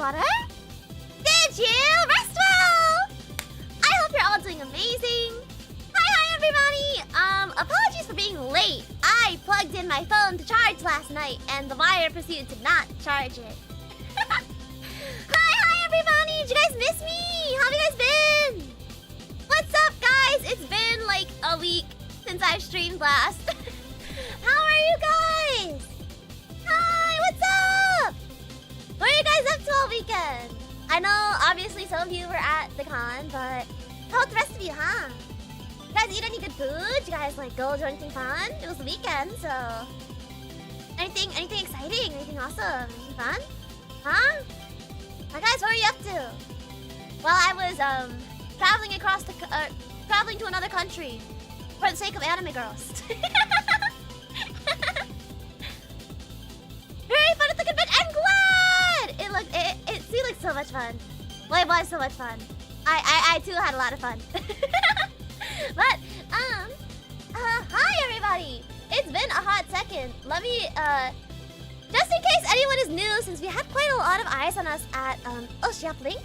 water? Did you rest well? I hope you're all doing amazing. Hi everybody. Apologies for being late. I plugged in my phone to charge last night and the wire proceeded to not charge it. Hi everybody. Did you guys miss me? How have you guys been? What's up guys? It's been like a week since I've streamed last. How are you guys? Hi, what's up? What are you guys up to all weekend? I know obviously some of you were at the con, but how about the rest of you, huh? You guys eat any good food? You guys like go do anything fun? It was the weekend, so anything exciting? Anything awesome? Anything fun? Huh? Hi guys, what are you up to? Well, I was traveling across the traveling to another country for the sake of anime girls. Very fun at the convention. I'm glad. It seemed like so much fun. Well, it was so much fun. I too had a lot of fun. But hi everybody. It's been a hot second. Let me just in case anyone is new, since we had quite a lot of eyes on us at OSHIUPLINK,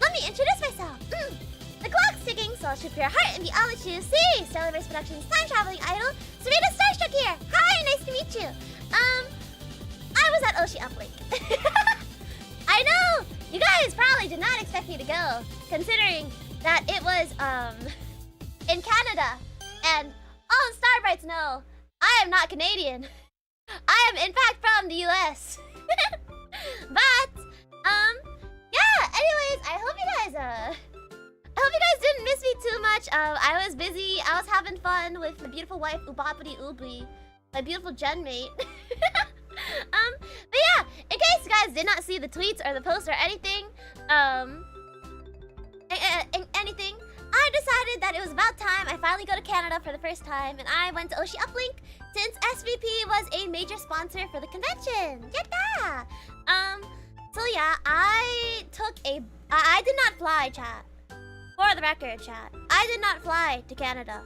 let me introduce myself. The clock's ticking, so I'll shoot for your heart and be all that you see. Stellar Race Productions time traveling idol, Serena Starstruck here. Hi, nice to meet you. I was at OSHIUPLINK. I know you guys probably did not expect me to go, considering that it was in Canada, and all Starbrights know I am not Canadian. I am in fact from the US. But yeah. Anyways, I hope you guys didn't miss me too much. I was busy. I was having fun with my beautiful wife, Ubapity Ubli, my beautiful gen mate. But yeah, in case you guys did not see the tweets or the post or anything, I decided that it was about time I finally go to Canada for the first time, and I went to OSHIUPLINK since SVP was a major sponsor for the convention. Yatta! So yeah, I did not fly, chat. For the record, chat, I did not fly to Canada.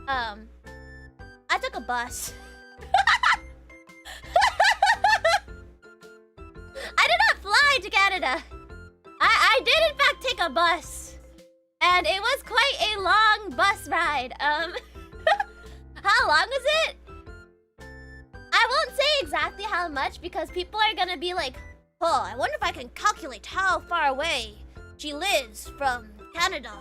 I took a bus. I did not fly to Canada. I did in fact take a bus. And it was quite a long bus ride. How long was it? I won't say exactly how much because people are gonna be like, oh, I wonder if I can calculate how far away she lives from Canada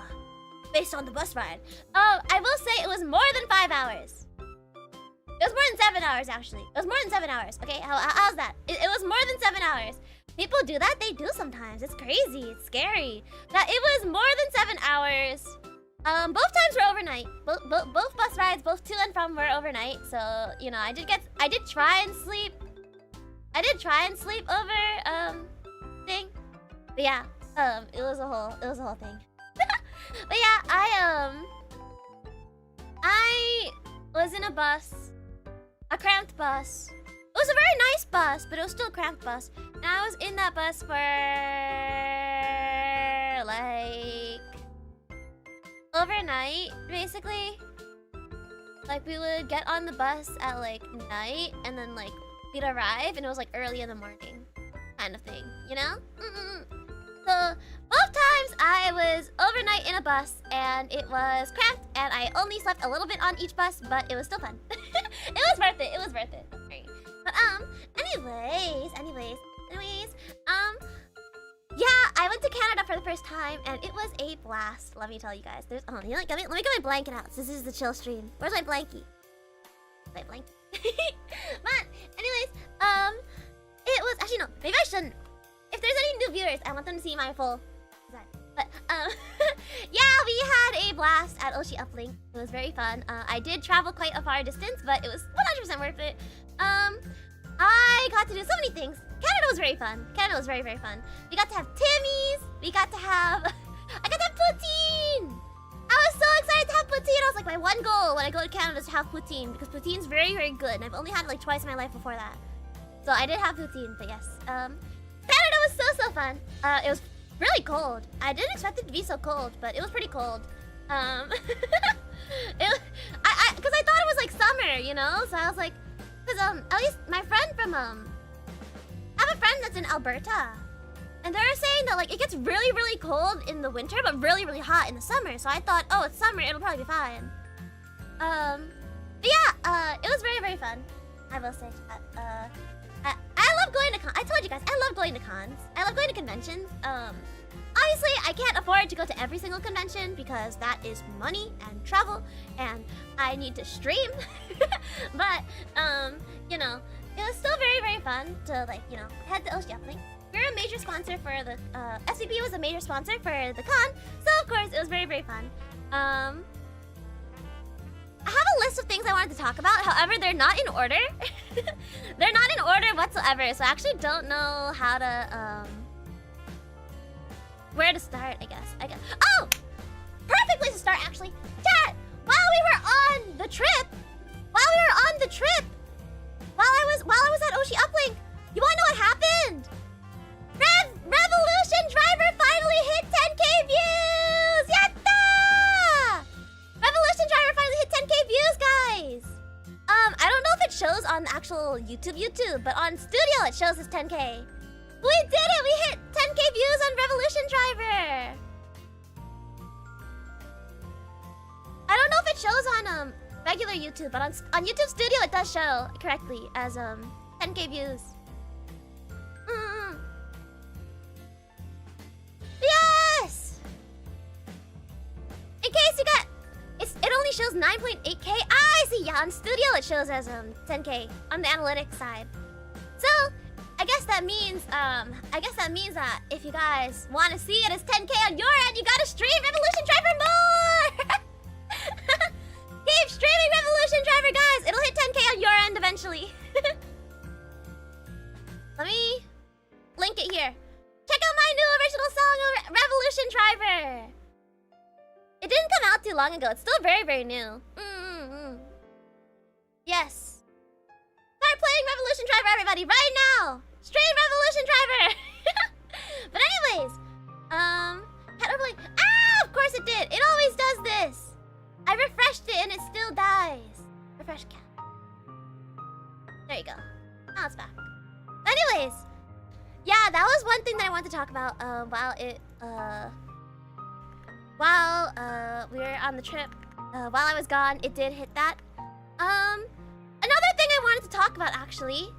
based on the bus ride. I will say it was more than 5 hours. It was more than 7 hours, actually. It was more than 7 hours. Okay, how's that? It was more than 7 hours. People do that. They do sometimes. It's crazy. It's scary. But it was more than 7 hours. Both times were overnight. Both bus rides, both to and from, were overnight. So you know, I did try and sleep. I did try and sleep over thing. But yeah, it was a whole thing. But yeah, I was in a bus. A cramped bus. It was a very nice bus, but it was still a cramped bus. And I was in that bus for like overnight, basically. Like we would get on the bus at like night, and then like we'd arrive, and it was like early in the morning, kind of thing, you know? So both times I was overnight in a bus, and it was cramped, and I only slept a little bit on each bus, but it was still fun. It was worth it. It was worth it. Right. But anyways, yeah, I went to Canada for the first time, and it was a blast. Let me tell you guys. Let me get my blanket out. This is the chill stream. Where's my blankie? My blankie. But anyways, it was actually no. Maybe I shouldn't. If there's any new viewers, I want them to see my full design. But yeah, we had a blast at OSHIUPLINK. It was very fun. I did travel quite a far distance, but it was 100% worth it. I got to do so many things. Canada was very fun. Canada was very, very fun. We got to have Timmy's. We got to have I got to have poutine. I was so excited to have poutine. I was like, my one goal when I go to Canada is to have poutine, because poutine's very, very good, and I've only had it like twice in my life before that. So I did have poutine, but yes. Canada was so fun. It was really cold. I didn't expect it to be so cold, but it was pretty cold. Because I thought it was like summer, you know. So I was like, because at least my friend from I have a friend that's in Alberta, And they were saying that like it gets really, really cold in the winter, but really, really hot in the summer. So I thought, oh, it's summer, it'll probably be fine. But yeah, it was very, very fun. I will say that. I love going to cons. I told you guys, I love going to cons. I love going to conventions. Obviously, I can't afford to go to every single convention because that is money and travel, and I need to stream. But you know, it was still very, very fun to like, you know, head to OSHIUPLINK. We're a major sponsor for the SVP was a major sponsor for the con, so of course it was very, very fun. I have a list of things I wanted to talk about. However, they're not in order. They're not in order whatsoever, so I actually don't know how to where to start. I guess. Oh, perfect place to start actually. Chat. While I was at OSHIUPLINK, you wanna know what happened? Revolution Driver finally hit 10K views! Yatta! Revolution Driver finally hit 10K views, guys! I don't know if it shows on the actual YouTube, but on Studio it shows as 10K. We did it! We hit 10K views on Revolution Driver! I don't know if it shows on regular YouTube, but on YouTube Studio it does show correctly as 10K views. Yes! In case you got... It only shows 9.8K. I see. Yeah, on Studio it shows as 10K on the analytics side. So, I guess that means that if you guys want to see it as 10K on your end, you gotta stream Revolution Driver more! Keep streaming Revolution Driver, guys! It'll hit 10K on your end eventually. Let me link it here. Check out my new original song, Revolution Driver. It didn't come out too long ago. It's still very, very new. Yes. Start playing Revolution Driver, everybody, right now. Stream Revolution Driver. But anyways, cat overlay. Ah, of course it did. It always does this. I refreshed it and it still dies. Refresh cat. There you go. Now it's back. Anyways, yeah, that was one thing that I wanted to talk about while we were on the trip. While I was gone, it did hit that. Another thing I wanted to talk about actually.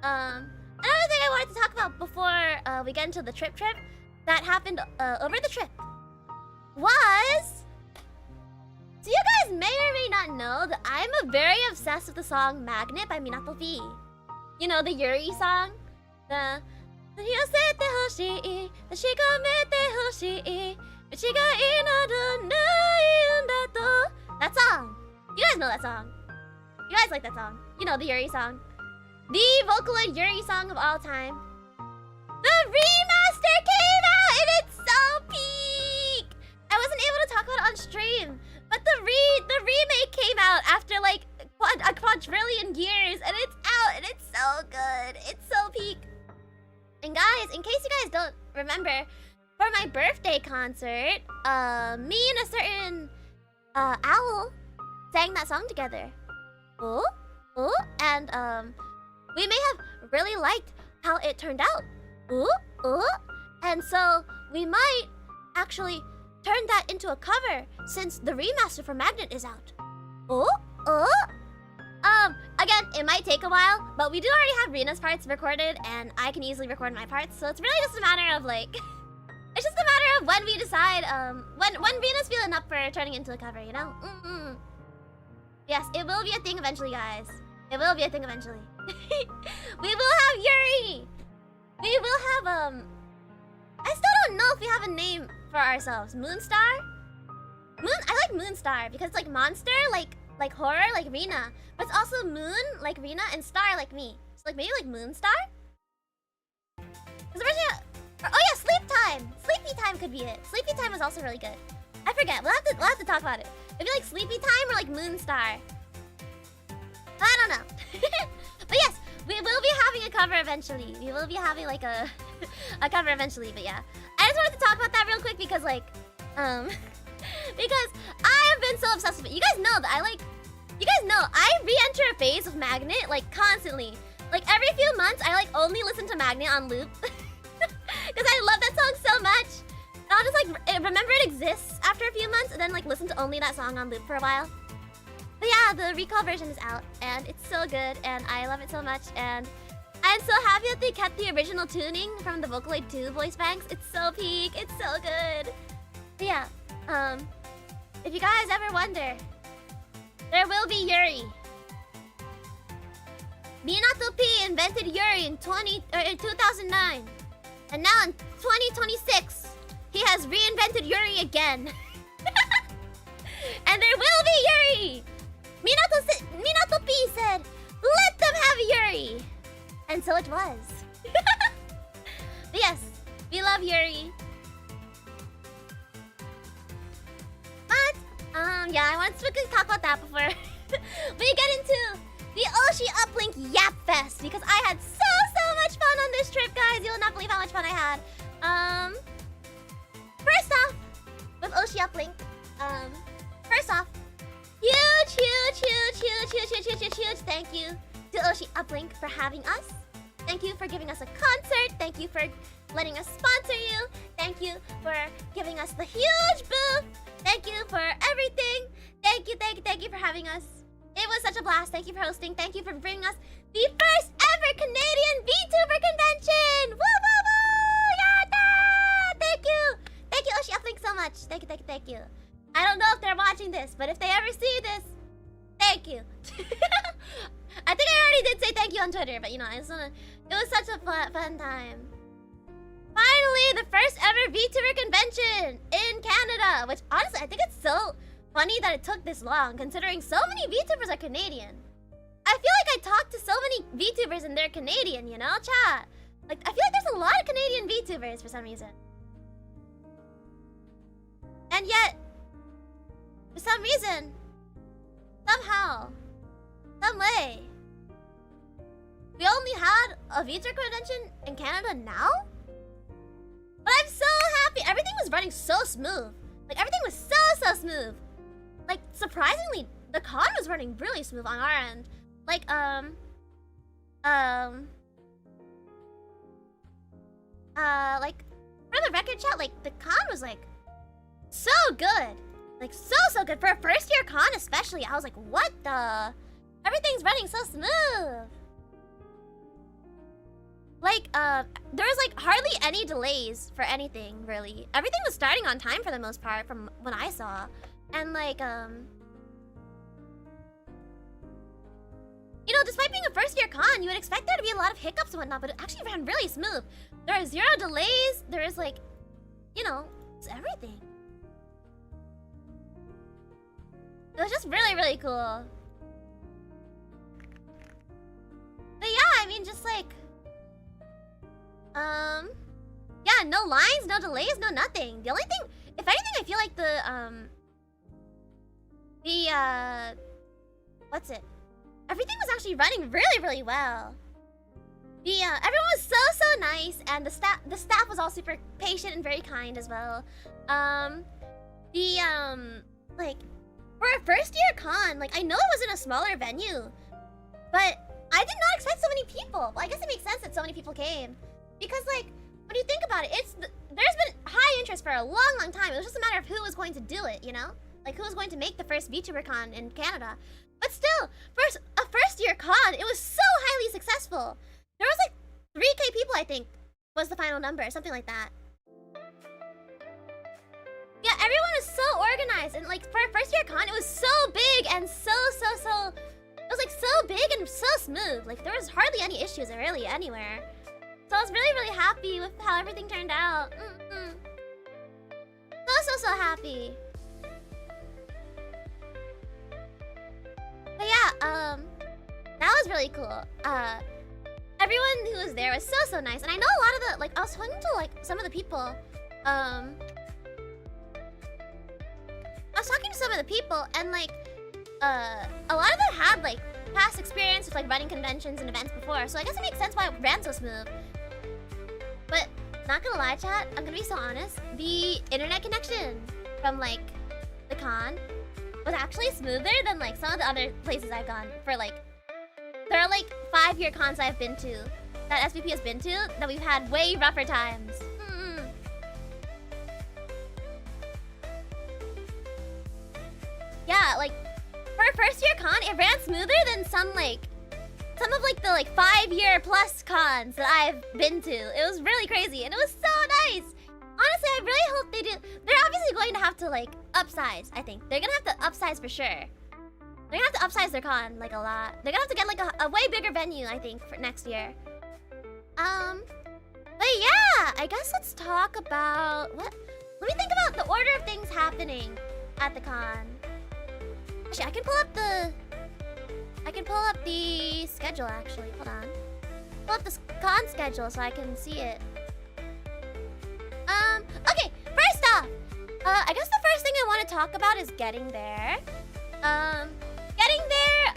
Another thing I wanted to talk about before we get into the trip that happened over the trip was, so you guys may or may not know that I'm very obsessed with the song Magnet by Minato V. You know, the Yuri song? The Yosete hoshii, the shikamete hoshii, uchiga inadu nayundato. That song. You guys know that song. You guys like that song. You know the Yuri song. The Vocaloid Yuri song of all time. The remaster came out and it's so peak! I wasn't able to talk about it on stream, but the remake came out after like a quadrillion years, and it's out and it's so good. It's so peak. And guys, in case you guys don't remember, for my birthday concert, me and a certain owl sang that song together. And we may have really liked how it turned out. And so we might actually turn that into a cover since the remaster for Magnet is out. Again, it might take a while, but we do already have Rena's parts recorded, and I can easily record my parts, so it's really just a matter of like, it's just a matter of when we decide, when Rena's feeling up for turning into a cover, you know? Yes, it will be a thing eventually, guys. It will be a thing eventually. We will have Yuri! We will have, I still don't know if we have a name for ourselves. Moonstar? I like Moonstar because it's like monster, like horror, like Rena. But it's also moon, like Rena, and star, like me. So like maybe like Moonstar? Oh yeah, Sleep Time! Sleepy Time could be it. Sleepy Time was also really good. I forget. We'll have to talk about it. Maybe like Sleepy Time or like Moonstar. I don't know. But yes, we will be having a cover eventually. We will be having like a cover eventually, but yeah. I just wanted to talk about that real quick because like, because I have been so obsessed with it. You guys know that I re-enter a phase of Magnet like constantly. Like every few months, I like only listen to Magnet on loop. Because because I love that song so much. And I'll just like remember it exists after a few months, and then like listen to only that song on loop for a while. But yeah, the recall version is out, and it's so good, and I love it so much, and I'm so happy that they kept the original tuning from the Vocaloid 2 voice banks. It's so peak, it's so good. But yeah, if you guys ever wonder, there will be Yuri. Minato P invented Yuri in 2009, and now in 2026, he has reinvented Yuri again. And there will be Yuri. Minato P said, "Let them have Yuri," and so it was. But yes, we love Yuri. But yeah, I wanted to quickly talk about that before we get into the OSHIUPLINK Yap Fest, because I had so much fun on this trip, guys. You'll not believe how much fun I had. First off, with OSHIUPLINK, first off, huge thank you to OSHIUPLINK for having us. Thank you for giving us a concert. Thank you for letting us sponsor you. Thank you for giving us the huge booth. Thank you for everything. Thank you for having us. It was such a blast. Thank you for hosting. Thank you for bringing us the first ever Canadian VTuber convention. Woo woo woo! Yatta! Thank you. Thank you, OSHIUPLINK, so much. Thank you. I don't know if they're watching this, but if they ever see this, thank you. I think I already did say thank you on Twitter, but you know, it was such a fun time. Finally, the first ever VTuber convention in Canada, which honestly, I think it's so funny that it took this long, considering so many VTubers are Canadian. I feel like I talked to so many VTubers and they're Canadian, you know, chat? Like, I feel like there's a lot of Canadian VTubers for some reason. And yet, for some reason, somehow, some way, we only had a VTuber convention in Canada now? But I'm so happy. Everything was running so smooth. Like, everything was so smooth. Like, surprisingly, the con was running really smooth on our end. Like, like, for the record chat, like, the con was, like, so good. Like, so good. For a first year con especially, I was like, what the? Everything's running so smooth. Like, there was, like, hardly any delays for anything, really. Everything was starting on time for the most part from what I saw. And, like, you know, despite being a first-year con, you would expect there to be a lot of hiccups and whatnot, but it actually ran really smooth. There are 0 delays. There is, like, you know, it's everything. It was just really cool. But yeah, I mean, just like, yeah, no lines, no delays, no nothing. The only thing, if anything, I feel like what's it? Everything was actually running really well. Everyone was so nice, and the staff was all super patient and very kind as well. Like, for a first year con, like, I know it was in a smaller venue, but I did not expect so many people. Well, I guess it makes sense that so many people came, because, like, when you think about it, there's been high interest for a long time. It was just a matter of who was going to do it, you know? Like, who was going to make the first VTuber con in Canada. But still, a first year con, it was so highly successful. There was like 3K people, I think, was the final number, something like that. Yeah, everyone was so organized, and like for a first year con, it was so big and so it was like so big and so smooth. Like there was hardly any issues really anywhere. So I was really happy with how everything turned out. So happy. But yeah, that was really cool. Everyone who was there was so nice, and I know a lot of the, like, I was talking to like some of the people, and like a lot of them had like past experience with like running conventions and events before, so I guess it makes sense why it ran so smooth. But not gonna lie, chat, I'm gonna be so honest, the internet connection from like the con was actually smoother than like some of the other places I've gone for. Like, there are like 5-year cons I've been to, that SVP has been to, that we've had way rougher times. Yeah, like for a first year con, it ran smoother than some of like the 5-year plus cons that I've been to. It was really crazy and it was so nice. Honestly, I really hope they do. They're obviously going to have to like upsize, I think. They're gonna have to upsize for sure. They're gonna have to upsize their con like a lot. They're gonna have to get like a way bigger venue, I think, for next year. But yeah, I guess let's talk about what. Let me think about the order of things happening at the con. Actually, I can pull up the schedule. Actually, hold on. Pull up the con schedule so I can see it. Okay. First off, I guess the first thing I want to talk about is getting there. Getting there,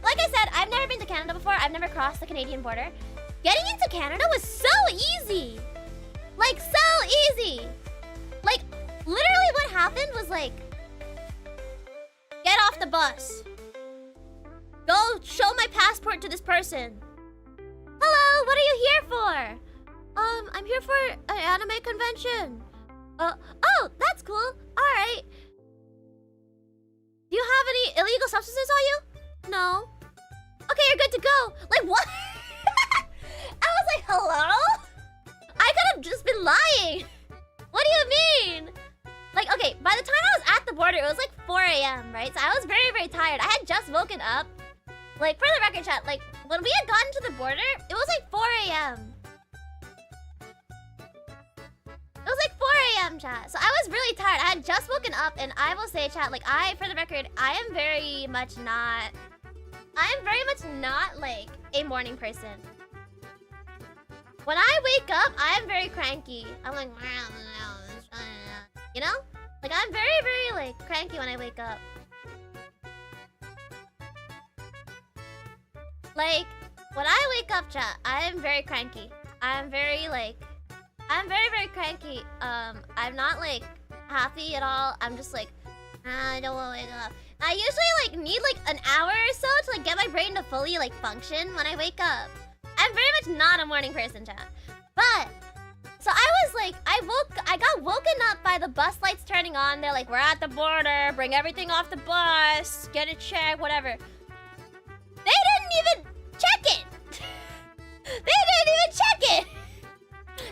like I said, I've never been to Canada before. I've never crossed the Canadian border. Getting into Canada was so easy. Like, so easy. Like, literally what happened was like, get off the bus. Go show my passport to this person. Hello, what are you here for? I'm here for an anime convention. Oh, that's cool. All right. Do you have any illegal substances on you? No. Okay, you're good to go. Like, what? I was like, hello? I could have just been lying. What do you mean? Like, okay, by the time I was at the border, it was like 4 a.m., right? So I was very, very tired. I had just woken up. Like, for the record, chat, like, when we had gotten to the border, it was like 4 a.m. It was like 4 a.m., chat. So I was really tired. I had just woken up, and I will say, chat, like, for the record, I am very much not, like, a morning person. When I wake up, I am very cranky. I'm like, you know? Like, I'm very, very, like, cranky when I wake up. Like, when I wake up, chat, I am very cranky. I'm very, very cranky. I'm not, like, happy at all. I'm just like, I don't want to wake up. I usually, like, need, like, an hour or so to, like, get my brain to fully, like, function when I wake up. I'm very much not a morning person, chat. But, so I was, like, I got woken up by the bus lights turning on. They're like, we're at the border. Bring everything off the bus. Get it checked, whatever. They didn't even check it. They didn't even check it.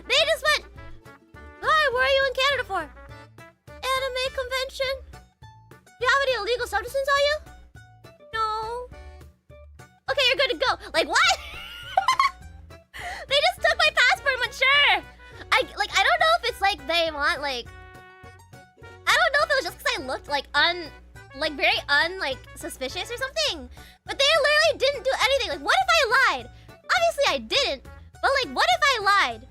They just went, hi, where are you in Canada for? Anime convention? Do you have any illegal substances on you? No. Okay, you're good to go. Like, what? They just took my passport and went, sure. I don't know if it's like they want, like, I don't know if it was just because I looked like very suspicious or something. But they literally didn't do anything. Like, what if I lied? Obviously I didn't. But like, what if I lied?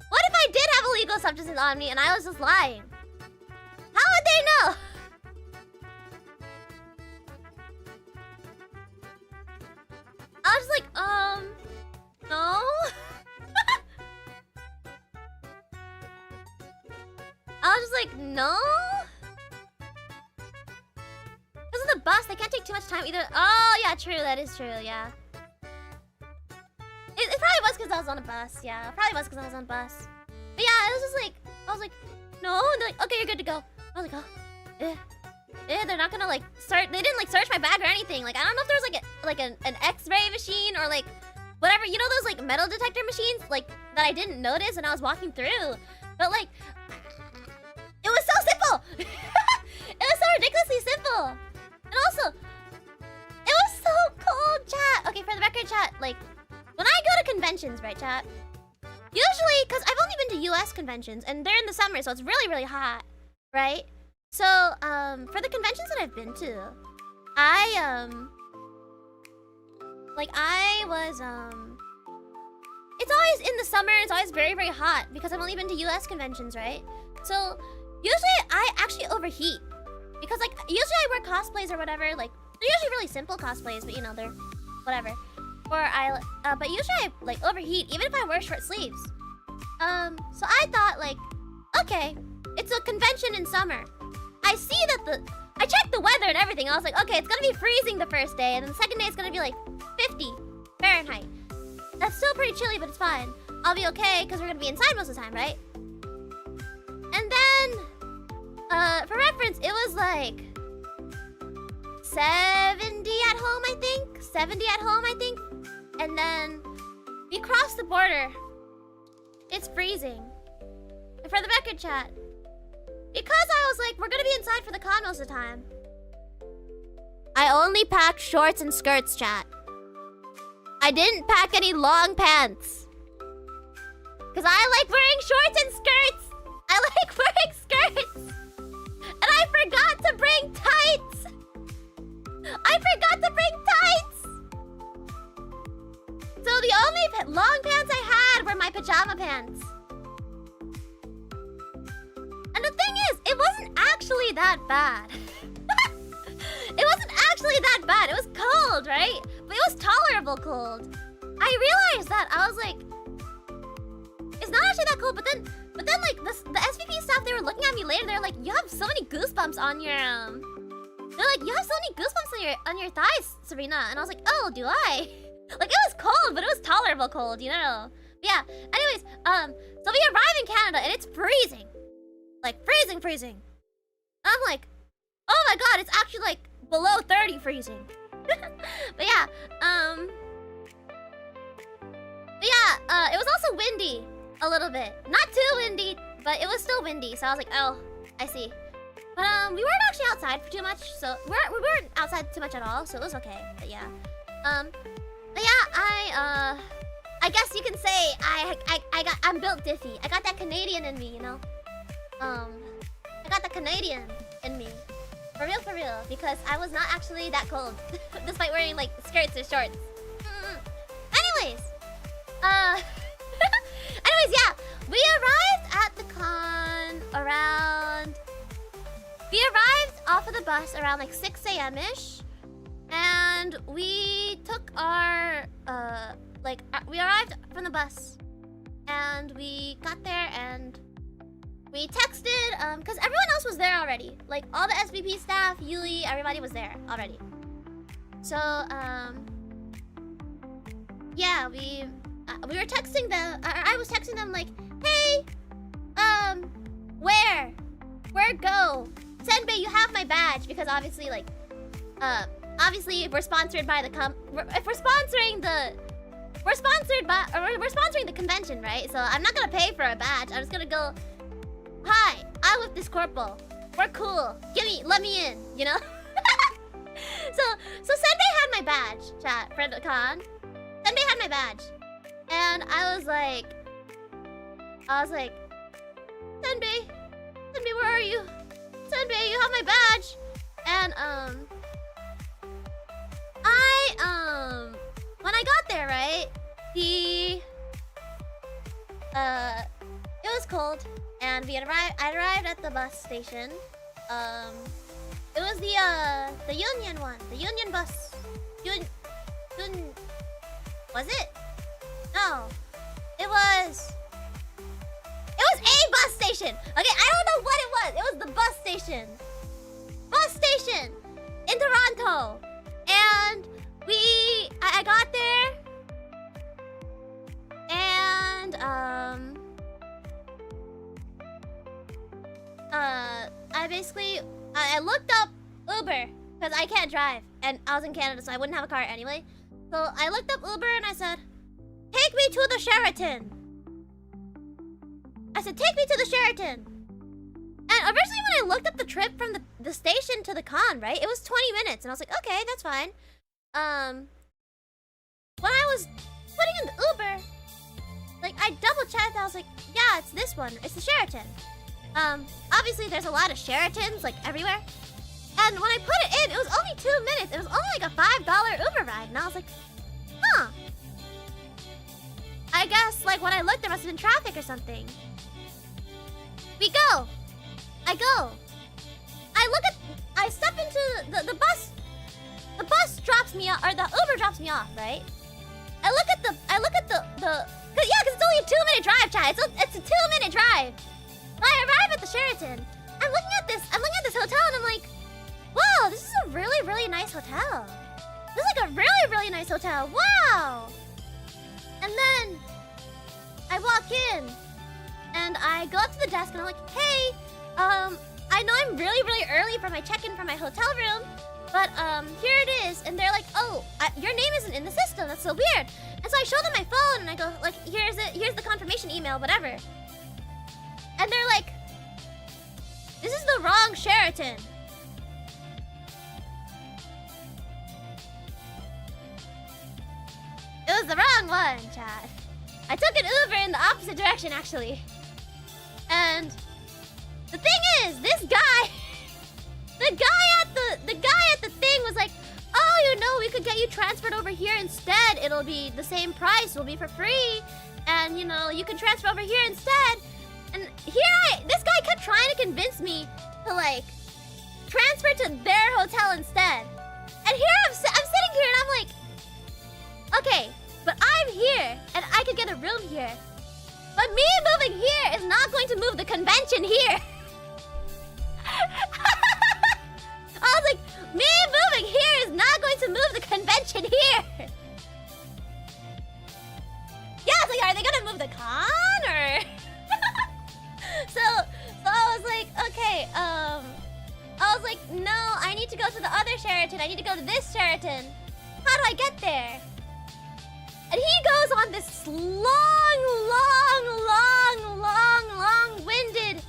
What if I did have illegal substances on me and I was just lying? How would they know? I was just like, no. I was just like, no. Because of the bus, they can't take too much time either. Oh, yeah, true. That is true, yeah. It probably was because I was on a bus. Yeah, it probably was because I was on a bus. But yeah, it was just like, I was like, no. And they're like, okay, you're good to go. I was like, oh, they're not gonna like search. They didn't like search my bag or anything. Like, I don't know if there was like an X-ray machine or like whatever. You know those like metal detector machines like that I didn't notice when I was walking through. But like, it was so simple. It was so ridiculously simple. And also, it was so cold, chat. Okay, for the record, chat, like, when I go to conventions, right, chat? Usually, because I've only been to US conventions, and they're in the summer, so it's really, really hot, right? So, for the conventions that I've been to, it's always in the summer, it's always very, very hot, because I've only been to US conventions, right? So, usually, I actually overheat. Because, like, usually I wear cosplays or whatever, like, they're usually really simple cosplays, but, you know, they're whatever. But usually I, like, overheat, even if I wear short sleeves. So I thought, like, okay, it's a convention in summer. I see that I checked the weather and everything. I was like, okay, it's gonna be freezing the first day, and then the second day it's gonna be, like, 50 Fahrenheit. That's still pretty chilly, but it's fine. I'll be okay, because we're gonna be inside most of the time, right? And then, for reference, it was, like, 70 at home, I think. 70 at home, I think. And then we crossed the border. It's freezing. And for the record, chat, because I was like, we're gonna be inside for the con most of the time, I only packed shorts and skirts, chat. I didn't pack any long pants. Because I like wearing shorts and skirts. I like wearing skirts. And I forgot to bring tights. I forgot to bring tights. So the only long pants I had were my pajama pants. And the thing is, it wasn't actually that bad. It wasn't actually that bad. It was cold, right? But it was tolerable cold. I realized that. I was like, it's not actually that cold. But then like the SVP staff, they were looking at me later. They're like, you have so many goosebumps on your They're like, you have so many goosebumps on your thighs, Serena. And I was like, oh, do I? Like, it was cold, but it was tolerable cold, you know? Yeah. Anyways, so we arrive in Canada and it's freezing. Like, freezing. I'm like, oh my god, it's actually like below 30 freezing. But yeah, it was also windy a little bit. Not too windy, but it was still windy. So I was like, oh, I see. But we weren't actually outside for too much, so we weren't outside too much at all, so it was okay. But yeah, but yeah, I guess you can say I'm built diffy. I got that Canadian in me, you know. I got the Canadian in me. For real, because I was not actually that cold, despite wearing like skirts or shorts. Anyways, yeah, we arrived at the con around. We arrived off of the bus around like 6 a.m.-ish, and we took our we arrived from the bus, and we got there and we texted, because everyone else was there already. Like, all the SVP staff, Yuli, everybody was there already. So, yeah, we were texting them. I was texting them like, hey, where go? Senbei, you have my badge, because obviously, like, obviously we're sponsored by the we're sponsoring the convention, right? So I'm not gonna pay for a badge. I'm just gonna go, hi, I'm with this corporal. We're cool. Let me in, you know? So Senbei had my badge, chat, for the con. Senbei had my badge. And I was like, Senbei, where are you? Senbei, you have my badge. And, when I got there, right, it was cold. And I arrived at the bus station. It was the Union one, the Union bus. Was it? No, it was a bus station. Okay, I don't know what it was. It was the bus station. Bus station in Toronto, and I got there, and I looked up Uber because I can't drive, and I was in Canada, so I wouldn't have a car anyway. So I looked up Uber and I said, take me to the Sheraton. I said, take me to the Sheraton. And originally when I looked up the trip from the station to the con, right, it was 20 minutes. And I was like, okay, that's fine. When I was putting in the Uber, like, I double checked. I was like, yeah, it's this one. It's the Sheraton. Obviously there's a lot of Sheratons, like, everywhere. And when I put it in, it was only 2 minutes. It was only like a $5 Uber ride. And I was like, huh. I guess, like, when I looked, there must have been traffic or something. We go. I go. I step into the bus. The bus drops me off, or the Uber drops me off, right? I look at the, cause it's only a 2-minute drive, chat. It's a 2-minute drive. I arrive at the Sheraton. I'm looking at this hotel, and I'm like, wow, this is a really, really nice hotel. This is like a really, really nice hotel. Wow. And then I walk in, and I go up to the desk, and I'm like, hey, I know I'm really, really early for my check-in for my hotel room, But here it is, and they're like, oh, your name isn't in the system. That's so weird. And so I show them my phone, and I go, like, here's the confirmation email, whatever. And they're like, this is the wrong Sheraton. It was the wrong one, Chad. I took an Uber in the opposite direction, actually. And the thing is, this guy, the guy at the thing was like, oh, you know, we could get you transferred over here instead. It'll be the same price. It'll be for free. And, you know, you can transfer over here instead. And this guy kept trying to convince me to, like, transfer to their hotel instead. And here I'm sitting here and I'm like, okay, but I'm here and I could get a room here. But me moving here is not going to move the convention here. I was like, me moving here is not going to move the convention here. Yeah, I was like, are they gonna move the con or? so I was like, okay, I was like, no, I need to go to the other Sheraton. I need to go to this Sheraton. How do I get there? And he goes on this long-winded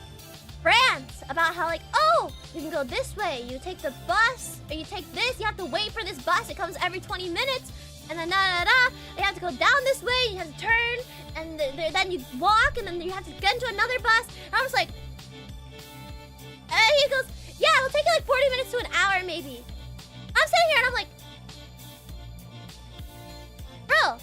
rant about how, like, oh, you can go this way. You take the bus, or you take this. You have to wait for this bus. It comes every 20 minutes. And then you have to go down this way. You have to turn, and then you walk, and then you have to get into another bus. And I was like, and he goes, yeah, it'll take you like 40 minutes to an hour, maybe. I'm sitting here, and I'm like, bro,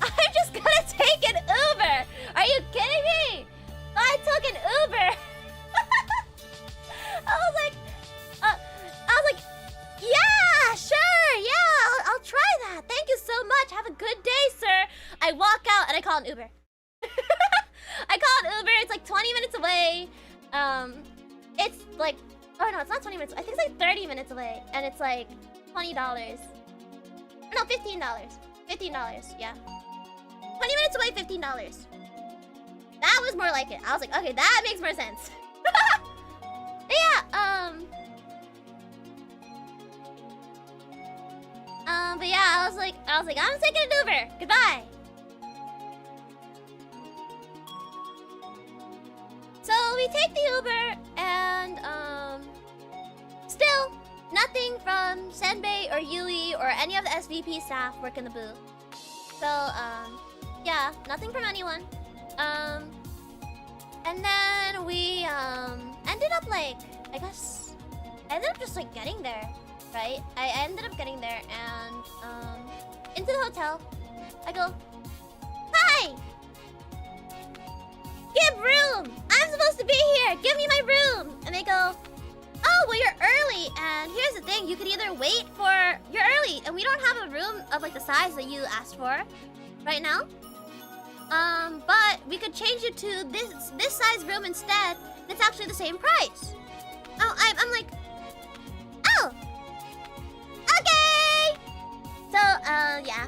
I'm just gonna take an Uber. Are you kidding me? So I took an Uber. I was like, yeah, sure, yeah, I'll try that. Thank you so much. Have a good day, sir. I walk out and I call an Uber. I call an Uber. It's like 20 minutes away. It's like, oh no, it's not 20 minutes. I think it's like 30 minutes away, and it's like $20. No, $15. $15, yeah. 20 minutes away, $15. That was more like it. I was like, okay, that makes more sense. But yeah, I was like, I'm taking an Uber. Goodbye. So we take the Uber, and still nothing from Senbei or Yui or any of the SVP staff work in the booth. So yeah, nothing from anyone. And then we ended up, like, I guess I ended up just like getting there, right? I ended up getting there and into the hotel. I go, hi! Give room! I'm supposed to be here! Give me my room! And they go, oh, well, you're early, and here's the thing, you could either wait for... You're early, and we don't have a room of, like, the size that you asked for right now. But we could change it to this size room instead. It's actually the same price. Oh, I'm like, oh! Okay! So, yeah.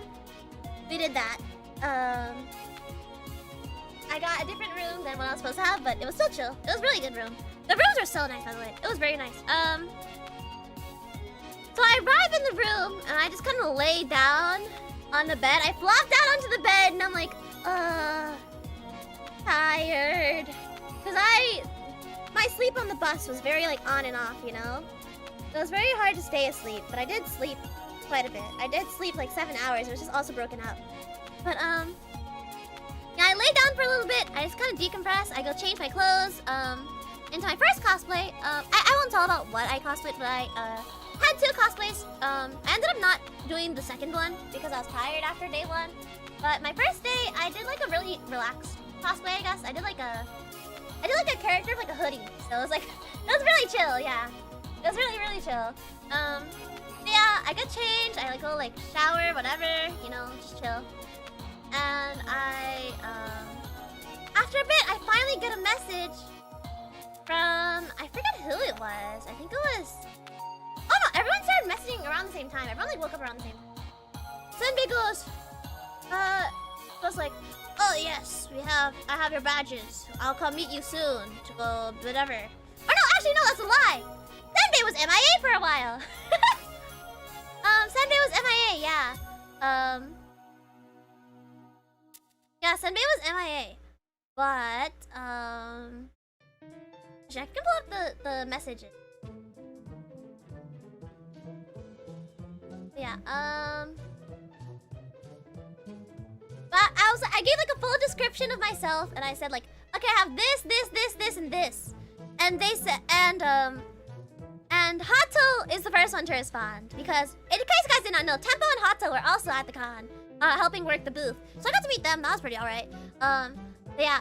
We did that. I got a different room than what I was supposed to have, but it was still chill. It was a really good room. The rooms are so nice, by the way. It was very nice. So I arrive in the room, and I just kind of lay down on the bed. I flop down onto the bed, and I'm like, tired. Because my sleep on the bus was very, like, on and off, you know? It was very hard to stay asleep, but I did sleep quite a bit. I did sleep, like, 7 hours. It was just also broken up. But, yeah, I lay down for a little bit. I just kind of decompress. I go change my clothes, into my first cosplay. I won't tell about what I cosplayed, but I, had 2 cosplays. I ended up not doing the second one because I was tired after day 1. But my first day, I did, like, a really relaxed cosplay, I guess. I did like a character with, like, a hoodie. So it was like, it was really chill, yeah. It was really, really chill. Yeah, I got changed. I, like, go, like, shower, whatever, you know, just chill. And after a bit, I finally get a message from, I forget who it was. I think it was, oh no, everyone started messaging around the same time. Everyone, like, woke up around the same time. Senbei goes, was like, oh yes, I have your badges. I'll come meet you soon to go whatever. Oh no, actually no, that's a lie. Senbei Senbei was MIA for a while. Senbei was MIA, yeah. Yeah, Senbei was MIA. But, actually, I can pull up the messages. Yeah, but I gave like a full description of myself, and I said like, okay, I have this, and this. And they said, and Hato is the first one to respond, because in case you guys did not know, Tempo and Hato were also at the con, helping work the booth. So I got to meet them. That was pretty alright. But yeah,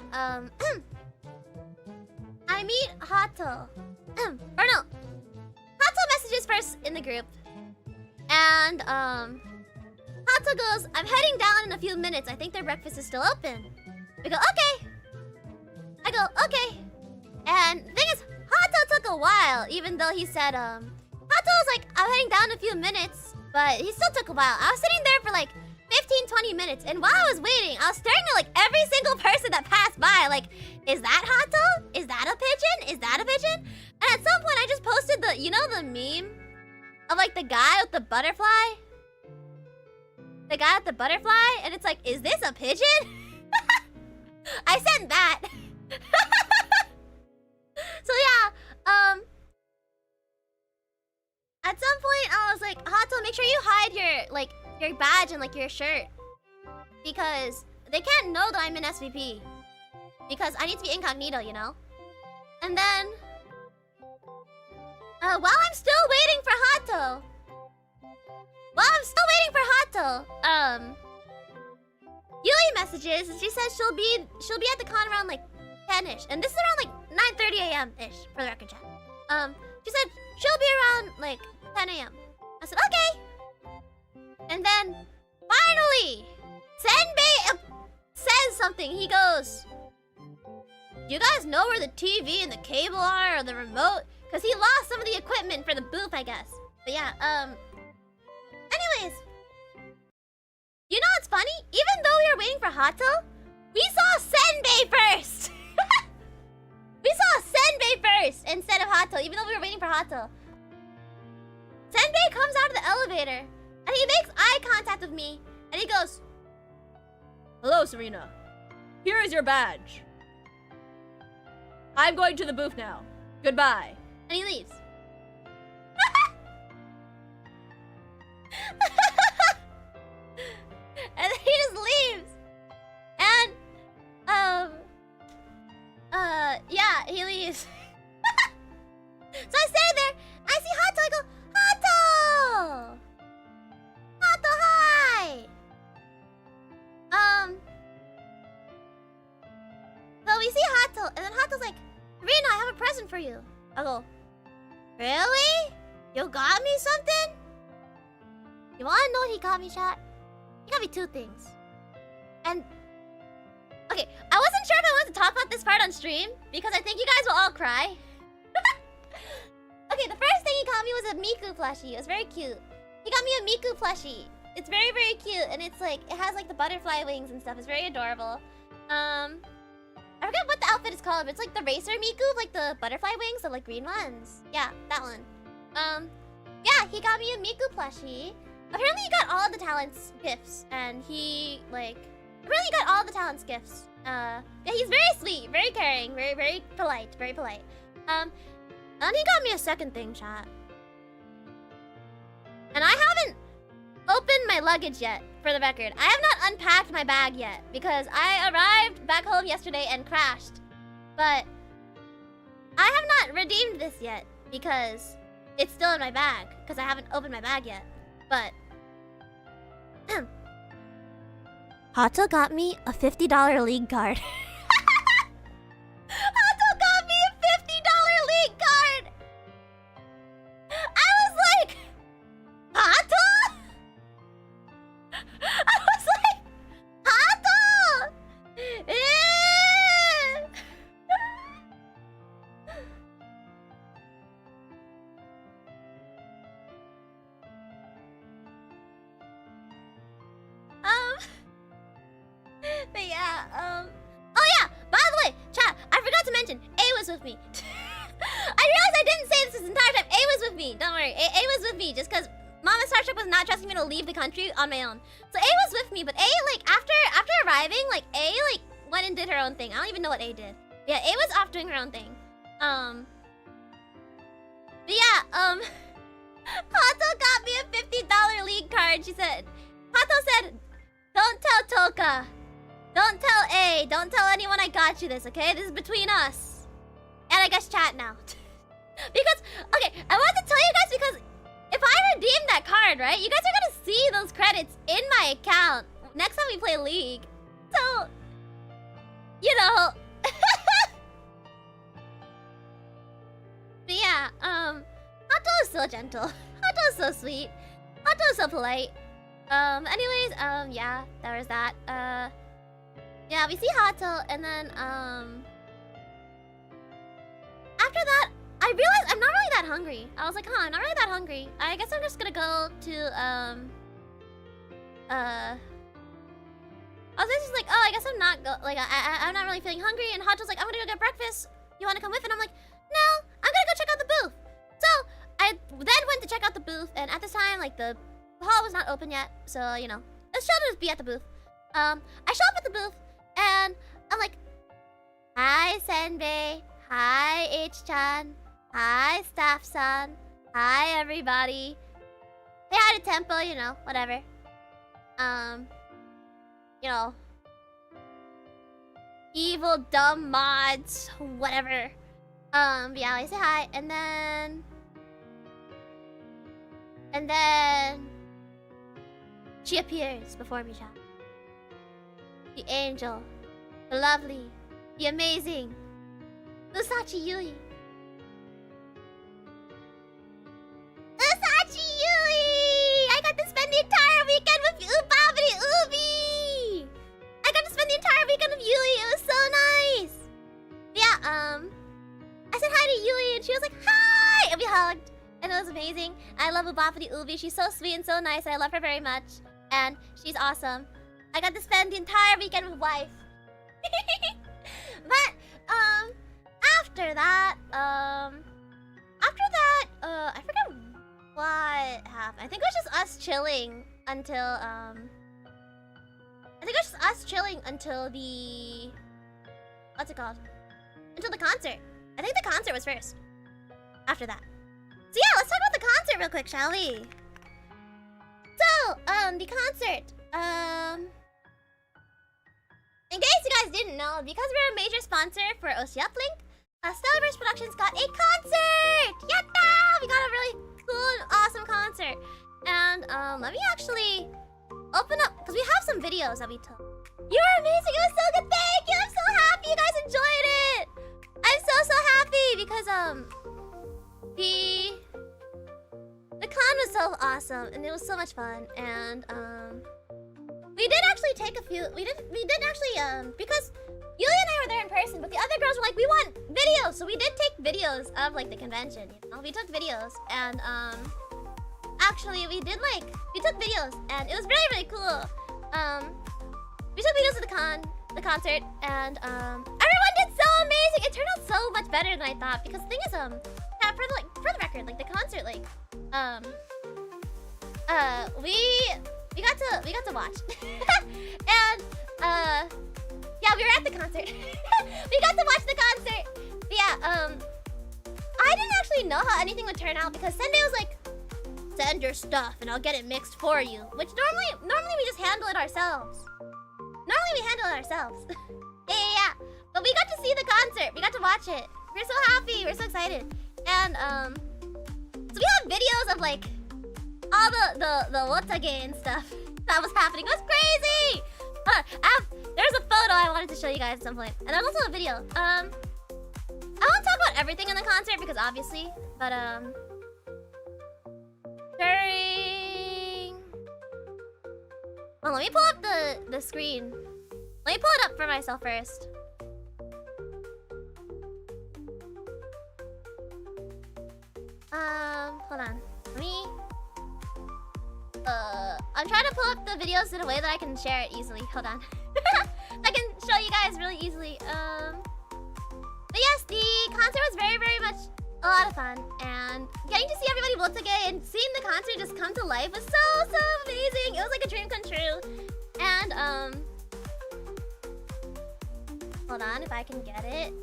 I meet Hato. Or no, Hato messages first in the group, and Hato goes, "I'm heading down in a few minutes. I think their breakfast is still open." We go, "Okay." I go, "Okay." And the thing is, Hato took a while, even though he said, Hato was like, "I'm heading down in a few minutes," but he still took a while. I was sitting there for like 15-20 minutes, and while I was waiting, I was staring at like every single person that passed by, like, is that Hato? Is that a pigeon? Is that a pigeon? And at some point, I just posted the, you know, the meme of like the guy with the butterfly? The guy with the butterfly, and it's like, is this a pigeon? I sent that. So yeah, at some point I was like, Hato, make sure you hide your badge and like your shirt, because they can't know that I'm in SVP, because I need to be incognito, you know. And then while I'm still waiting for Hato, Yuli messages and she says she'll be at the con around like 10ish, and this is around like 9:30 a.m. ish for the record chat. She said she'll be around like 10 a.m. I said okay, and then finally Senbei says something. He goes, "You guys know where the TV and the cable are, or the remote?" Because he lost some of the equipment for the booth, I guess. But yeah, anyways, you know what's funny? Even though we were waiting for Hato, we saw Senbei first. We saw Senbei first instead of Hato, even though we were waiting for Hato. Senbei comes out of the elevator, and he makes eye contact with me, and he goes, "Hello, Serena. Here is your badge. I'm going to the booth now. Goodbye." And he leaves. And then he just leaves. And, yeah, he leaves. So I stand there, I see Hato, I go, "Hato! Hato, hi!" So we see Hato, and then Hato's like, "Serena, I have a present for you." I go, "Really? You got me something?" You wanna know what he got me, chat? He got me two things. And okay, I wasn't sure if I wanted to talk about this part on stream, because I think you guys will all cry. Okay, the first thing he got me was a Miku plushie. It was very cute. He got me a Miku plushie. It's very, very cute, and it's like, it has like the butterfly wings and stuff. It's very adorable. I forget what the outfit is called, but it's like the racer Miku, like the butterfly wings, the like green ones. Yeah, that one. Yeah, he got me a Miku plushie. Apparently he got all the talents gifts, and he like apparently got all the talents gifts. Yeah, he's very sweet, very caring, very, very polite, very polite. And he got me a second thing, chat. And I haven't opened my luggage yet, for the record. I have not unpacked my bag yet, because I arrived back home yesterday and crashed. But I have not redeemed this yet, because it's still in my bag, because I haven't opened my bag yet. But Hato got me a $50 league card. Hato got me a $50 league card. I was like, Hato? I was like, Hato! But yeah, oh yeah, by the way, chat, I forgot to mention, A was with me. I I realized I didn't say this entire time. A was with me. Don't worry. A was with me just because Mama Starstruck was not trusting me to leave the country on my own. So A was with me, but A, like, after arriving, like, A, like, went and did her own thing. I don't even know what A did. Yeah, A was off doing her own thing. But yeah, Hato got me a $50 league card. She said, Hato said, don't tell Toka. Don't tell A. Don't tell anyone I got you this, okay? This is between us. And I guess chat now. Because, okay, I wanted to tell you guys because if I redeem that card, right, you guys are gonna see those credits in my account next time we play League. So, you know. But yeah, Hato is so gentle. Hato is so sweet. Hato is so polite. Anyways, yeah, there was that. Yeah, we see Hato, and then, after that, I realized I'm not really that hungry. I was like, huh, I'm not really that hungry. I guess I'm just gonna go to, I was just like, oh, I guess I'm not I'm not really feeling hungry. And Hato's like, I'm gonna go get breakfast. You wanna come with? And I'm like, no, I'm gonna go check out the booth. So I then went to check out the booth, and at this time, like, the hall was not open yet. So, you know, let's just be at the booth. I show up at the booth, and I'm like, hi, Senbei. Hi, H-chan. Hi, staff-san. Hi, everybody. Say hi to Tempo, you know, whatever. You know, evil, dumb mods, whatever. Yeah, I say hi, and then she appears before me, chat. The angel, the lovely, the amazing, Usachi Yui. Usachi Yui! I got to spend the entire weekend with Ubabidi Ubi! I got to spend the entire weekend with Yui. It was so nice. Yeah, I said hi to Yui and she was like, hi! And we hugged. And it was amazing. I love Ubabidi Ubi. She's so sweet and so nice. And I love her very much. And she's awesome. I got to spend the entire weekend with wife. But, after that, I forget what happened. I think it was just us chilling until, the... What's it called? Until the concert. I think the concert was first. After that. So yeah, let's talk about the concert real quick, shall we? So, the concert. In case you guys didn't know, because we're a major sponsor for OSHIUPLINK, Stellarverse Productions got a concert! Yatta! We got a really cool, awesome concert. And, let me actually open up, because we have some videos that we took. You were amazing! It was so good! Thank you! I'm so happy you guys enjoyed it! I'm so happy because, the con was so awesome, and it was so much fun, and, we did actually take a few, because Yulia and I were there in person, but the other girls were like, we want videos, so we did take videos of, like, the convention, you know? We took videos, and, actually, we took videos, and it was really, really cool. We took videos of the concert, and, everyone did so amazing! It turned out so much better than I thought, because the thing is, yeah, for the record, like, the concert, like, we got to watch. And, yeah, we were at the concert. We got to watch the concert. But yeah, I didn't actually know how anything would turn out because Senbei was like, send your stuff and I'll get it mixed for you. Which normally we just handle it ourselves. Yeah. But we got to see the concert. We got to watch it. We're so happy. We're so excited. And, so we have videos of, like, all the wotage and stuff that was happening. It was crazy! There's a photo I wanted to show you guys at some point. And there's also a video. I won't talk about everything in the concert because obviously, but, well, let me pull up the screen. Let me pull it up for myself first. Hold on. Let me... I'm trying to pull up the videos in a way that I can share it easily. Hold on. I can show you guys really easily. But yes, the concert was very, very much a lot of fun, and getting to see everybody once again and seeing the concert just come to life was so amazing. It was like a dream come true. And hold on, if I can get it,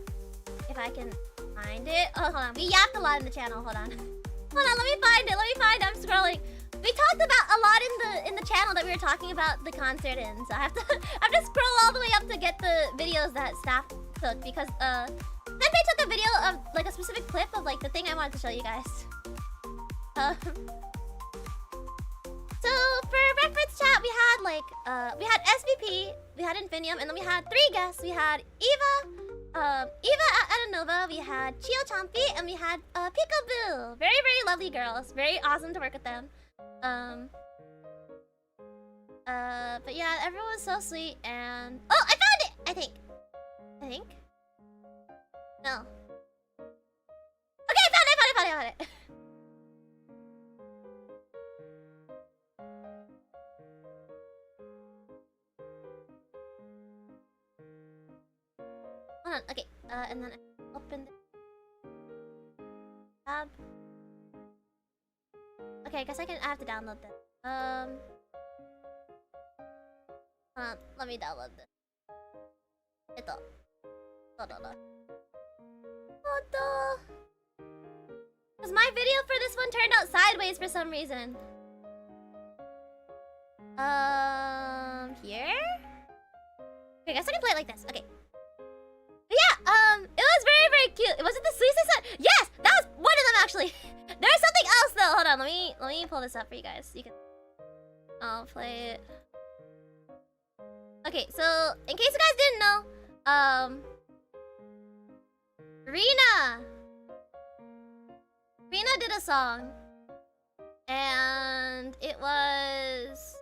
if I can find it. Oh, hold on, we yapped a lot in the channel. Hold on, let me find it. I'm scrolling. We talked about a lot in the channel that we were talking about the concert in, so I have to scroll all the way up to get the videos that staff took, because Sensei took a video of like a specific clip of like the thing I wanted to show you guys. So for reference chat, we had like we had SVP, we had Infinium, and then we had 3 guests. We had Eva at Adanova, we had Chio Champi, and we had Peekaboo. Very lovely girls. Very awesome to work with them. But yeah, everyone was so sweet, and oh, I found it. I think. No. Okay, I found it. Hold on, okay, and then I open the tab. Okay, I guess I have to download this. Hold on, let me download this. Because my video for this one turned out sideways for some reason. Here? Okay, I guess I can play it like this. Okay. But yeah, it was very cute. Was it the Suicide Squad? Yes, that was one of them actually. There's something else though. Hold on, let me pull this up for you guys. You can. I'll play it. Okay, so in case you guys didn't know, Rena did a song, and it was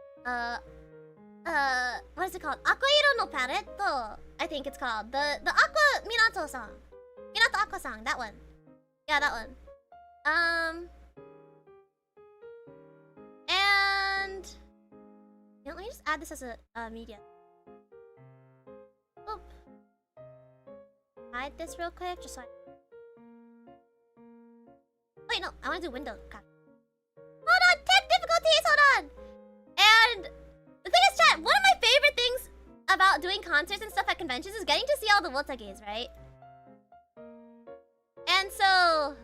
what is it called? Aquairo no Paretto, I think it's called. The Aqua Minato song. Minato Aqua song, that one. Yeah, that one. And you know, let me just add this as a media. Oop. Hide this real quick, just so I... Wait, no, I want to do window. God. Hold on, tech difficulties, hold on! And the thing is, chat, one of my favorite things about doing concerts and stuff at conventions is getting to see all the Wotages, right? And so...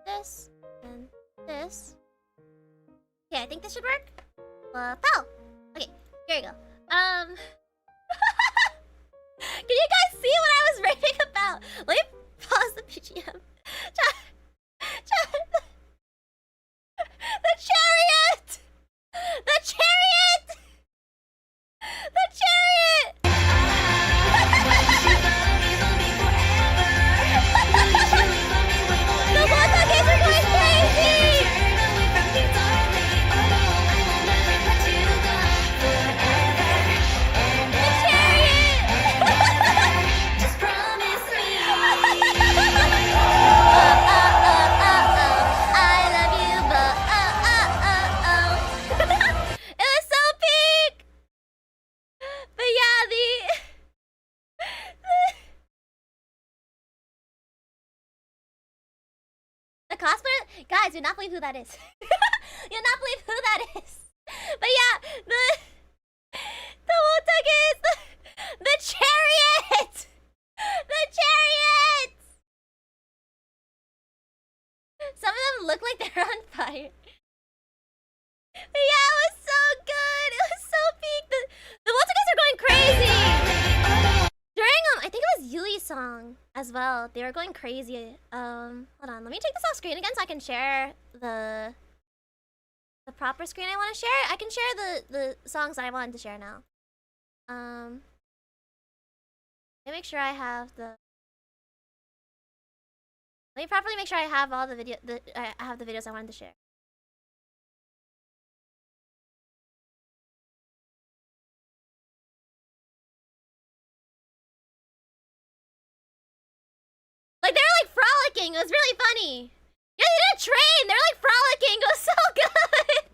this and this. Okay, I think this should work. Pow! Okay, here we go. Can you guys see what I was raving about? Let me pause the BGM. The chariot! The chariot! The chariot! The Wotages are going crazy! The chariot! Just promise me. I love you, but it was so peak! But yeah, the cosplayer, guys, you'll not believe who that is. You'll not believe who that is. But yeah, the Wotages, the chariot, the chariot. Some of them look like they're on fire. But yeah, it was so good. It was so peak. The Wotages are going crazy. During I think it was Yuli's song as well. They were going crazy. Hold on, let me take this off screen again so I can share the proper screen I want to share. I can share the songs that I wanted to share now. Let me make sure I have the. Let me properly make sure I have all the I have the videos I wanted to share. Like, they were like frolicking. It was really funny. You did a train. They were like frolicking. It was so good.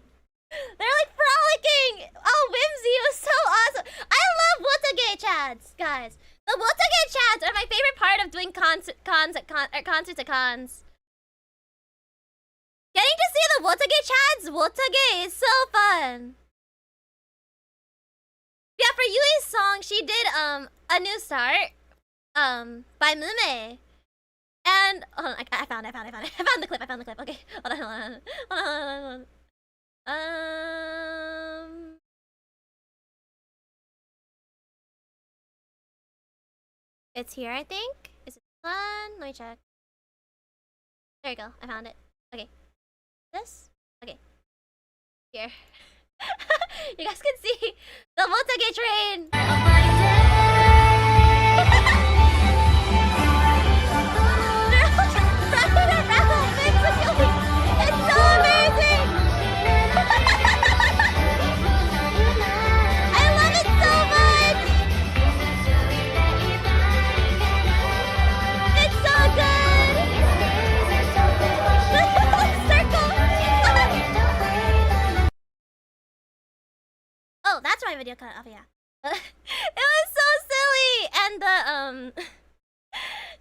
They're like frolicking. Oh, whimsy. It was so awesome. I love Wotage chads, guys. The Wotage chads are my favorite part of doing concerts at cons. Getting to see the Wotage chads, Wotage is so fun. Yeah, for Yui's song, she did A New Start by Mume. And hold on, I found the clip. Okay, hold on. It's here, I think. Is it this one? Let me check. There you go. I found it. Okay. This? Okay. Here. You guys can see the Wotage train. It's so amazing. I love it so much. It's so good. Circle. Oh, that's my video cut off. Yeah. It was so silly, and the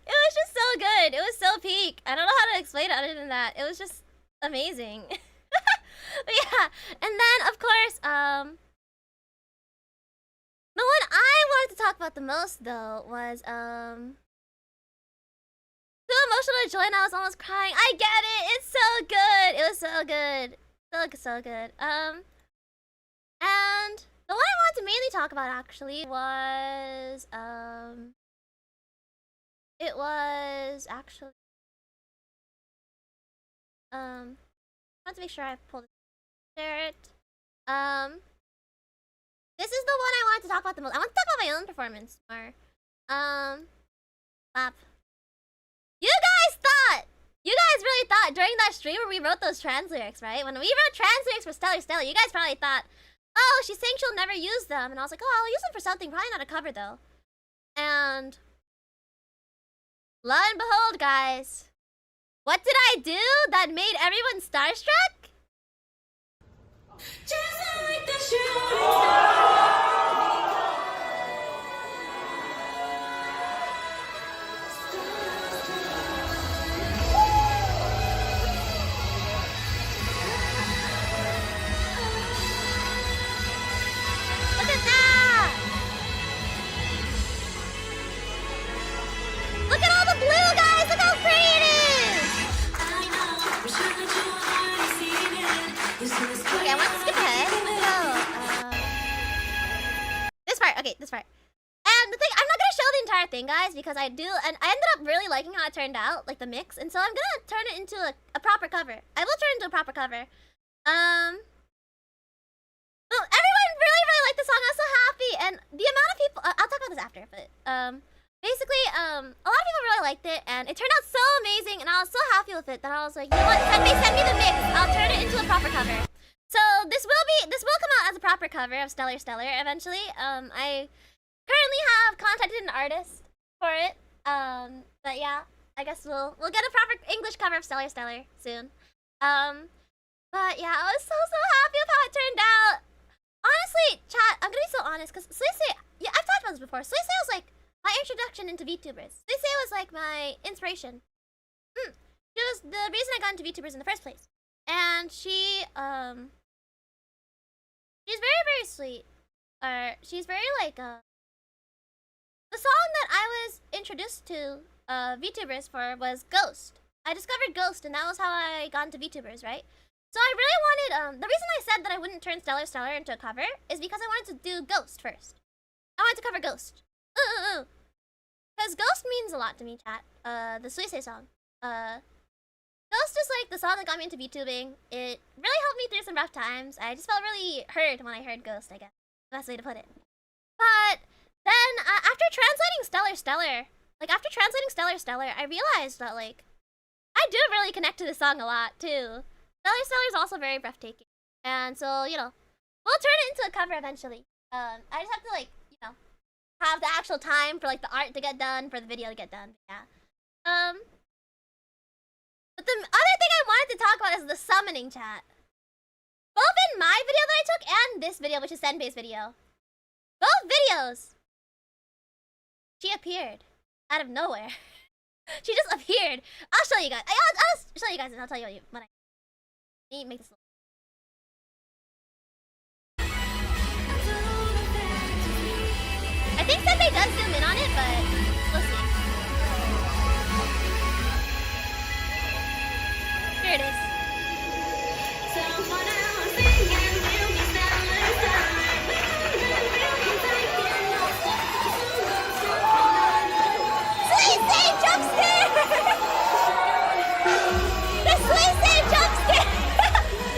it was just so good. It was so peak. I don't know how to explain it other than that. It was just amazing. But yeah, and then of course, the one I wanted to talk about the most though was too emotional to join. I was almost crying. I get it. It's so good. It was so good. So good. And the one I wanted to mainly talk about actually was it was actually I want to make sure I pulled it. This is the one I wanted to talk about the most. I want to talk about my own performance more. Lap. You guys really thought during that stream where we wrote those trans lyrics, right? When we wrote trans lyrics for Stellar, you guys probably thought, oh, she's saying she'll never use them. And I was like, oh, I'll use them for something, probably not a cover though. And lo and behold, guys, what did I do that made everyone starstruck? Just like the shooting star. Look at that! Look at all the blue, guys! Look how pretty it is! Okay, I want to skip ahead. This part. And the thing, I'm not gonna show the entire thing, guys, because I ended up really liking how it turned out, like the mix, and so I'm gonna turn it into a proper cover. I will turn it into a proper cover. Well, everyone really liked the song. I was so happy, and the amount of people, I'll talk about this after, but basically, a lot of people really liked it, and it turned out so amazing, and I was so happy with it that I was like, you know what, send me the mix. I'll turn it into a proper cover. So this will come out as a proper cover of Stellar eventually. I currently have contacted an artist for it. But yeah, I guess we'll get a proper English cover of Stellar soon. But yeah, I was so happy with how it turned out. Honestly, chat, I'm gonna be so honest, because Suisei, yeah, I've talked about this before. Suisei was like my introduction into VTubers. Suisei was like my inspiration. She was the reason I got into VTubers in the first place. And she's very sweet. She's very like the song that I was introduced to VTubers for was Ghost. I discovered Ghost, and that was how I got into VTubers, right? So I really wanted, the reason I said that I wouldn't turn Stellar into a cover is because I wanted to do Ghost first. I wanted to cover Ghost. Because Ghost means a lot to me, chat. The Suisei song. Ghost is like the song that got me into VTubing. It really helped me through some rough times. I just felt really heard when I heard Ghost, I guess. Best way to put it. But then, after translating Stellar, I realized that, like, I do really connect to this song a lot, too. Stellar is also very breathtaking. And so, you know, we'll turn it into a cover eventually. I just have to, like, you know, have the actual time for, like, the art to get done, for the video to get done. Yeah. But But the other thing I wanted to talk about is the summoning chat. Both in my video that I took and this video, which is Senbei's video. Both videos. She appeared out of nowhere. She just appeared. I'll show you guys. I'll show you guys and I'll tell you when I... Let me make this look. I think Senbei does zoom in on it, but we'll see. Here it is. Suisei jump scare! The Suisei jump scare!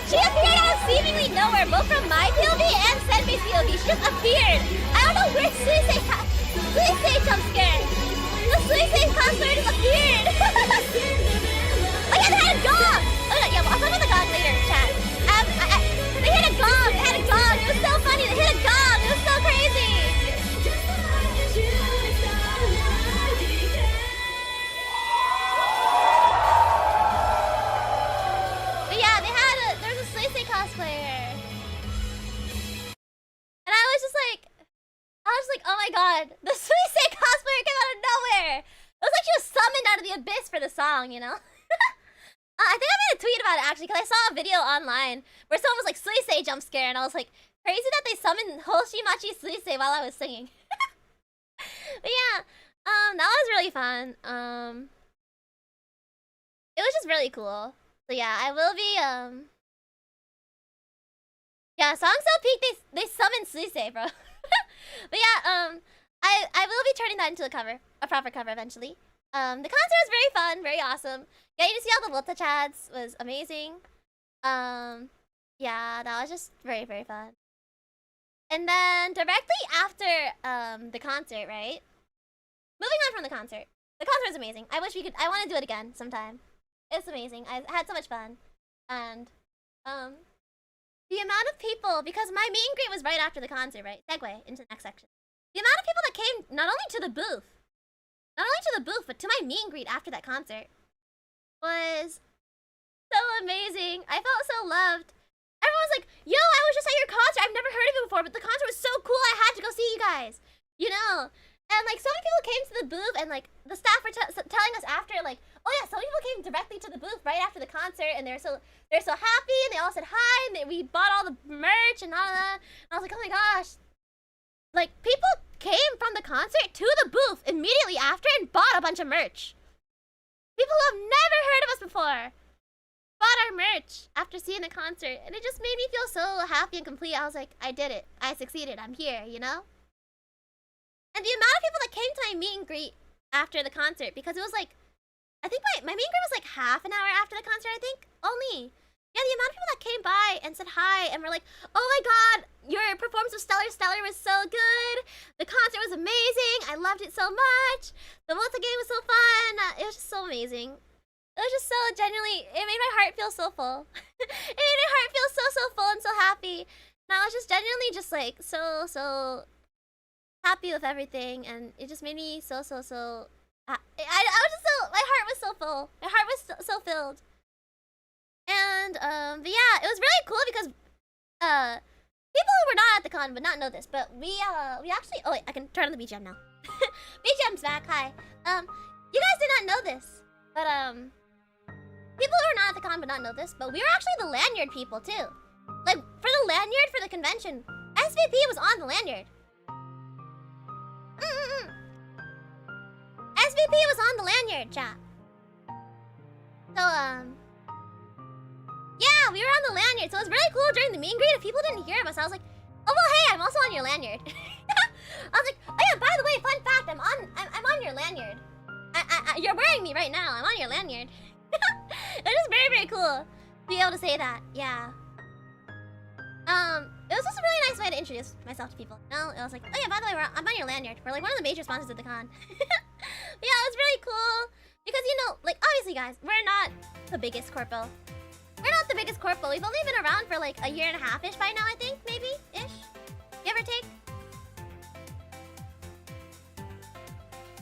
She appeared out of seemingly nowhere, both from my POV and Senbei's POV. She just appeared. I don't know where Suisei jump scare. The Suisei cosplayer just appeared. Oh yeah, they had a gong! Oh yeah, well, I'll talk about the gong later, chat. They hit a gong! They had a gong! It was so funny! They hit a gong! It was so crazy! But yeah, there was a Suisei cosplayer. And I was just like, oh my god, the Suisei cosplayer came out of nowhere! It was like she was summoned out of the abyss for the song, you know? I think I made a tweet about it actually, because I saw a video online where someone was like, Suisei jump scare, and I was like, crazy that they summoned Hoshimachi Suisei while I was singing. But yeah, that was really fun. It was just really cool. So yeah, I will be, yeah, Song So Peak, they summoned Suisei, bro. But yeah, I will be turning that into a proper cover eventually. The concert was very fun, very awesome. Getting to see all the Volta chads was amazing. Yeah, that was just very, very fun. And then directly after the concert, right? Moving on from the concert. The concert was amazing. I want to do it again sometime. It's amazing. I had so much fun. And the amount of people, because my meet and greet was right after the concert, right? Segue into the next section. The amount of people that came not only to the booth, but to my meet and greet after that concert was so amazing. I felt so loved. Everyone was like, yo, I was just at your concert. I've never heard of it before, but the concert was so cool. I had to go see you guys. You know? And like so many people came to the booth and like the staff were telling us after like, oh yeah, so many people came directly to the booth right after the concert and they're so happy and they all said hi and we bought all the merch and all that. And I was like, oh my gosh. Like people came from the concert to the booth immediately after and bought a bunch of merch. People who have never heard of us before bought our merch after seeing the concert, and it just made me feel so happy and complete. I was like, I did it. I succeeded. I'm here, you know? And the amount of people that came to my meet and greet after the concert, because it was like, I think my meet and greet was like half an hour after the concert, I think. Only. Yeah, the amount of people that came by and said hi and were like, oh my god, your performance was stellar. Stellar was so good. The concert was amazing. I loved it so much. The Volta game was so fun. It was just so amazing. It was just so genuinely, it made my heart feel so full. It made my heart feel so full and so happy. And I was just genuinely just like so happy with everything. And it just made me so I was just so, my heart was so full. My heart was so filled. And but yeah, it was really cool because people who were not at the con would not know this, but we actually, oh wait, I can turn on the BGM now. BGM's back. Hi. You guys did not know this, but people who were not at the con would not know this, but we were actually the lanyard people too. Like for the lanyard for the convention, SVP was on the lanyard. SVP was on the lanyard, chat. So yeah, we were on the lanyard, so it was really cool during the meet and greet. If people didn't hear of us, I was like, oh well, hey, I'm also on your lanyard. I was like, oh yeah, by the way, fun fact, I'm on your lanyard. You're wearing me right now. I'm on your lanyard. It was just very cool to be able to say that. Yeah. It was just a really nice way to introduce myself to people. No, it was like, oh yeah, by the way, I'm on your lanyard. We're like one of the major sponsors of the con. Yeah, it was really cool because you know, like obviously, guys, we're not the biggest corpo. We're not the biggest corpo. We've only been around for like a year and a half-ish by now, I think, maybe-ish. Give or take.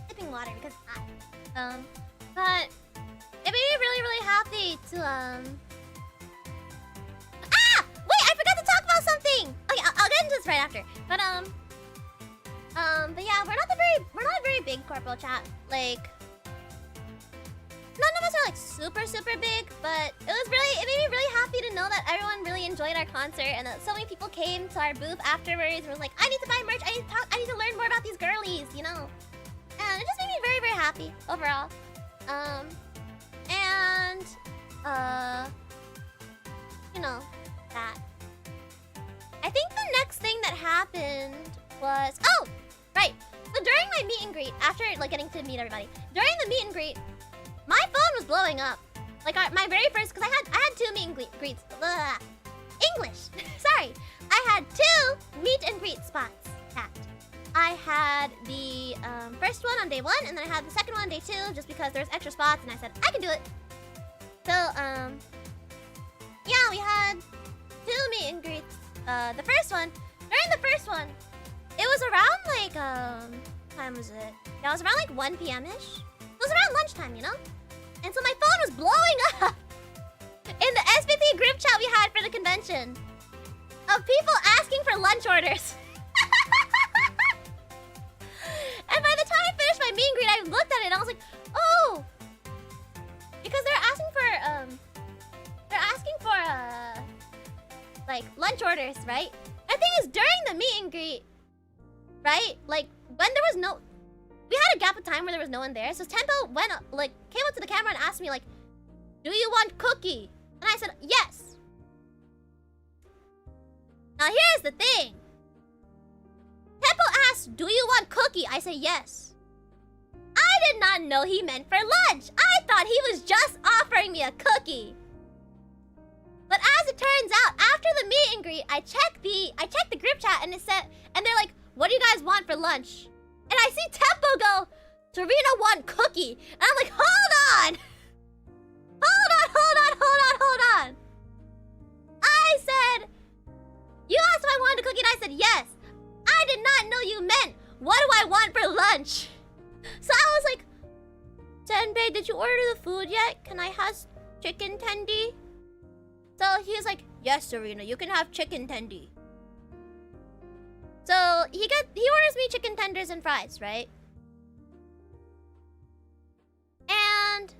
Sipping water because but It made me really, really happy to wait, I forgot to talk about something. Okay, I'll get into this right after. But yeah, we're not a very big corporal chat. Like, none of us are like super, super big, but it made me really happy to know that everyone really enjoyed our concert and that so many people came to our booth afterwards and was like, I need to buy merch, I need to learn more about these girlies, you know? And it just made me very, very happy overall. You know, that. I think the next thing that happened was, oh, right. So during my meet and greet, after like getting to meet everybody, during the meet and greet, my phone was blowing up. Like my very first, because I had 2 meet and greets. Blah. English. Sorry. I had 2 meet and greet spots tapped. I had the first one on day 1, and then I had the second one on day 2, just because there's extra spots, and I said I can do it. So yeah, we had 2 meet and greets. The first one, during the first one, it was around like what time was it? Yeah, it was around like 1 p.m. ish. It was around lunchtime, you know? And so my phone was blowing up in the SPP group chat we had for the convention of people asking for lunch orders. And by the time I finished my meet and greet, I looked at it and I was like, oh, because they're asking for like lunch orders, right? The thing is, during the meet and greet, right? Like when there was no, we had a gap of time where there was no one there. So Tempo came up to the camera and asked me like, do you want cookie? And I said, yes. Now here's the thing. Tempo asked, do you want cookie? I say yes. I did not know he meant for lunch. I thought he was just offering me a cookie. But as it turns out, after the meet and greet, I checked the group chat and it said, and they're like, what do you guys want for lunch? And I see Tempo go, Serena want cookie. And I'm like, hold on. Hold on. I said, you asked if I wanted a cookie and I said yes. I did not know you meant, what do I want for lunch? So I was like, Senbei, did you order the food yet? Can I have chicken tendy? So he was like, yes, Serena, you can have chicken tendy. So he orders me chicken tenders and fries, right? And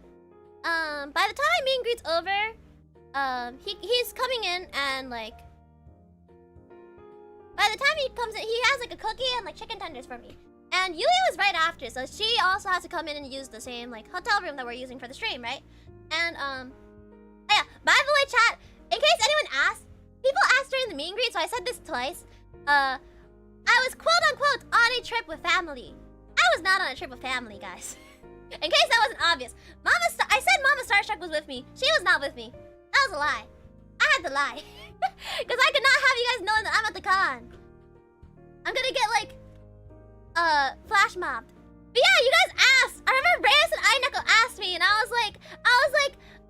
by the time my meet and greet's over, he's coming in and like, by the time he comes in, he has like a cookie and like chicken tenders for me. And Yulia was right after, so she also has to come in and use the same like hotel room that we're using for the stream, right? And yeah, by the way, chat, in case anyone asked, people asked during the meet and greet, so I said this twice. I was quote unquote on a trip with family. I was not on a trip with family, guys. In case that wasn't obvious. I said Mama Starstruck was with me. She was not with me. That was a lie. I had to lie. Because I could not have you guys knowing that I'm at the con. I'm gonna get like flash mobbed. But yeah, you guys asked. I remember Reyes and Aineko asked me, and I was like,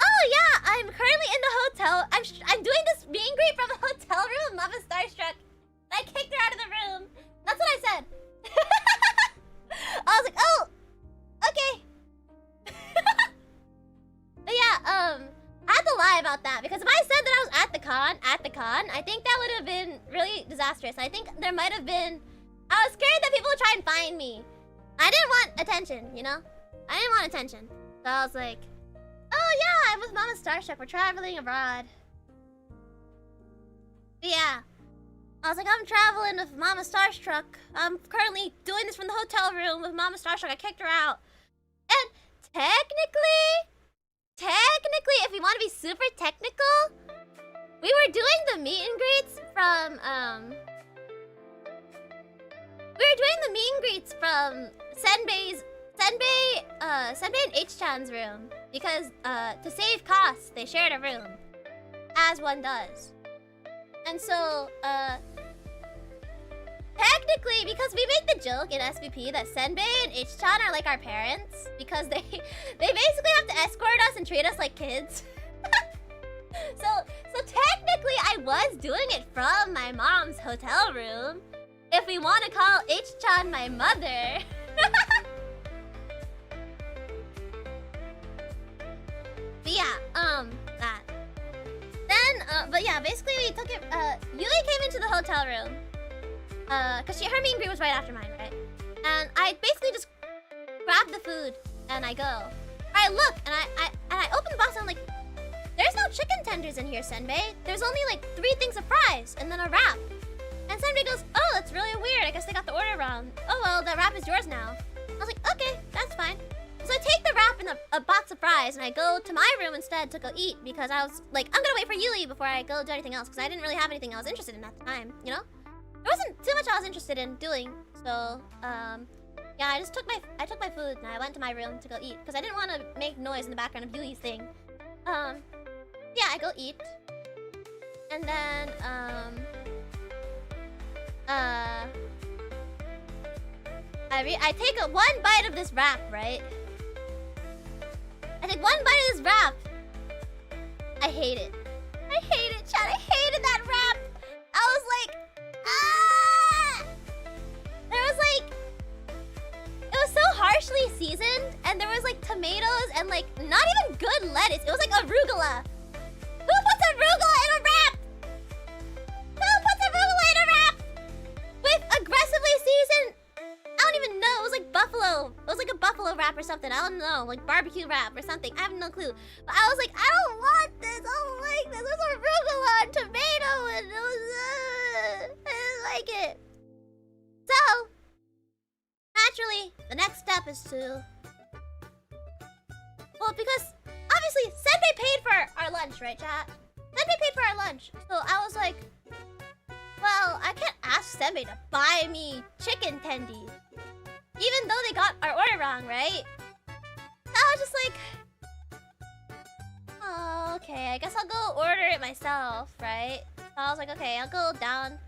oh yeah, I'm currently in the hotel. I'm doing this meet and greet from the hotel room with Mama Starstruck. And I kicked her out of the room. That's what I said. I was like, oh, okay. But yeah, I had to lie about that because if I said that I was at the con, I think that would have been really disastrous. I think there might have been. I was scared that people would try and find me. I didn't want attention, you know? I didn't want attention. So I was like, oh yeah, I'm with Mama Starstruck. We're traveling abroad. But yeah. I was like, I'm traveling with Mama Starstruck. I'm currently doing this from the hotel room with Mama Starstruck. I kicked her out. And technically, if we want to be super technical, we were doing the meet and greets from, Senbei and H-chan's room. Because, to save costs, they shared a room. As one does. And so, technically, because we make the joke in SVP that Senbei and H-chan are like our parents. Because they basically have to escort us and treat us like kids. So technically, I was doing it from my mom's hotel room. If we want to call H-chan my mother. yeah, that. Then, but yeah, basically we took it, Yuli came into the hotel room. Cause her meet and greet was right after mine, right? And I basically just grabbed the food and I go. I look and I open the box and I'm like, there's no chicken tenders in here, Senbei. There's only like 3 things of fries and then a wrap. And Senbei goes, oh, that's really weird. I guess they got the order wrong. Oh well, the wrap is yours now. I was like, okay, that's fine. So I take the wrap and a box of fries and I go to my room instead to go eat because I was like, I'm gonna wait for Yuli before I go do anything else because I didn't really have anything I was interested in at the time, you know? There wasn't too much I was interested in doing, so yeah, I took my food and I went to my room to go eat because I didn't want to make noise in the background of Yuli's thing. Yeah, I go eat, and then I take one bite of this wrap, right? I take one bite of this wrap. I hate it. I hate it, Chad. I hated that wrap. I was like, ah! There was like, it was so harshly seasoned, and there was like tomatoes and like not even good lettuce. It was like arugula. Who puts arugula in a wrap? Who puts arugula in a wrap? With aggressively seasoned, I don't even know. It was like buffalo. It was like a buffalo wrap or something. I don't know, like barbecue wrap or something. I have no clue. But I was like, I don't want this. I don't like this. There's arugula and tomato, and it was. I didn't like it. So naturally, the next step is to. Well, because obviously Senbei paid for our lunch, right, chat? Senbei paid for our lunch, so I was like, well, I can't ask Senbei to buy me chicken tendies, even though they got our order wrong, right? So I was just like, oh, okay, I guess I'll go order it myself, right? So I was like, okay, I'll go down.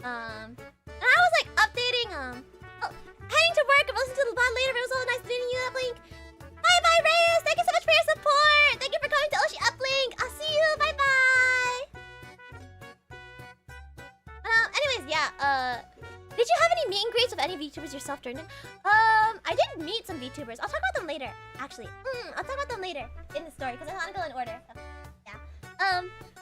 And I was like updating, heading to work. I'm listening to the pod later, but it was so nice meeting you, Uplink. Bye, Reyes. Thank you so much for your support. Thank you for coming to OSHIUPLINK. I'll see you. Bye. Anyways, yeah. Did you have any meet and greets with any VTubers yourself during it? I did meet some VTubers. I'll talk about them later, actually. I'll talk about them later in the story because I want to go in order. So, yeah.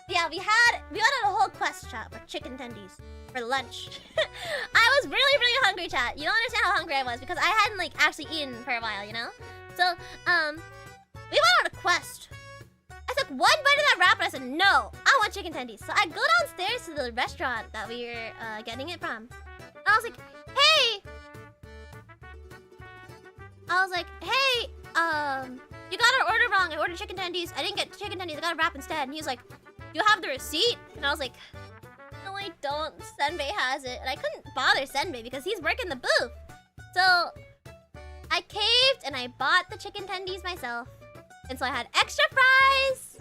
Yeah, we went on a whole quest, chat, for chicken tendies for lunch. I was really, really hungry, chat. You don't understand how hungry I was because I hadn't like actually eaten for a while, you know? So, we went on a quest. I took one bite of that wrap and I said, no, I want chicken tendies. So I go downstairs to the restaurant that we were getting it from. And I was like, hey! You got our order wrong. I ordered chicken tendies. I didn't get chicken tendies. I got a wrap instead. And he was like, you have the receipt? And I was like, no, I don't. Senbei has it. And I couldn't bother Senbei because he's working the booth. So I caved and I bought the chicken tendies myself. And so I had extra fries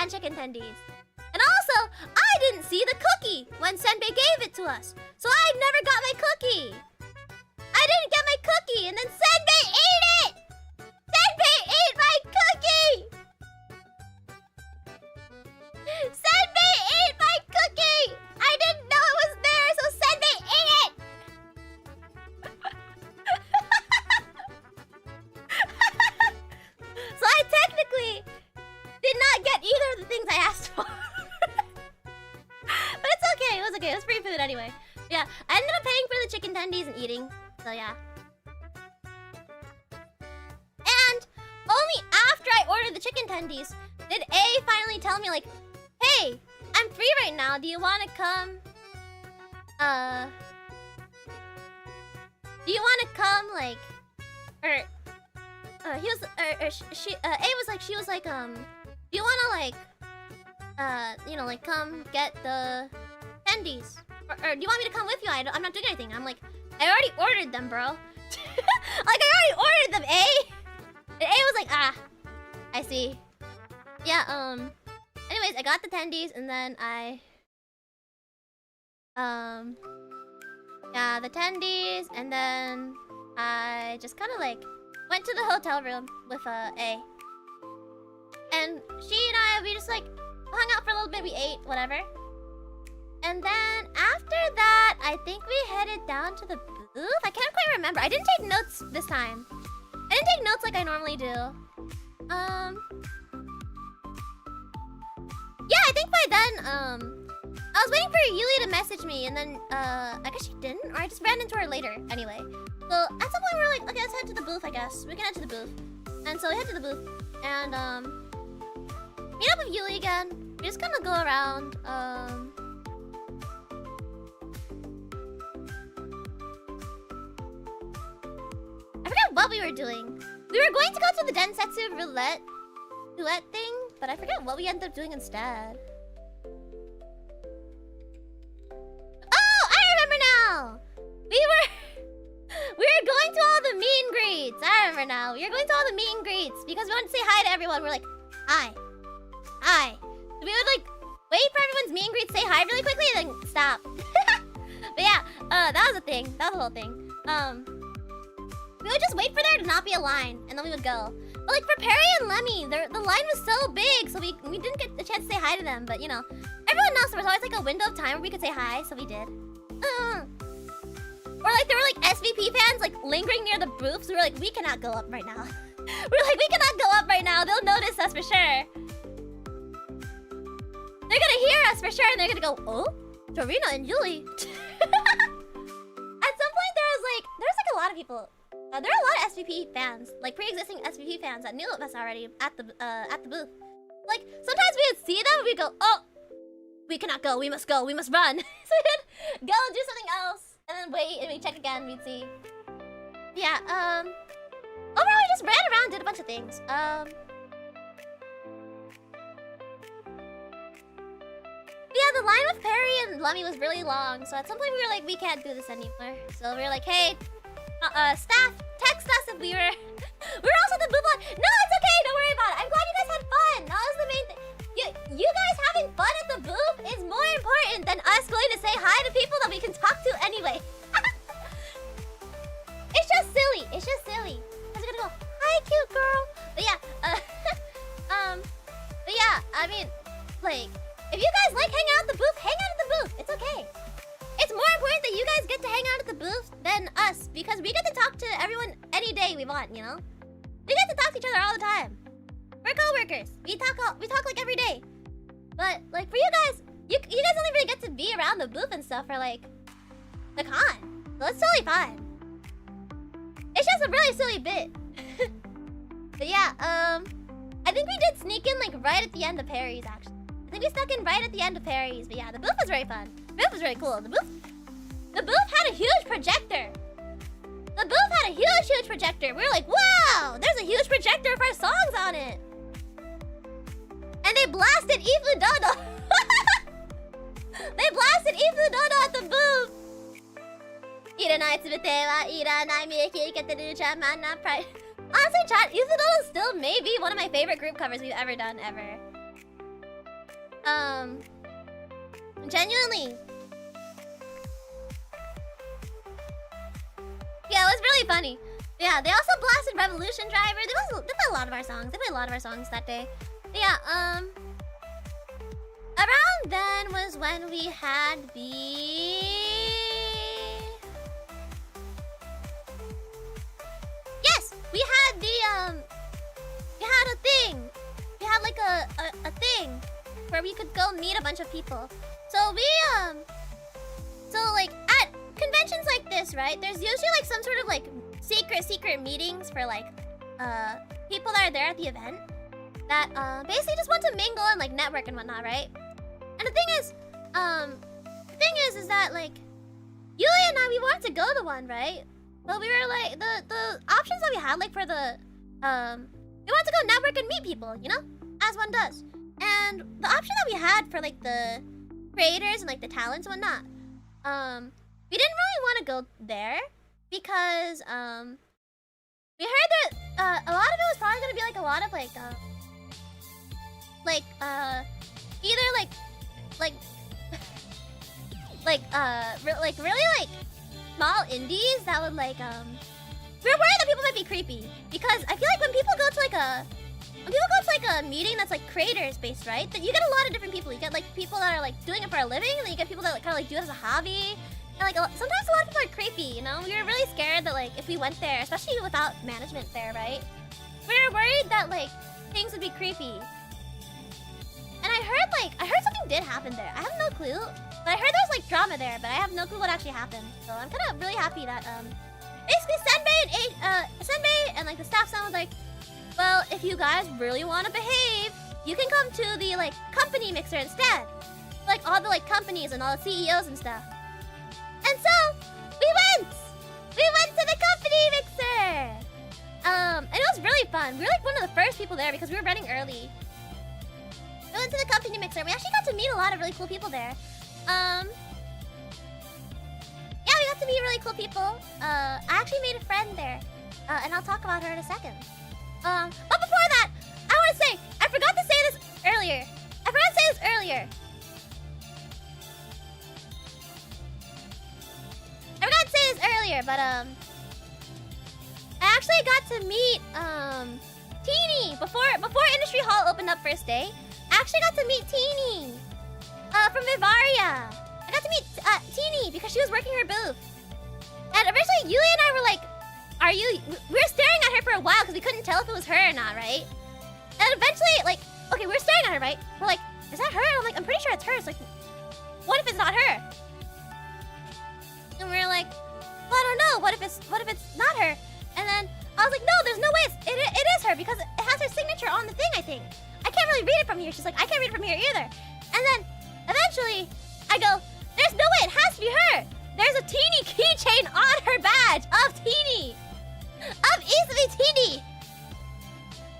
and chicken tendies. And also, I didn't see the cookie when Senbei gave it to us. So I never got my cookie. I didn't get my cookie and then Senbei ate it! Senbei ate my cookie! Senbei ate my cookie! I didn't know it was there, so Senbei ate it! So I technically did not get either of the things I asked for. But it's okay, it was okay. It was free food anyway. Yeah, I ended up paying for the chicken tendies and eating. So yeah. And only after I ordered the chicken tendies did A finally tell me like, hey, I'm free right now. Do you want to come? Do you want to come like, he was, she, A was like, she was like, do you want to like, you know, like come get the tendies? Or do you want me to come with you? I'm not doing anything. I'm like, I already ordered them, bro. Like, I already ordered them, A? And A was like, ah, I see. Yeah, anyways, I got the tendies and then yeah, the tendies, and then I just kind of like went to the hotel room with A. And she and we just like hung out for a little bit, we ate, whatever. And then after that, I think we headed down to the booth. I can't quite remember. I didn't take notes this time. I didn't take notes like I normally do. then, I was waiting for Yuli to message me, and then, I guess she didn't, or I just ran into her later. Anyway, so at some point we were like, okay, let's head to the booth. I guess we can head to the booth, and so we head to the booth, and meet up with Yuli again. We're just gonna go around. I forgot what we were doing. We were going to go to the Densetsu roulette thing, but I forgot what we ended up doing instead. Oh, I remember now. We were going to all the meet and greets. I remember now. We were going to all the meet and greets because we wanted to say hi to everyone. We're like, hi. Hi. So we would like wait for everyone's meet and greet, say hi really quickly, and then stop. But yeah, that was a thing. That was a whole thing. We would just wait for there to not be a line, and then we would go. But like for Perry and Lemmy, the line was so big, so we didn't get the chance to say hi to them. But you know, everyone else, there was always like a window of time where we could say hi, so we did. Or like there were like SVP fans like lingering near the booth, so we were like, we cannot go up right now. We're like, we cannot go up right now. They'll notice us for sure. They're gonna hear us for sure, and they're gonna go, oh, Serena and Yuli. At some point, there was like a lot of people. There are a lot of SVP fans, like pre-existing SVP fans that knew of us already at the booth. Like sometimes we would see them, and we'd go, oh, we cannot go. We must go. We must run. So we'd go do something else, and then wait, and we'd check again. We'd see. Yeah. Overall, we just ran around, did a bunch of things. Yeah, the line with Perry and Lemmy was really long, so at some point we were like, we can't do this anymore. So we were like, hey, staff, text us if we were... we were also the booth line. No, it's okay, don't worry about it. I'm glad you guys had fun. That was the main thing. You guys having fun at the booth is more important than us going to say hi to people that we can talk to anyway. It's just silly. It's just silly. I was gonna go, hi, cute girl. But yeah, but yeah, I mean, like, if you guys like hanging out at the booth, hang out at the booth. It's okay. It's more important that you guys get to hang out at the booth than us, because we get to talk to everyone any day we want, you know? We get to talk to each other all the time. We're co-workers. We talk like every day. But like for you guys, you guys only really get to be around the booth and stuff for like the con. So it's totally fine. It's just a really silly bit. But yeah, I think we did sneak in like right at the end of Perry's actually. I think we snuck in right at the end of Perry's, but yeah, the booth was very fun. The booth was really cool. The booth had a huge projector. The booth had a huge projector. We were like, wow, there's a huge projector of our songs on it. And they blasted Iflu Dodo. They blasted Iflu Dodo at the booth. Honestly, chat, Iflu Dodo is still maybe one of my favorite group covers we've ever done, ever. Genuinely. Yeah, it was really funny. Yeah, they also blasted Revolution Driver. They played a lot of our songs. They played a lot of our songs that day. But yeah, around then was when we had the... Yes! We had the, we had a thing. We had like a thing where we could go meet a bunch of people. So we, so like at conventions like this, right? There's usually like some sort of like secret meetings for like, people that are there at the event that, basically just want to mingle and like network and whatnot, right? And the thing is that like, Yulia and I, we wanted to go to one, right? But we were like, the options that we had like for the, we wanted to go network and meet people, you know? As one does. And the option that we had for like the creators and like the talents and whatnot, we didn't really want to go there because we heard that a lot of it was probably gonna be like a lot of like either like really like small indies that would like we're worried that people might be creepy, because I feel like when people go to like a meeting that's like creators based, right? That you get a lot of different people. You get like people that are like doing it for a living, and then you get people that like, kind of like do it as a hobby. And like sometimes a lot of people are creepy, you know? We were really scared that like if we went there, especially without management there, right? We were worried that like things would be creepy. And I heard something did happen there. I have no clue. But I heard there was like drama there, but I have no clue what actually happened. So I'm kind of really happy that basically Senbei and like the staff sound was like, well, if you guys really want to behave, you can come to the like company mixer instead. Like all the like companies and all the CEOs and stuff. And so we went to the company mixer. And it was really fun. We were like one of the first people there because we were running early. We went to the company mixer. We actually got to meet a lot of really cool people there. Yeah, we got to meet really cool people. I actually made a friend there. And I'll talk about her in a second. But before that, I want to say, I forgot to say this earlier. But I actually got to meet Teeny before Industry Hall opened up first day. I actually got to meet Teeny from Vivaria. I got to meet Teeny because she was working her booth. And originally, Yuli and I were like, we were staring at her for a while because we couldn't tell if it was her or not, right? And eventually, like, okay, we were staring at her, right? We're like, is that her? And I'm like, I'm pretty sure it's her. It's like, what if it's not her? And we were like, well, I don't know. What if it's not her? And then I was like, no, there's no way it is her because it has her signature on the thing, I think. I can't really read it from here. She's like, I can't read it from here either. And then eventually I go, there's no way, it has to be her. There's a Teeny keychain on her badge of Teeny. Of Easily Teeny.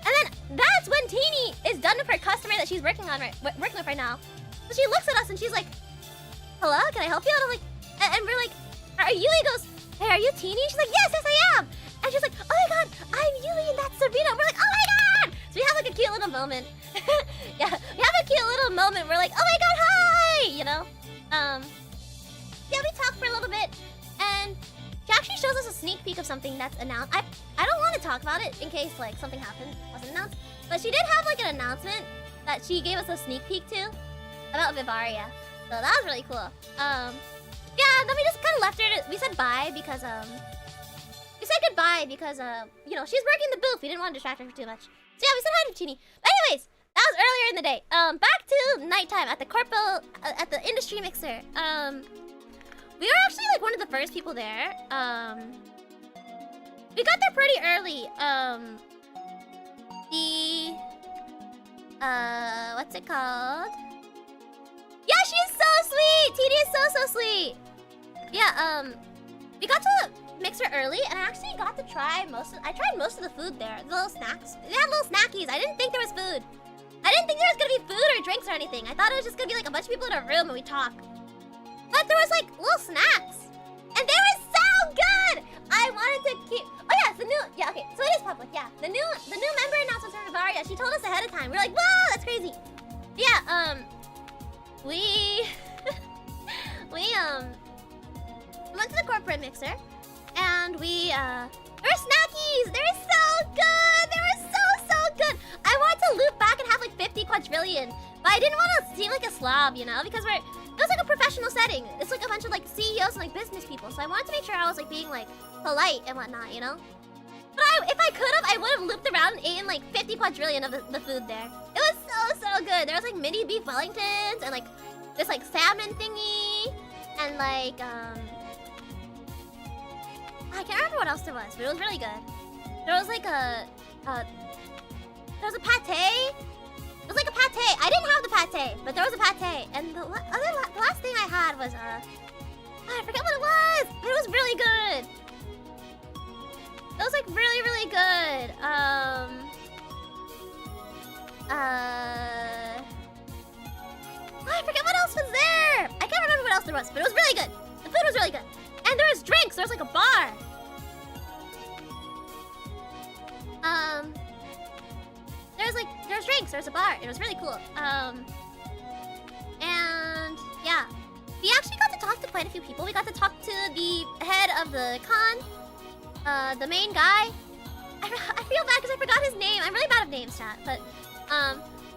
And then that's when Teeny is done with her customer that she's working with right now. So she looks at us and she's like, hello, can I help you? And I'm like, and we're like, Yuli goes, hey, are you Teeny? She's like, yes, I am. And she's like, oh my god, I'm Yuli and that's Serena. We're like, oh my god. So we have like a cute little moment. Yeah, we have a cute little moment. We're like, oh my god, hi, you know? Yeah, we talked for a little bit and she actually shows us a sneak peek of something that's announced. I don't want to talk about it in case like something wasn't announced. But she did have like an announcement that she gave us a sneak peek to about Vivaria. So that was really cool. Yeah, then we just kind of left her. We said bye because we said goodbye because you know, she's working the booth. We didn't want to distract her too much. So yeah, we said hi to Teeny. But anyways, that was earlier in the day. Back to nighttime at the at the industry mixer. We were actually like one of the first people there. We got there pretty early. What's it called? Yeah, she is so sweet. Teeny is so sweet. Yeah, we got to the mixer early, and I actually got to try I tried most of the food there. The little snacks. They had little snackies. I didn't think there was food. I didn't think there was gonna be food or drinks or anything. I thought it was just gonna be like a bunch of people in a room and we talk. But there was like little snacks, and they were so good. I wanted to keep. Oh yeah, it's the new. Yeah, okay. So it is public. Yeah, the new member announcements for Vivaria. She told us ahead of time. We're like, whoa, that's crazy. Yeah. We went to the corporate mixer, and there were snackies. They were so good. They were so good. I wanted to loop back and have like 50 quadrillion, but I didn't want to seem like a slob, you know, because it was like a professional setting. It's like a bunch of like CEOs and like business people, so I wanted to make sure I was like being like polite and whatnot, you know. But if I could have, I would have looped around and eaten like 50 quadrillion of the food there. It was so good. There was like mini beef Wellingtons and like this like salmon thingy and like I can't remember what else there was, but it was really good. There was like there was a pate. It was like a pate. I didn't have the pate, but there was a pate. And the last thing I had was I forget what it was, but it was really good. It was like really good. I forget what else was there. I can't remember what else there was, but it was really good. The food was really good. And there was drinks. There was like a bar. There was drinks. There was a bar. It was really cool. And yeah, we actually got to talk to quite a few people. We got to talk to the head of the con, the main guy. I feel bad because I forgot his name. I'm really bad at names, chat. But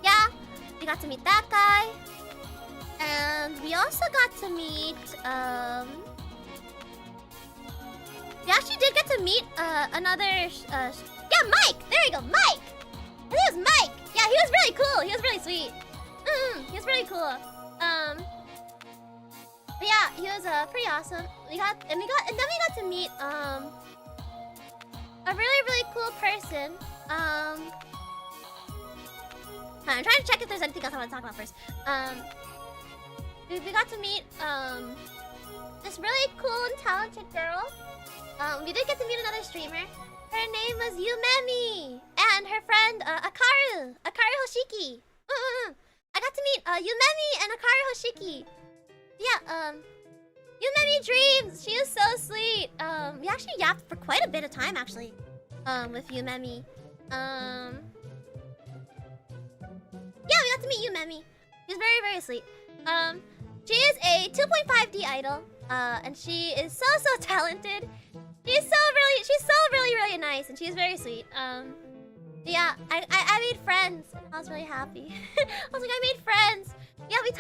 yeah, we got to meet that guy, and we also got to meet we actually did get to meet another yeah, Mike. There you go, Mike. I think it was Mike. Yeah, he was really cool. He was really sweet. He was really cool. But yeah, he was pretty awesome. And then we got to meet a really cool person. I'm trying to check if there's anything else I want to talk about first. We got to meet this really cool and talented girl. We did get to meet another streamer. Her name was Yumemi, and her friend Akaru Hoshiki. I got to meet Yumemi and Akaru Hoshiki. Yeah, Yumemi dreams. She is so sweet. We actually yapped for quite a bit of time actually. With Yumemi. Yeah, we got to meet Yumemi. She's very sweet. She is a 2.5D idol. And she is so talented. She's so really nice, and she's very sweet. Yeah, I made friends, and I was really happy. I was like, I made friends. Yeah, we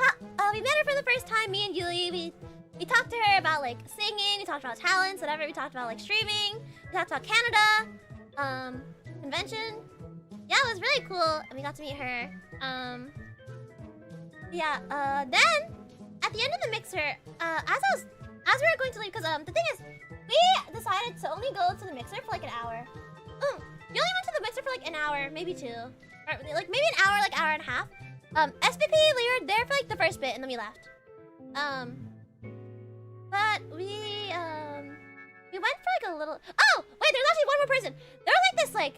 met her for the first time, me and Yuli. We talked to her about like singing, we talked about talents, whatever. We talked about like streaming. We talked about Canada, convention. Yeah, it was really cool, and we got to meet her. Yeah, then at the end of the mixer, as we were going to leave, because the thing is, we decided to only go to the mixer for like an hour. We only went to the mixer for like an hour, maybe 2, or like maybe an hour, like hour and a half. SPP, we were there for like the first bit, and then we left. But we went for like a little. Oh wait, there's actually one more person. There was like this like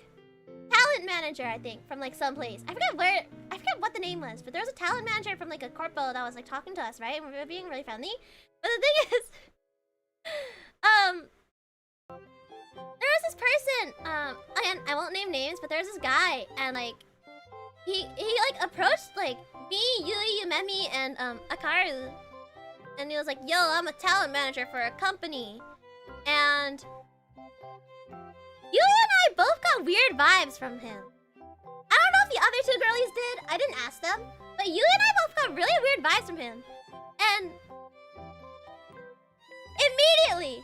talent manager, I think, from like some place. I forget what the name was, but there was a talent manager from like a corpo that was like talking to us, right? And we were being really friendly. But the thing is, there was this person. Again, I won't name names, but there's this guy, and like he like approached like me, Yui, Yumemi, and Akaru, and he was like, "Yo, I'm a talent manager for a company," and Yui and I both got weird vibes from him. I don't know if the other 2 girlies did. I didn't ask them, but Yui and I both got really weird vibes from him, and immediately,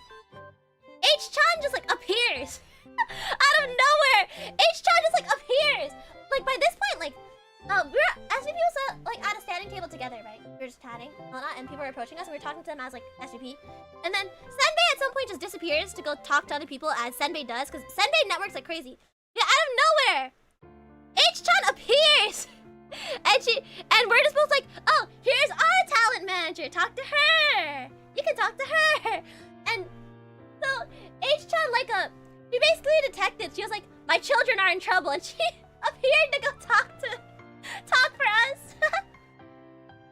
H-chan just like appears out of nowhere. H-chan just like appears. Like by this point, like we were SVP was like at a standing table together, right? We were just chatting, and people were approaching us, and we were talking to them as like SVP. And then Senbei at some point just disappears to go talk to other people, as Senbei does, because Senbei networks like crazy. Yeah, out of nowhere, H-chan appears, and we're just both like, oh, here's our talent manager. Talk to her. You can talk to her. And so H-chan she basically detected. She was like, my children are in trouble, and she appeared to go talk for us.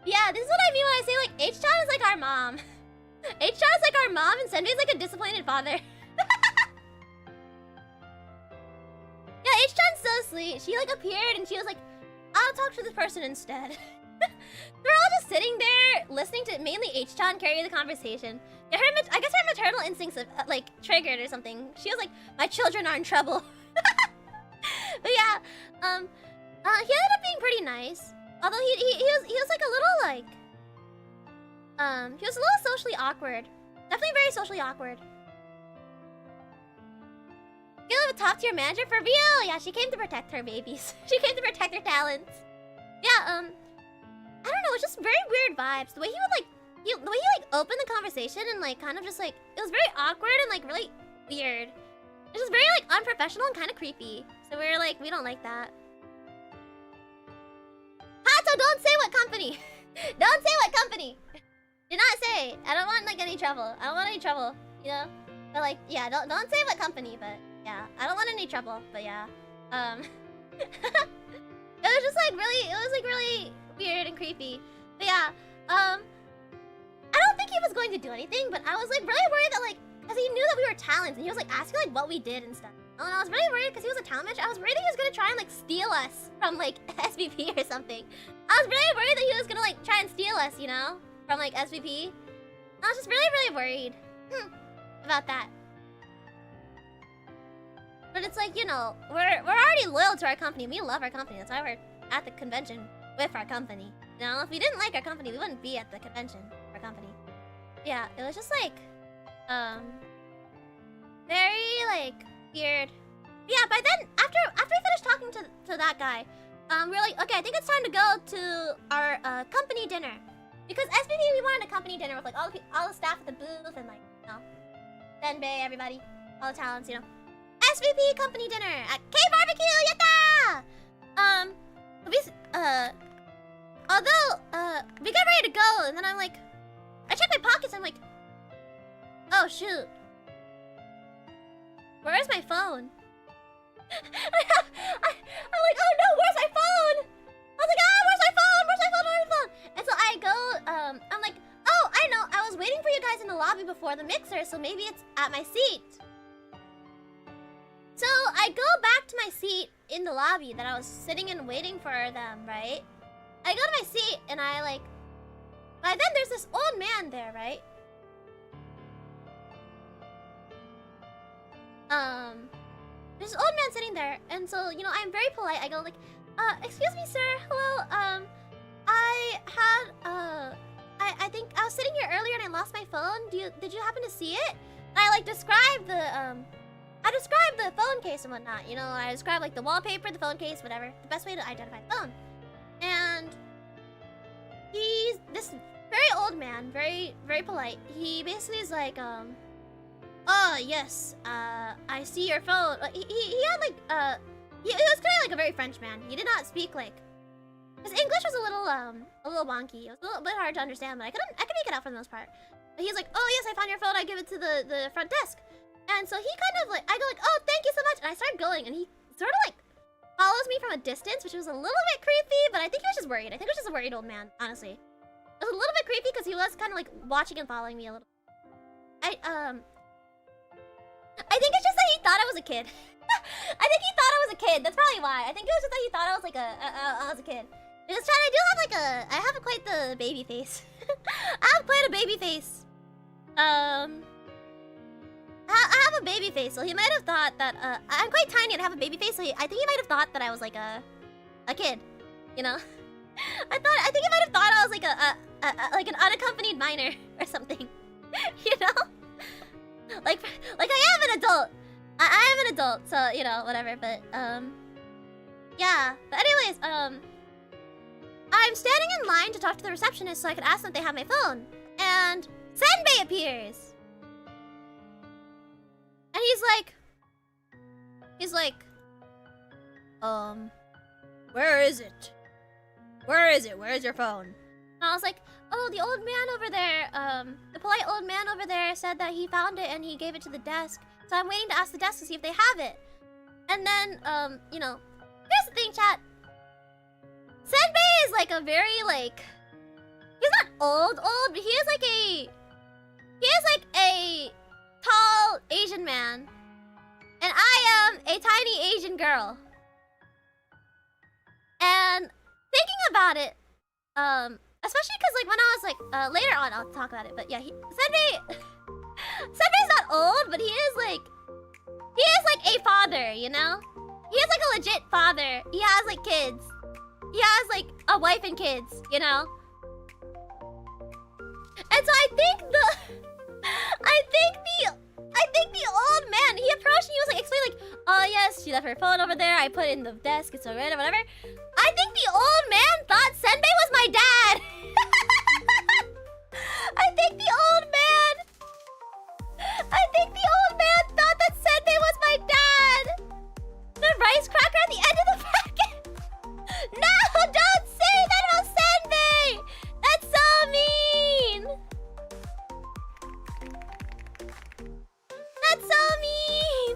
Yeah, this is what I mean when I say like H-chan is like our mom. H-chan is like our mom, and Senbei is like a disappointed father. Yeah, H-chan's so sweet. She like appeared, and she was like, I'll talk to this person instead. We're all just sitting there listening to mainly H-chan carry the conversation. Yeah, I guess her maternal instincts like triggered or something. She was like, my children are in trouble. But yeah, he ended up being pretty nice. Although he was like a little like he was a little socially awkward. Definitely very socially awkward. You have a top tier manager for real? Yeah, she came to protect her babies. She came to protect her talents. Yeah, I don't know, it's just very weird vibes. The way he would like the way he like opened the conversation and like kind of just like it was very awkward and like really weird. It's just very like unprofessional and kind of creepy. So we were like, we don't like that. Hato, don't say what company. Don't say what company. Do not say. I don't want like any trouble. I don't want any trouble, you know? But like, yeah, don't say what company, but yeah. I don't want any trouble, but yeah. It was just like really weird and creepy. But yeah, I don't think he was going to do anything, but I was like really worried that like, cause he knew that we were talents, and he was like asking like what we did and stuff. And I was really worried because he was a talent manager. I was worried that he was gonna try and like steal us from like SVP or something. I was really worried that he was gonna like try and steal us, you know, from like SVP. I was just really worried about that. But it's like, you know, we're already loyal to our company. We love our company. That's why we're at the convention with our company. You know, if we didn't like our company, we wouldn't be at the convention with our company. Yeah, it was just like, very like weird. Yeah, by then after we finished talking to that guy, we're like, okay, I think it's time to go to our company dinner. Because SPP, we wanted a company dinner with like all the staff at the booth and like, you know, Senbei, everybody, all the talents, you know. SPP company dinner at K Barbecue, yatta! We got ready to go, and then I'm like, I check my pockets, I'm like, oh shoot. Where is my phone? I'm like, oh no, where's my phone? I was like, where's my phone? Where's my phone? Where's my phone? And so I go, I'm like, oh, I know, I was waiting for you guys in the lobby before the mixer, so maybe it's at my seat. So I go back to my seat in the lobby that I was sitting and waiting for them, right? I go to my seat and I like, by then there's this old man there, right? There's an old man sitting there, and so, you know, I'm very polite. I go like, excuse me, sir, hello, I think I was sitting here earlier and I lost my phone. Did you happen to see it? And I like describe the phone case and whatnot, you know, I describe like the wallpaper, the phone case, whatever, the best way to identify the phone. And he's this very old man, very, very polite. He basically is like, oh, yes, I see your phone. He had like, he was kind of like a very French man. He did not speak like, his English was a little wonky. It was a little bit hard to understand, but I could make it out for the most part. But he's like, oh yes, I found your phone. I give it to the front desk. And so he kind of like, I go like, oh, thank you so much. And I start going, and he sort of like follows me from a distance, which was a little bit creepy, but I think he was just worried. I think it was just a worried old man, honestly. It was a little bit creepy because he was kind of like watching and following me a little. I think it's just that he thought I was a kid. I think he thought I was a kid. That's probably why. I think it was just that he thought I was like I was a kid. Because I do have like I have quite the baby face. I have quite a baby face. I have a baby face, so he might have thought that I'm quite tiny and have a baby face, so I think he might have thought that I was like a kid, you know. I think he might have thought I was like an unaccompanied minor or something, you know. Like I am an adult. I am an adult, so you know, whatever. But yeah. But anyways, I'm standing in line to talk to the receptionist so I could ask them if they have my phone, and Senbei appears. And he's like, where is it? Where is it? Where's your phone? And I was like, oh, the old man over there, the polite old man over there said that he found it and he gave it to the desk. So I'm waiting to ask the desk to see if they have it. And then, you know, here's the thing, chat. Senbei is like a very, like, he's not old, but he is like a tall Asian man, and I am a tiny Asian girl. And thinking about it, especially because like when I was like later on I'll talk about it, but yeah, Senbei's not old, but he is like a father, you know? He is like a legit father. He has like kids. He has like a wife and kids, you know? And so I think the old man, he approached me, he was like explaining like, oh yes, she left her phone over there, I put it in the desk, it's alright or whatever. I think the old man thought Senbei was my dad. I think the old man thought that Senbei was my dad. The rice cracker at the end of the packet. No, don't say that about Senbei. That's so mean. That's so mean.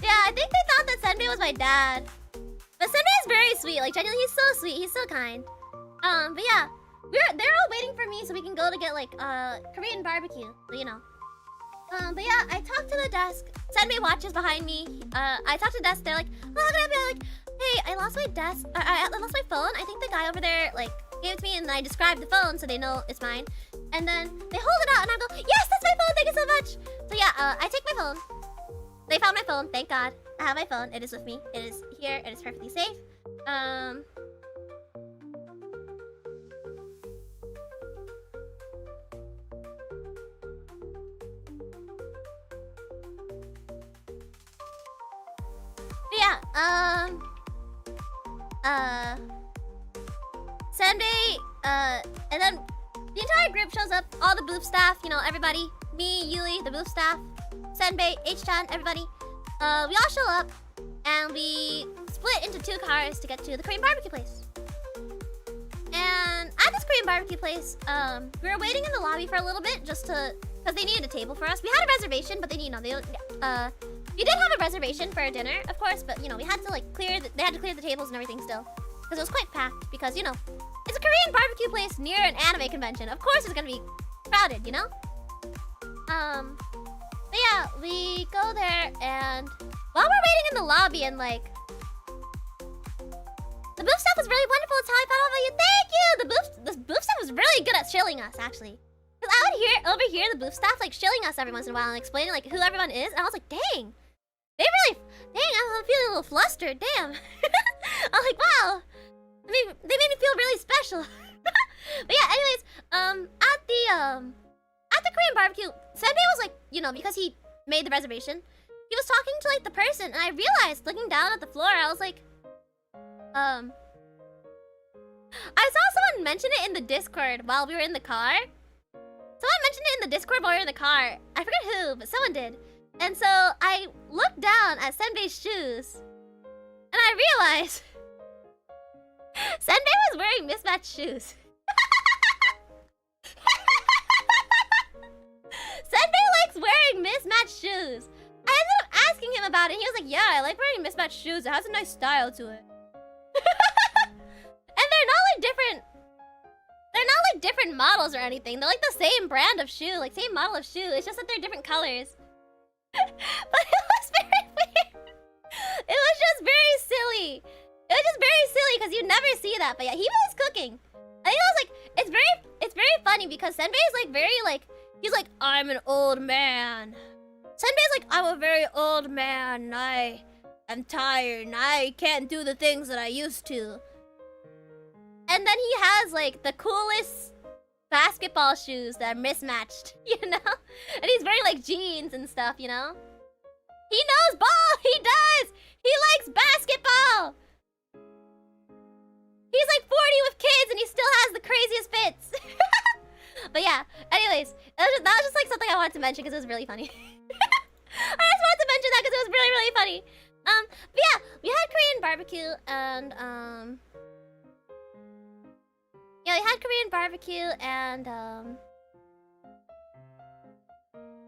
Yeah. I think they thought that Senbei was my dad. But Senbei is very sweet. Like, genuinely, he's so sweet. He's so kind. But yeah. They're all waiting for me so we can go to get, like, Korean barbecue. So, you know. But yeah, I talked to the desk. Senbei watches behind me. I talked to the desk. They're like, oh, how can I be like, hey, I lost my desk. I lost my phone. I think the guy over there, like, gave it to me and I described the phone so they know it's mine. And then they hold it out and I go, yes, that's my phone. Thank you so much. So yeah, I take my phone. They found my phone. Thank God. I have my phone. It is with me. It is here. It is perfectly safe. yeah, Sunday, and then the entire group shows up, all the booth staff, you know, everybody. Me, Yuli, the booth staff, Senbei, H-chan, everybody. We all show up, and we split into 2 cars to get to the Korean barbecue place. And at this Korean barbecue place, we were waiting in the lobby for a little bit just to, because they needed a table for us. We had a reservation, but we did have a reservation for dinner, of course, but you know, we had to like they had to clear the tables and everything still. Because it was quite packed, because you know, it's a Korean barbecue place near an anime convention. Of course it's gonna be crowded, you know? But yeah, we go there, and while we're waiting in the lobby, and like, the booth staff was really wonderful. That's how I found out about you. Thank you! The booth staff was really good at shilling us, actually. Because I would overhear the booth staff like shilling us every once in a while and explaining like who everyone is, and I was like, dang, I'm feeling a little flustered, damn. I'm like, wow, they made me feel really special. But yeah, anyways, at the Korean barbecue, Senbei was like, you know, because he made the reservation, he was talking to like the person, and I realized looking down at the floor, I was like, I saw someone mention it in the Discord while we were in the car. Someone mentioned it in the Discord while we were in the car. I forget who, but someone did. And so I looked down at Senbei's shoes, and I realized Senbei was wearing mismatched shoes. Senbei likes wearing mismatched shoes. I ended up asking him about it, and he was like, yeah, I like wearing mismatched shoes. It has a nice style to it. And they're not like different models or anything. They're like the same brand of shoe, like same model of shoe. It's just that they're different colors. But it was very weird. It was just very silly. It was just very silly because you never see that. But yeah, he was cooking. I think I was like, it's very funny because Senbei is like very like, he's like, I'm an old man. Senbei's like, I'm a very old man, and I am tired, and I can't do the things that I used to. And then he has like the coolest basketball shoes that are mismatched, you know? And he's wearing like jeans and stuff, you know? He knows ball! He does! He likes basketball! He's like 40 with kids and he still has the craziest fits. But yeah, anyways, that was just like something I wanted to mention because it was really funny. I just wanted to mention that because it was really, really funny. But yeah, we had Korean barbecue, and yeah, we had Korean barbecue, and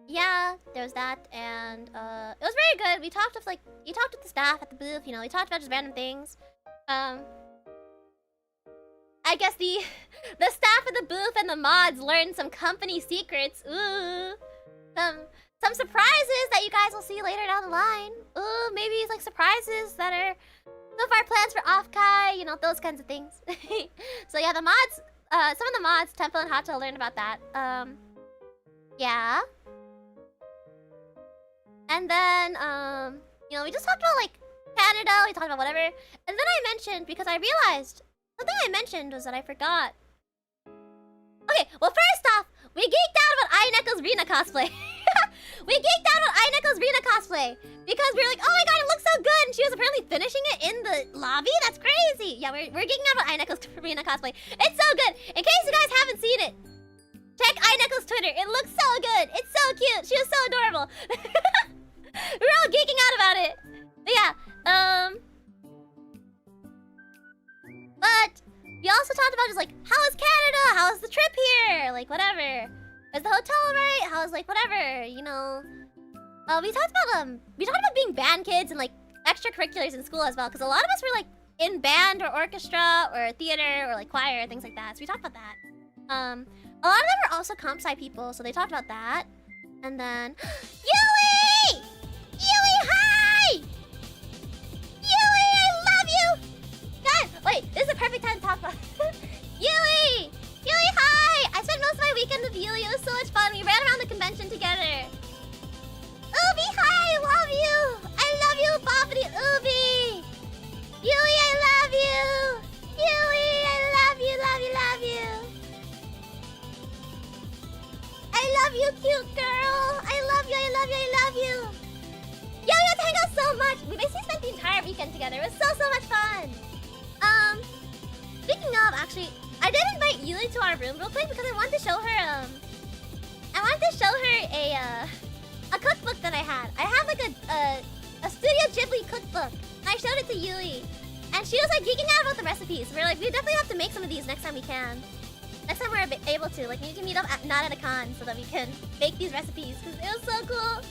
yeah, there was that, and it was very good. We talked with the staff at the booth, you know, we talked about just random things. I guess the staff at the booth and the mods learned some company secrets. Ooh, some surprises that you guys will see later down the line. Ooh, maybe it's like surprises that are some of our plans for Offkai, you know, those kinds of things. So yeah, the mods, some of the mods, Temple and Hato, learned about that. Yeah. And then, you know, we just talked about like Canada, we talked about whatever. And then I mentioned, because I realized, something I mentioned was that I forgot. Okay, well first off, we geeked out about Aineko's Rina cosplay. We geeked out about Aineko's Rina cosplay because we were like, oh my god, it looks so good, and she was apparently finishing it in the lobby. That's crazy. Yeah, we're geeking out about Aineko's Rina cosplay. It's so good. In case you guys haven't seen it, check Aineko's Twitter. It looks so good. It's so cute. She was so adorable. We were all geeking out about it. But yeah, but we also talked about just like, how is Canada? How is the trip here? Like whatever. Is the hotel right? How's like whatever, you know? We talked about being band kids and like extracurriculars in school as well, because a lot of us were like in band or orchestra or theater or like choir, things like that. So we talked about that. A lot of them were also comp sci people, so they talked about that. And then Yui! Yui, hi! Yui, I love you! God, wait, this is the perfect time to talk about Yui! Yui, hi! I spent most of my weekend with Yui. It was so much fun. We ran around the convention together. Ubi, hi! I love you! I love you, Bobbity Ubi! Yui, I love you! Yui, I love you, love you, love you! I love you, cute girl! I love you, I love you, I love you! Yo, we got to hang out so much! We basically spent the entire weekend together. It was so much fun. Speaking of, actually, I did invite Yuli to our room real quick because I wanted to show her a cookbook that I had. I have like a Studio Ghibli cookbook. And I showed it to Yuli. And she was like geeking out about the recipes. We're like, we definitely have to make some of these next time we can. Next time we're able to. Like, we need to meet up not at a con so that we can make these recipes. Because it was so cool.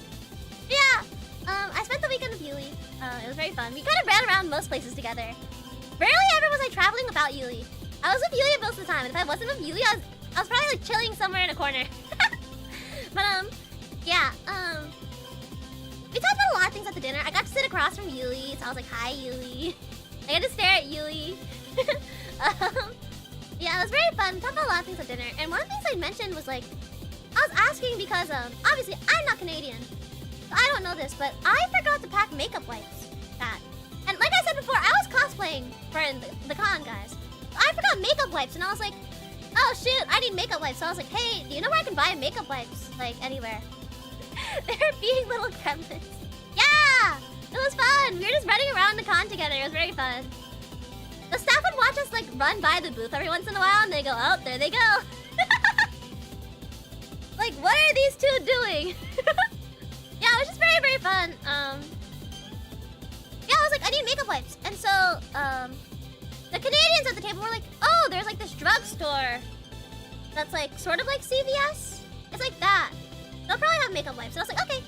Yeah. I spent the weekend with Yuli. It was very fun. We kind of ran around most places together. Rarely ever was I traveling without Yuli. I was with Yuli most of the time. And if I wasn't with Yuli, I was probably like chilling somewhere in a corner. But yeah. We talked about a lot of things at the dinner. I got to sit across from Yuli, so I was like, hi Yuli. I got to stare at Yuli. Yeah, it was very fun. We talked about a lot of things at dinner. And one of the things I mentioned was like, I was asking because obviously I'm not Canadian. So I don't know this, but I forgot to pack makeup wipes. And like I said before, I was cosplaying for the con, guys. So I forgot makeup wipes, and I was like, oh shoot, I need makeup wipes. So I was like, hey, do you know where I can buy makeup wipes? Like, anywhere. They're being little gremlins. Yeah! It was fun. We were just running around the con together. It was very fun. The staff would watch us like run by the booth every once in a while, and they go, oh, there they go. Like, what are these two doing? Yeah, it was just very fun. Yeah, I was like, I need makeup wipes. And so, the Canadians at the table were like, oh, there's like this drugstore that's like sort of like CVS. It's like that. They'll probably have makeup wipes. So I was like, okay.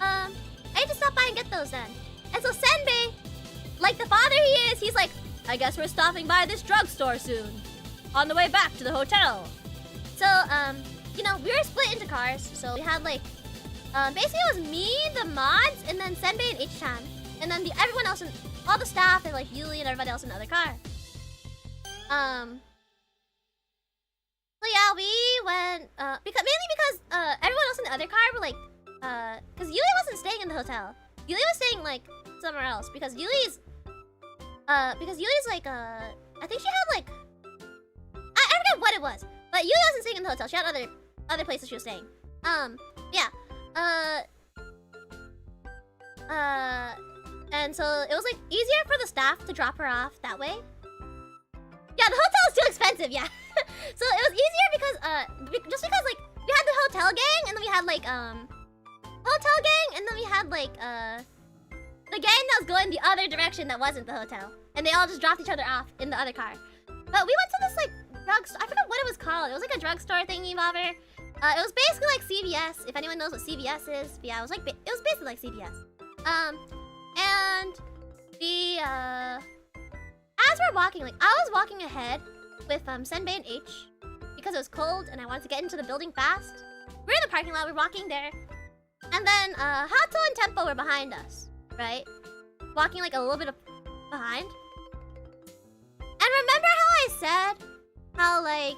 I need to stop by and get those then. And so Senbei, like the father he is, he's like, I guess we're stopping by this drugstore soon. On the way back to the hotel. So, you know, we were split into cars. So we had like, basically it was me, the mods, and then Senbei and H-chan. And then everyone else, all the staff, and like Yuli and everybody else in the other car. So yeah, we went, mainly because everyone else in the other car were like, because Yuli wasn't staying in the hotel. Yuli was staying like somewhere else because Yuli's like, I think she had like, I forget what it was, but Yuli wasn't staying in the hotel. She had other places she was staying. Yeah. And so it was like easier for the staff to drop her off that way. Yeah, the hotel is too expensive, yeah. So it was easier because, just because like, we had the hotel gang, and then we had like, hotel gang, and then we had like, the gang that was going the other direction that wasn't the hotel. And they all just dropped each other off in the other car. But we went to this like, drugstore, I forgot what it was called. It was like a drugstore thingy bobber. It was basically like CVS, if anyone knows what CVS is. But yeah, it was like, it was basically like CVS. And the, as we're walking, like, I was walking ahead with, Senbei and H because it was cold and I wanted to get into the building fast. We're in the parking lot, we're walking there. And then, Hato and Tempo were behind us, right? Walking, like, a little bit behind. And remember how I said how, like,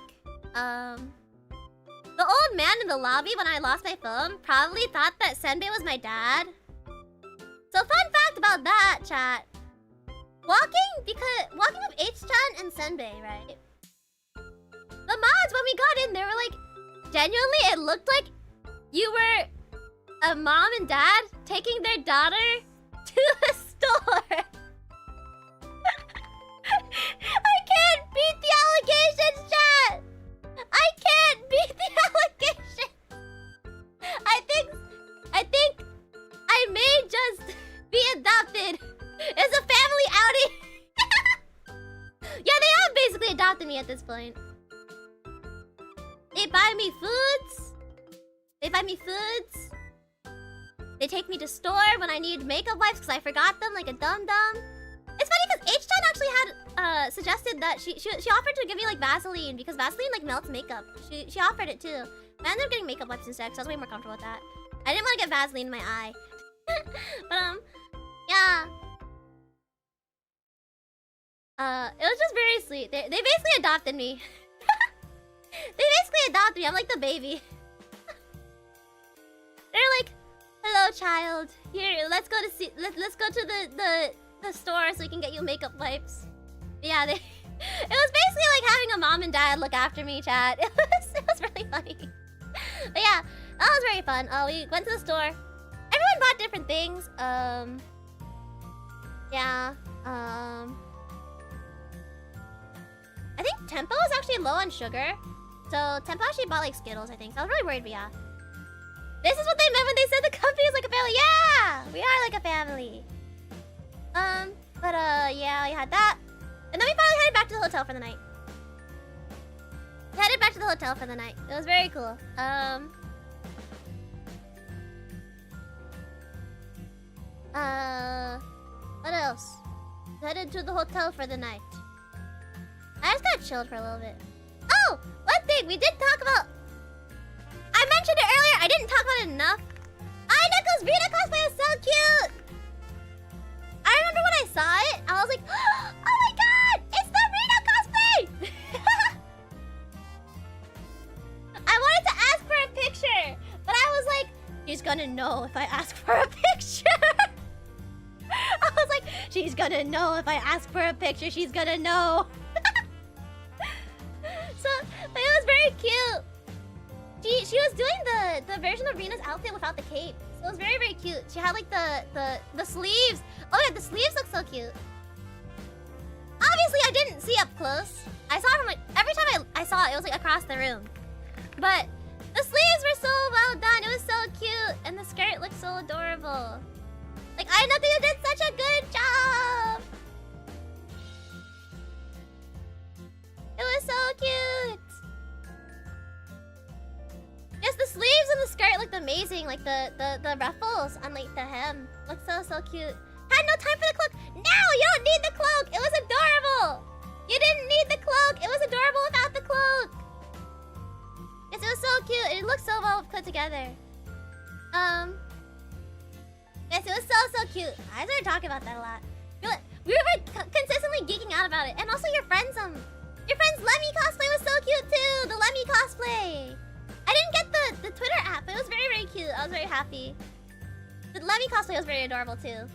the old man in the lobby when I lost my phone probably thought that Senbei was my dad? So fun fact about that, chat. Walking with H-chan and Senbei, right? The mods, when we got in, they were like, genuinely, it looked like you were a mom and dad taking their daughter to the store. I can't beat the allegations, chat! I can't beat the allegations! I think I may just be adopted. It's a family outing. Yeah, they have basically adopted me at this point. They buy me foods. They take me to store when I need makeup wipes because I forgot them like a dum-dum. It's funny because H-chan actually had suggested that she offered to give me like Vaseline because Vaseline like melts makeup. She offered it too. But I ended up getting makeup wipes instead because I was way more comfortable with that. I didn't want to get Vaseline in my eye. But yeah. It was just very sweet. They basically adopted me. They basically adopted me. I'm like the baby. They're like, hello child. Here, let's go to let's go to the store so we can get you makeup wipes. Yeah, it was basically like having a mom and dad look after me, chat. It was really funny. But yeah, that was very fun. We went to the store. Everyone bought different things. Yeah. I think Tempo is actually low on sugar. So Tempo actually bought like Skittles, I think. So I was really worried, but yeah. This is what they meant when they said the company is like a family. Yeah! We are like a family. Yeah, we had that. And then we finally headed back to the hotel for the night. We headed back to the hotel for the night. It was very cool. What else? Headed to the hotel for the night. I just got chilled for a little bit. Oh! One thing we did talk about. I mentioned it earlier. I didn't talk about it enough. Nico's Rita cosplay is so cute. I remember when I saw it, I was like, oh my god! It's the Rita cosplay! I wanted to ask for a picture, but I was like, she's gonna know if I ask for a picture. I was like, she's gonna know if I ask for a picture. She's gonna know. So, but it was very cute. She was doing the version of Rina's outfit without the cape. So it was very, very cute. She had like the sleeves. Oh yeah, the sleeves look so cute. Obviously, I didn't see up close. I saw it from like, every time I saw it, it was like across the room. But the sleeves were so well done. It was so cute. And the skirt looked so adorable. Like, I know that you did such a good job. It was so cute. Yes, the sleeves and the skirt looked amazing. Like the ruffles on like the hem looked so cute. Had no time for the cloak. No, you don't need the cloak. It was adorable. You didn't need the cloak. It was adorable without the cloak. Yes, it was so cute. It looked so well put together. Yes, it was so cute. I started talking about that a lot. We were consistently geeking out about it. And also your friend's Lemmy cosplay was so cute too. The Lemmy cosplay. I didn't get the Twitter app, but it was very, very cute. I was very happy. The Lemmy cosplay was very adorable too.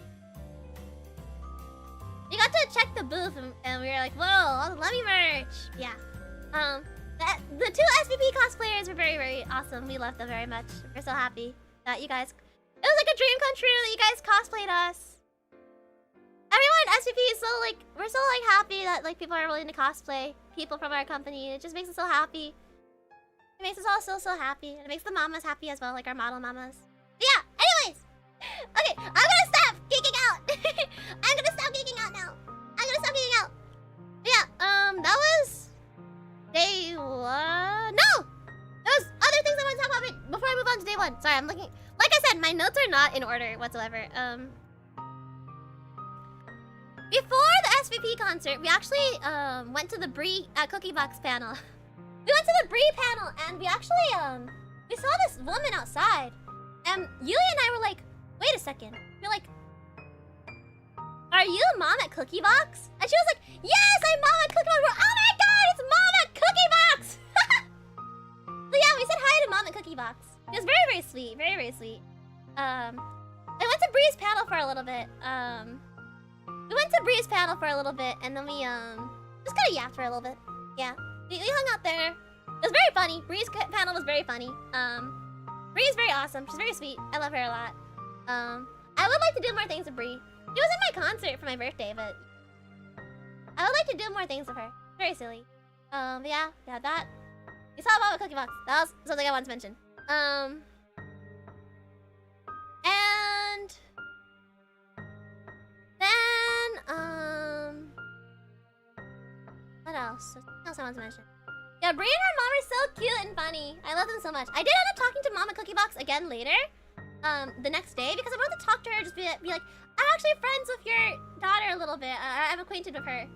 We got to check the booth and we were like, whoa, all the Lemmy merch. Yeah. The two SVP cosplayers were very, very awesome. We loved them very much. We're so happy that you guys... It was like a dream come true that you guys cosplayed us. Everyone at SVP is so like... We're so like happy that like people are willing to cosplay people from our company. It just makes us so happy. It makes us all so happy. And it makes the mamas happy as well, like our model mamas. But yeah, anyways. Okay, I'm gonna stop geeking out. I'm gonna stop geeking out now. I'm gonna stop geeking out. But yeah, that was day one. No! There was other things I want to talk about before I move on to day one. Sorry, I'm looking. Like I said, my notes are not in order whatsoever. Before the SVP concert, we actually went to the Brie Cookie Box panel. We went to the Brie panel and we actually we saw this woman outside. And Yulia and I were like, wait a second. We're like, are you Mom at Cookie Box? And she was like, yes, I'm Mom at Cookie Box. We're, oh my god, it's Mom at Cookie Box! So yeah, we said hi to Mom at Cookie Box. It was very, very sweet. Very, very sweet. I went to Brie's panel for a little bit. We went to Brie's panel for a little bit and then we just kind of yapped for a little bit. Yeah. We hung out there. It was very funny. Brie's panel was very funny. Bree is very awesome. She's very sweet. I love her a lot. I would like to do more things with Bree. She was in my concert for my birthday, but I would like to do more things with her. Very silly. But yeah, that. We saw Mama Cookie Box. That was something I wanted to mention. And then what else? What else I want to mention? Yeah, Bree and her mom are so cute and funny. I love them so much. I did end up talking to Mama Cookie Box again later, the next day, because I wanted to talk to her, just be like, I'm actually friends with your daughter a little bit. I'm acquainted with her,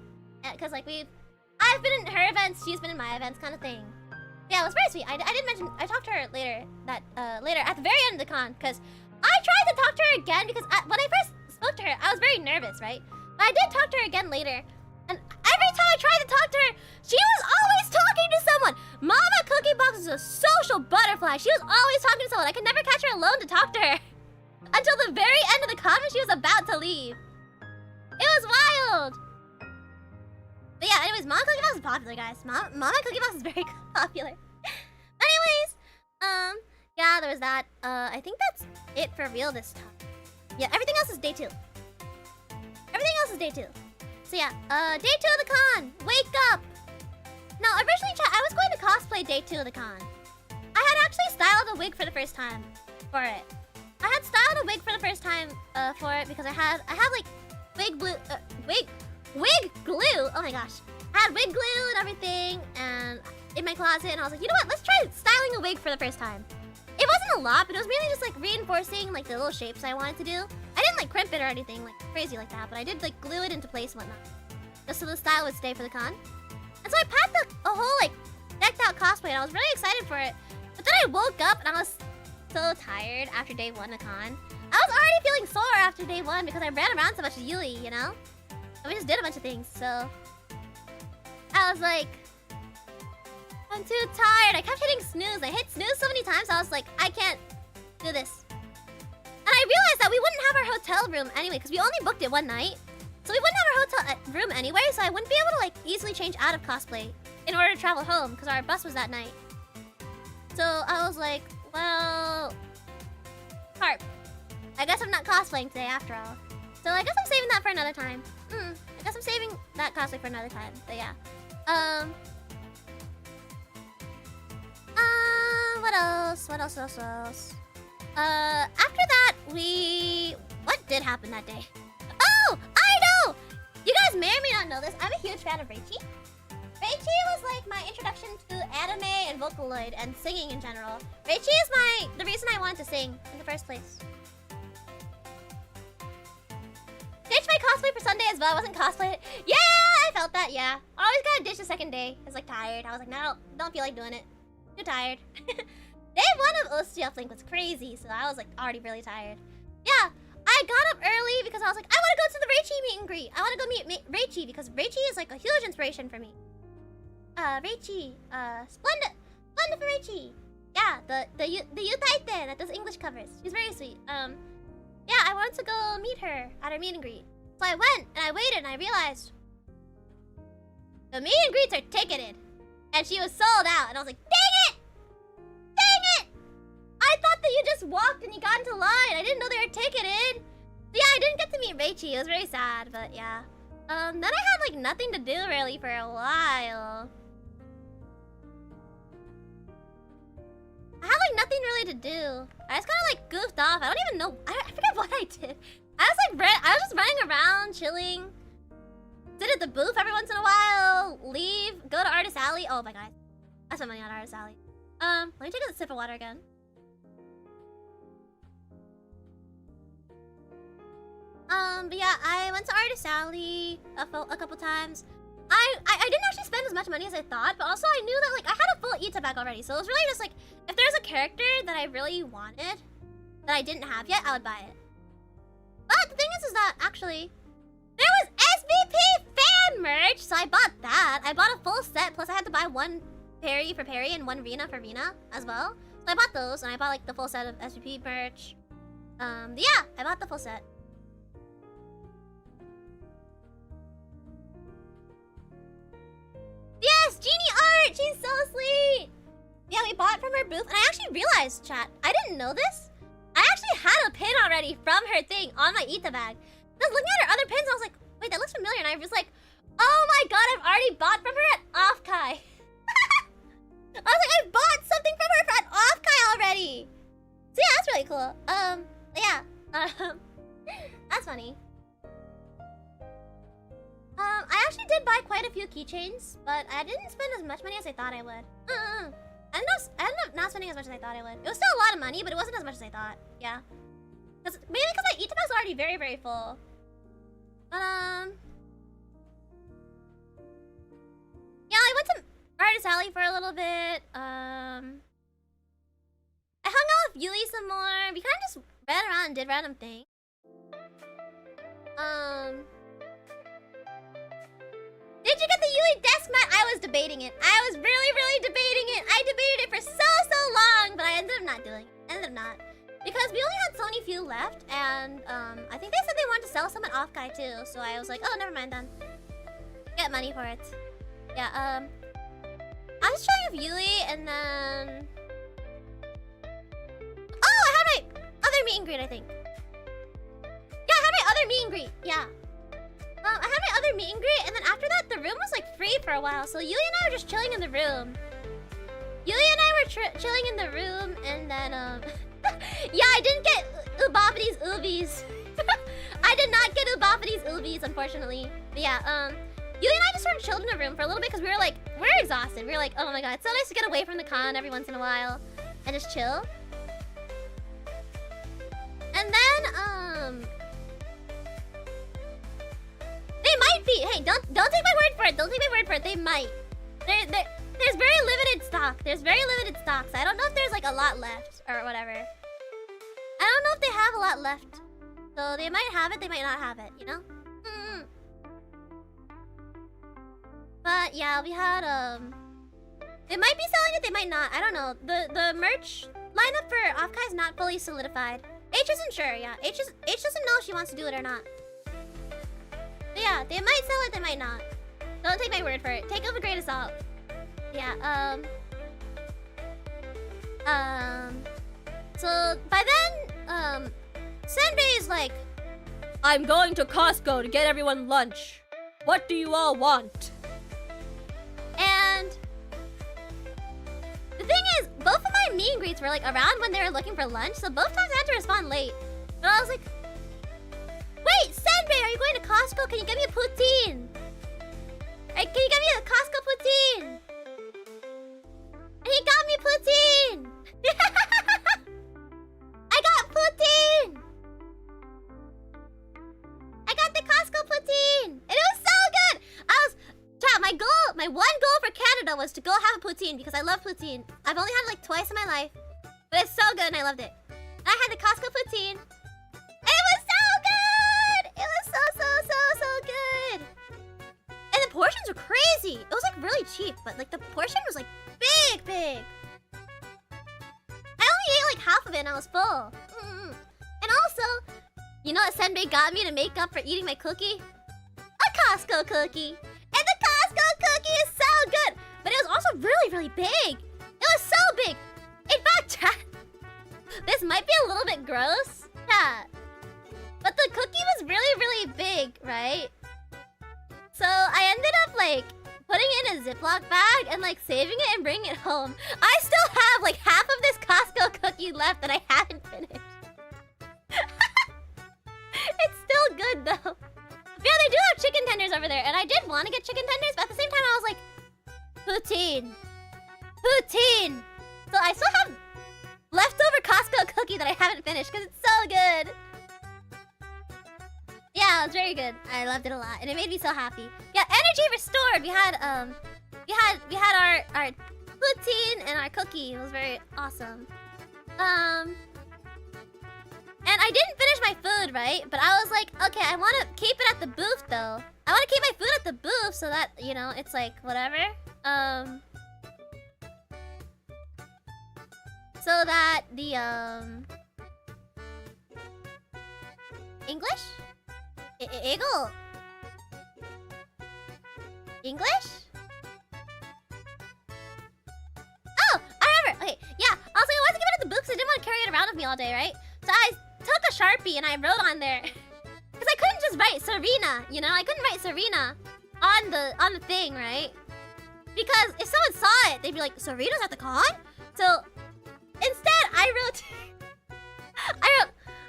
because like I've been in her events, she's been in my events, kind of thing. Yeah, it was very sweet. I did mention I talked to her later later at the very end of the con, because I tried to talk to her again because when I first spoke to her, I was very nervous, right? But I did talk to her again later. And every time I tried to talk to her, she was always talking to someone. Mama Cookie Box is a social butterfly. She was always talking to someone. I could never catch her alone to talk to her. Until the very end of the con when she was about to leave. It was wild. But yeah, anyways, Mama Cookie Box is popular, guys. Mama Cookie Box is very popular. Anyways, yeah, there was that. I think that's it for real this time. Yeah, everything else is day 2. everything else is day 2. So yeah, day 2 of the con. Wake up. Now, originally, chat, I was going to cosplay day 2 of the con. I had actually styled a wig for the first time for it. I had styled a wig for the first time for it because I have like wig glue. Oh my gosh. I had wig glue and everything and in my closet, and I was like, you know what? Let's try styling a wig for the first time. It wasn't a lot, but it was mainly just like reinforcing like the little shapes I wanted to do. I didn't like crimp it or anything like crazy like that, but I did like glue it into place and whatnot, just so the style would stay for the con. And so I packed a whole like decked out cosplay, and I was really excited for it. But then I woke up and I was so tired after day 1 of con. I was already feeling sore after day 1 because I ran around so much with Yuli, you know? And we just did a bunch of things, so I was like, I'm too tired. I kept hitting snooze. I hit snooze so many times, I was like, I can't do this. And I realized that we wouldn't have our hotel room anyway, because we only booked it one night. So we wouldn't have our hotel room anyway, so I wouldn't be able to like easily change out of cosplay in order to travel home, because our bus was that night. So I was like, well, Harp, I guess I'm not cosplaying today after all. So I guess I'm saving that for another time. I guess I'm saving that cosplay for another time. But yeah. What else? What else? After that, what did happen that day? Oh, I know! You guys may or may not know this. I'm a huge fan of Reichi. Reichi was like my introduction to anime and Vocaloid and singing in general. Reichi is the reason I wanted to sing in the first place. Ditched my cosplay for Sunday as well. I wasn't cosplaying. Yeah, I felt that, yeah. Always gotta ditch the second day. I was like tired. I was like, no, don't feel like doing it. Too tired. Day 1 of OSHIUPLINK was crazy, so I was like already really tired. Yeah, I got up early because I was like, I want to go to the Reichi meet and greet. I want to go meet Reichi because Reichi is like a huge inspiration for me. Reichi, splendid for Reichi. Yeah, the Yutaite that does English covers. She's very sweet. Yeah, I wanted to go meet her at her meet and greet. So I went and I waited and I realized the meet and greets are ticketed, and she was sold out. And I was like, dang it! I thought that you just walked and you got into line. I didn't know they were ticketed. So yeah, I didn't get to meet Reichi. It was very sad, but yeah. Then I had like nothing to do really for a while. I had like nothing really to do. I just kind of like goofed off. I don't even know. I forget what I did. I was just running around, chilling. Sit at the booth every once in a while. Leave. Go to Artist Alley. Oh my god. I spent money on Artist Alley. Let me take a sip of water again. But yeah, I went to Artist Alley a couple times. I didn't actually spend as much money as I thought, but also I knew that like I had a full Ita bag already, so it was really just like if there's a character that I really wanted that I didn't have yet, I would buy it. But the thing is that actually there was SVP fan merch, so I bought that. I bought a full set, plus I had to buy one Perry for Perry and one Rina for Rina as well. So I bought those, and I bought like the full set of SVP merch. Yeah, I bought the full set. Yes, Genie art! She's so sweet! Yeah, we bought from her booth, and I actually realized, chat, I didn't know this. I actually had a pin already from her thing on my Ita bag. I was looking at her other pins, and I was like, wait, that looks familiar, and I was like, oh my god, I've already bought from her at Offkai. I was like, I bought something from her at Offkai already! So yeah, that's really cool. That's funny. I actually did buy quite a few keychains, but I didn't spend as much money as I thought I would. I ended up not spending as much as I thought I would. It was still a lot of money, but it wasn't as much as I thought. Yeah. Mainly because my Ita bag's already very, very full. But, yeah, I went to Artist Alley for a little bit. I hung out with Yuli some more. We kind of just ran around and did random things. Did you get the Yuli desk mat? I was debating it. I was really, really debating it. I debated it for so long, but I ended up not doing it. Because we only had so many few left, and I think they said they wanted to sell some at Offkai too, so I was like, oh, never mind then. Get money for it. Yeah, I was chilling with Yuli, and then... Oh, I had my other meet and greet, I think. Yeah, I had my other meet and greet, yeah. I had my other meet and greet, and then after that, the room was like free for a while. So Yuli and I were just chilling in the room. Yuli and I were chilling in the room, and then yeah, I didn't get Uboppity's Ubies. I did not get Uboppity's Ubies, unfortunately. But yeah, Yuli and I just sort of chilled in the room for a little bit because we were like, we're exhausted. We were like, oh my god, it's so nice to get away from the con every once in a while and just chill. And then they might be. Hey, don't take my word for it. Don't take my word for it. They might. There's very limited stock. There's very limited stock. So I don't know if there's like a lot left or whatever. I don't know if they have a lot left. So they might have it. They might not have it. You know. But yeah, we had they might be selling it. They might not. I don't know. The merch lineup for Offkai is not fully solidified. H isn't sure. Yeah, H doesn't know if she wants to do it or not. But yeah, they might sell it, they might not. Don't take my word for it. Take it with a grain of salt. Yeah, so by then, Senbei is like, I'm going to Costco to get everyone lunch. What do you all want? And the thing is, both of my meet and greets were like around when they were looking for lunch, so both times I had to respond late. But I was like, wait, Senbei, are you going to Costco? Can you get me a poutine? Can you get me a Costco poutine? And he got me poutine! I got poutine! I got the Costco poutine! And it was so good! Chat, my one goal for Canada was to go have a poutine because I love poutine. I've only had it like twice in my life. But it's so good and I loved it. And I had the Costco poutine. And it was so good! It was so good! And the portions were crazy! It was like really cheap, but like the portion was like big! I only ate like half of it and I was full. And also, you know what Senbei got me to make up for eating my cookie? A Costco cookie! And the Costco cookie is so good! But it was also really big! It was so big! In fact, chat, this might be a little bit gross, chat. But the cookie was really big, right? So I ended up like putting it in a Ziploc bag and like saving it and bringing it home. I still have like half of this Costco cookie left that I haven't finished. It's still good though. Yeah, they do have chicken tenders over there, and I did want to get chicken tenders, but at the same time I was like, poutine. So I still have leftover Costco cookie that I haven't finished because it's so good. Yeah, it was very good. I loved it a lot, and it made me so happy. Yeah, energy restored. We had our poutine and our cookie. It was very awesome. And I didn't finish my food, right? But I was like, okay, I want to keep it at the booth though. I want to keep my food at the booth so that, you know, it's like whatever. So that the English? Eagle? English? Oh, I remember. Okay, yeah. I was like, I wanted to keep it at the booth because I didn't want to carry it around with me all day, right? So I took a Sharpie and I wrote on there. Because I couldn't just write Serena, you know? I couldn't write Serena on the thing, right? Because if someone saw it, they'd be like, Serena's at the con? So instead, I wrote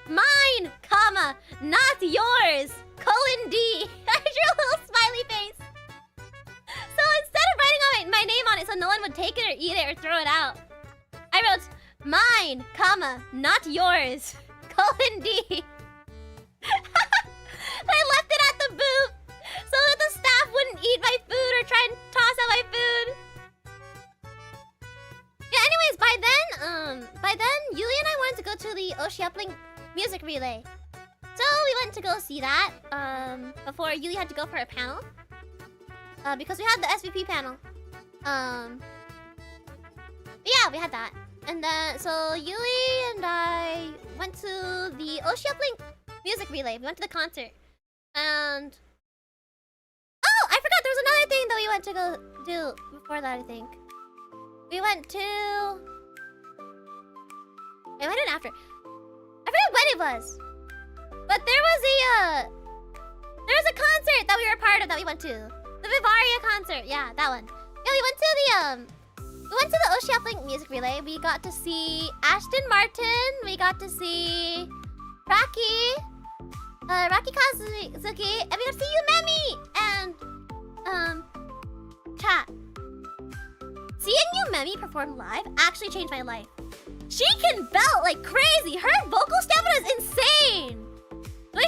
mine, comma, not yours, colon D. I drew a little smiley face. So instead of writing my name on it so no one would take it or eat it or throw it out, I wrote mine, comma, not yours, colon D. I left it at the booth so that the staff wouldn't eat my food or try and toss out my food. Yeah, anyways, by then, Yuli and I wanted to go to the OSHIUPLINK music relay. So we went to go see that, before Yuli had to go for a panel. Because we had the SVP panel. Yeah, we had that. And then, so Yuli and I went to the OSHIUPLINK music relay. We went to the concert. And... oh, I forgot there was another thing that we went to go do before that, I think. We went to... I went in after. I forget when it was. But there was There was a concert that we were a part of that we went to. The Vivaria concert. Yeah, that one. Yeah, we went to the OSHIUPLINK music relay. We got to see Ashton Martin. We got to see Raki Kazuki, and we got to see Yumemi and Chat. Seeing Yumemi perform live actually changed my life. She can belt like crazy. Her vocal stamina is insane. The way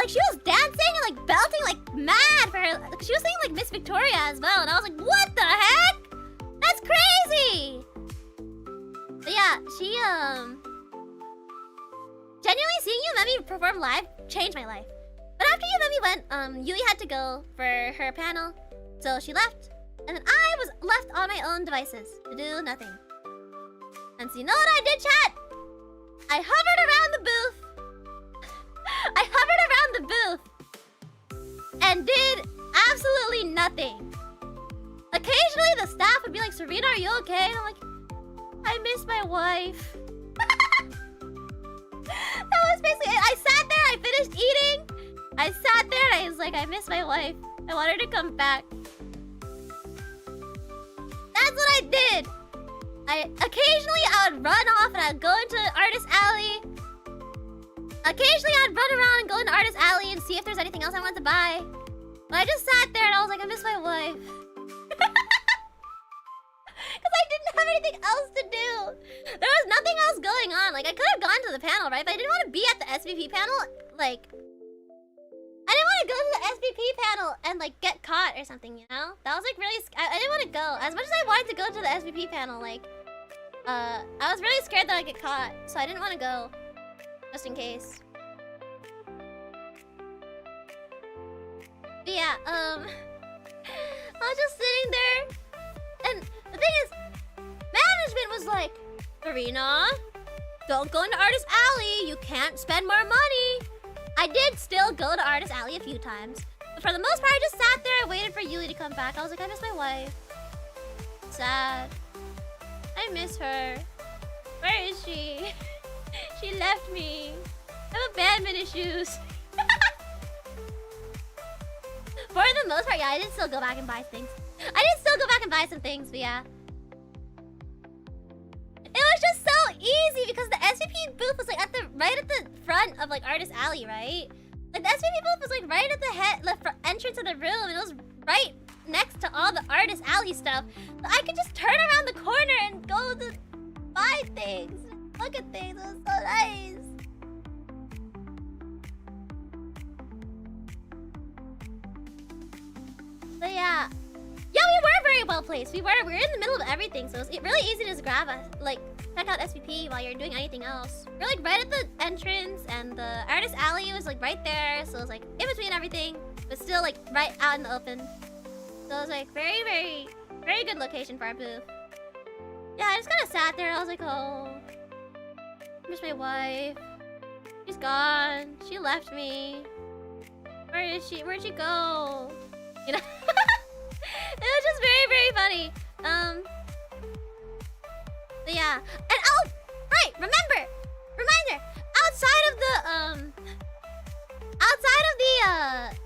she was dancing and like belting like mad for her. She was singing like Miss Victoria as well, and I was like, what the heck? That's crazy. But yeah, she genuinely seeing Yumemi perform live changed my life. But after Yumemi went, Yui had to go for her panel, so she left, and then I was left on my own devices to do nothing. And so you know what I did, chat? I hovered around the booth. I hovered around the booth and did absolutely nothing. Occasionally the staff would be like, Serena, are you okay? And I'm like, I miss my wife. That was basically it. I sat there, I finished eating. I sat there and I was like, I miss my wife. I want her to come back. That's what I did. Occasionally I would run off and I'd go into Artist Alley. Occasionally I'd run around and go into Artist Alley and see if there's anything else I wanted to buy. But I just sat there and I was like, I miss my wife. Because I didn't have anything else to do. There was nothing else going on. Like, I could have gone to the panel, right? But I didn't want to be at the SVP panel. Like, I didn't want to go to the SVP panel and, like, get caught or something, you know? That was, like, really... I didn't want to go. As much as I wanted to go to the SVP panel, like... I was really scared that I'd get caught. So I didn't want to go. Just in case. But yeah, I was just sitting there. And the thing is, management was like, Serena, don't go into Artist Alley. You can't spend more money. I did still go to Artist Alley a few times. But for the most part, I just sat there and waited for Yuli to come back. I was like, I miss my wife. Sad. I miss her. Where is she? She left me. I have abandonment issues. For the most part, yeah, I did still go back and buy things. I did still go back and buy some things, but yeah. It was just so easy because the SVP booth was like right at the front of like Artist Alley, right? Like the SVP booth was like right at the entrance of the room, and it was right next to all the Artist Alley stuff. So I could just turn around the corner and go to buy things, look at things. It was so nice. But yeah. Yeah, we were very well placed. We were in the middle of everything, so it was really easy to just grab us, like, check out SVP while you're doing anything else. We're like right at the entrance, and the Artist Alley was like right there, so it was like in between everything, but still like right out in the open. So it was like very, very, very good location for our booth. Yeah, I just kind of sat there and I was like, oh, I miss my wife. She's gone. She left me. Where is she? Where'd she go? You know? It was just very, very funny. But yeah. And oh, right, reminder, outside of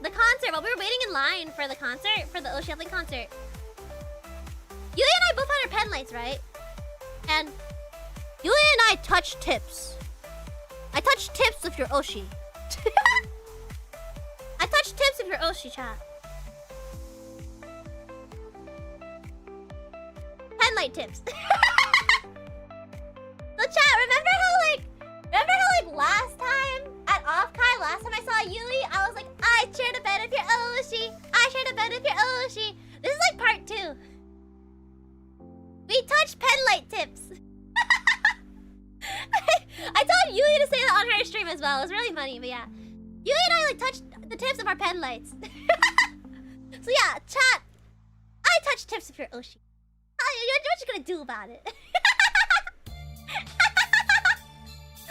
the concert, while we were waiting in line for the concert, for the OSHIUPLINK concert, Yulia and I both had our pen lights, right? And Yulia and I touched tips. I touched tips with your Oshi. I touched tips with your Oshi, chat. Pen light tips. So chat, remember how last time at Off-Kai, last time I saw Yui, I was like, I shared a bed with your Oshi. I shared a bed with your Oshi. This is like part 2. We touched pen light tips. I told Yui to say that on her stream as well. It was really funny, but yeah. Yui and I like touched the tips of our pen lights. So yeah, chat. I touched tips of your Oshi. What you gonna do about it?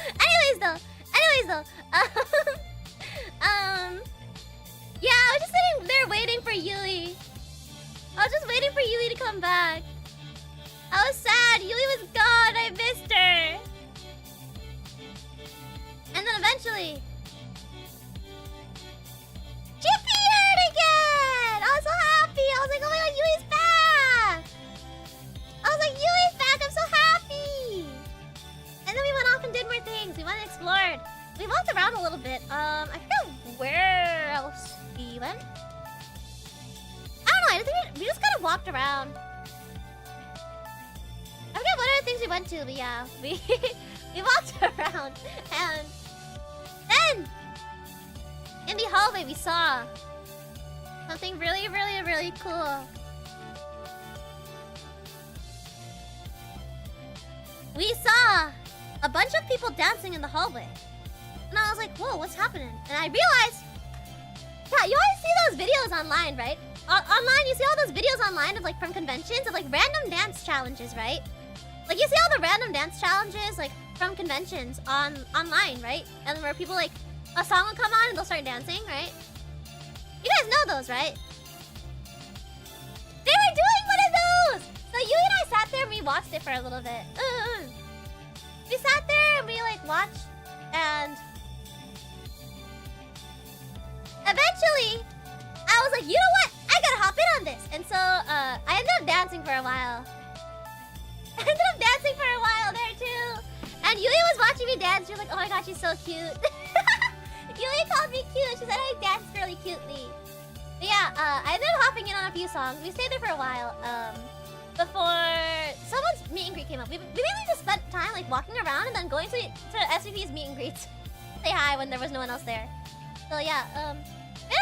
Anyways though, yeah, I was just sitting there waiting for Yui. I was just waiting for Yui to come back. I was sad. Yui was gone. I missed her. And then eventually, she around. I forget what other things we went to, but yeah, we we walked around, and then in the hallway we saw something really, really, really cool. We saw a bunch of people dancing in the hallway, and I was like, "Whoa, what's happening?" And I realized, yeah, you always see those videos online, right? Online, you see all those videos online of like from conventions of like random dance challenges, right? Like you see all the random dance challenges like from conventions online, right? And where people like a song will come on and they'll start dancing, right? You guys know those, right? They were doing one of those. So you and I sat there and we watched it for a little bit. We sat there and we like watched, and eventually I was like, you know what? I gotta hop in on this. And so I ended up dancing for a while. I ended up dancing for a while there too. And Yui was watching me dance. She was like, oh my god, she's so cute. Yui called me cute. She said I danced really cutely. But yeah, I ended up hopping in on a few songs. We stayed there for a while. Before someone's meet and greet came up. We mainly just spent time like walking around and then going to SVP's meet and greets. Say hi when there was no one else there. So yeah, we ended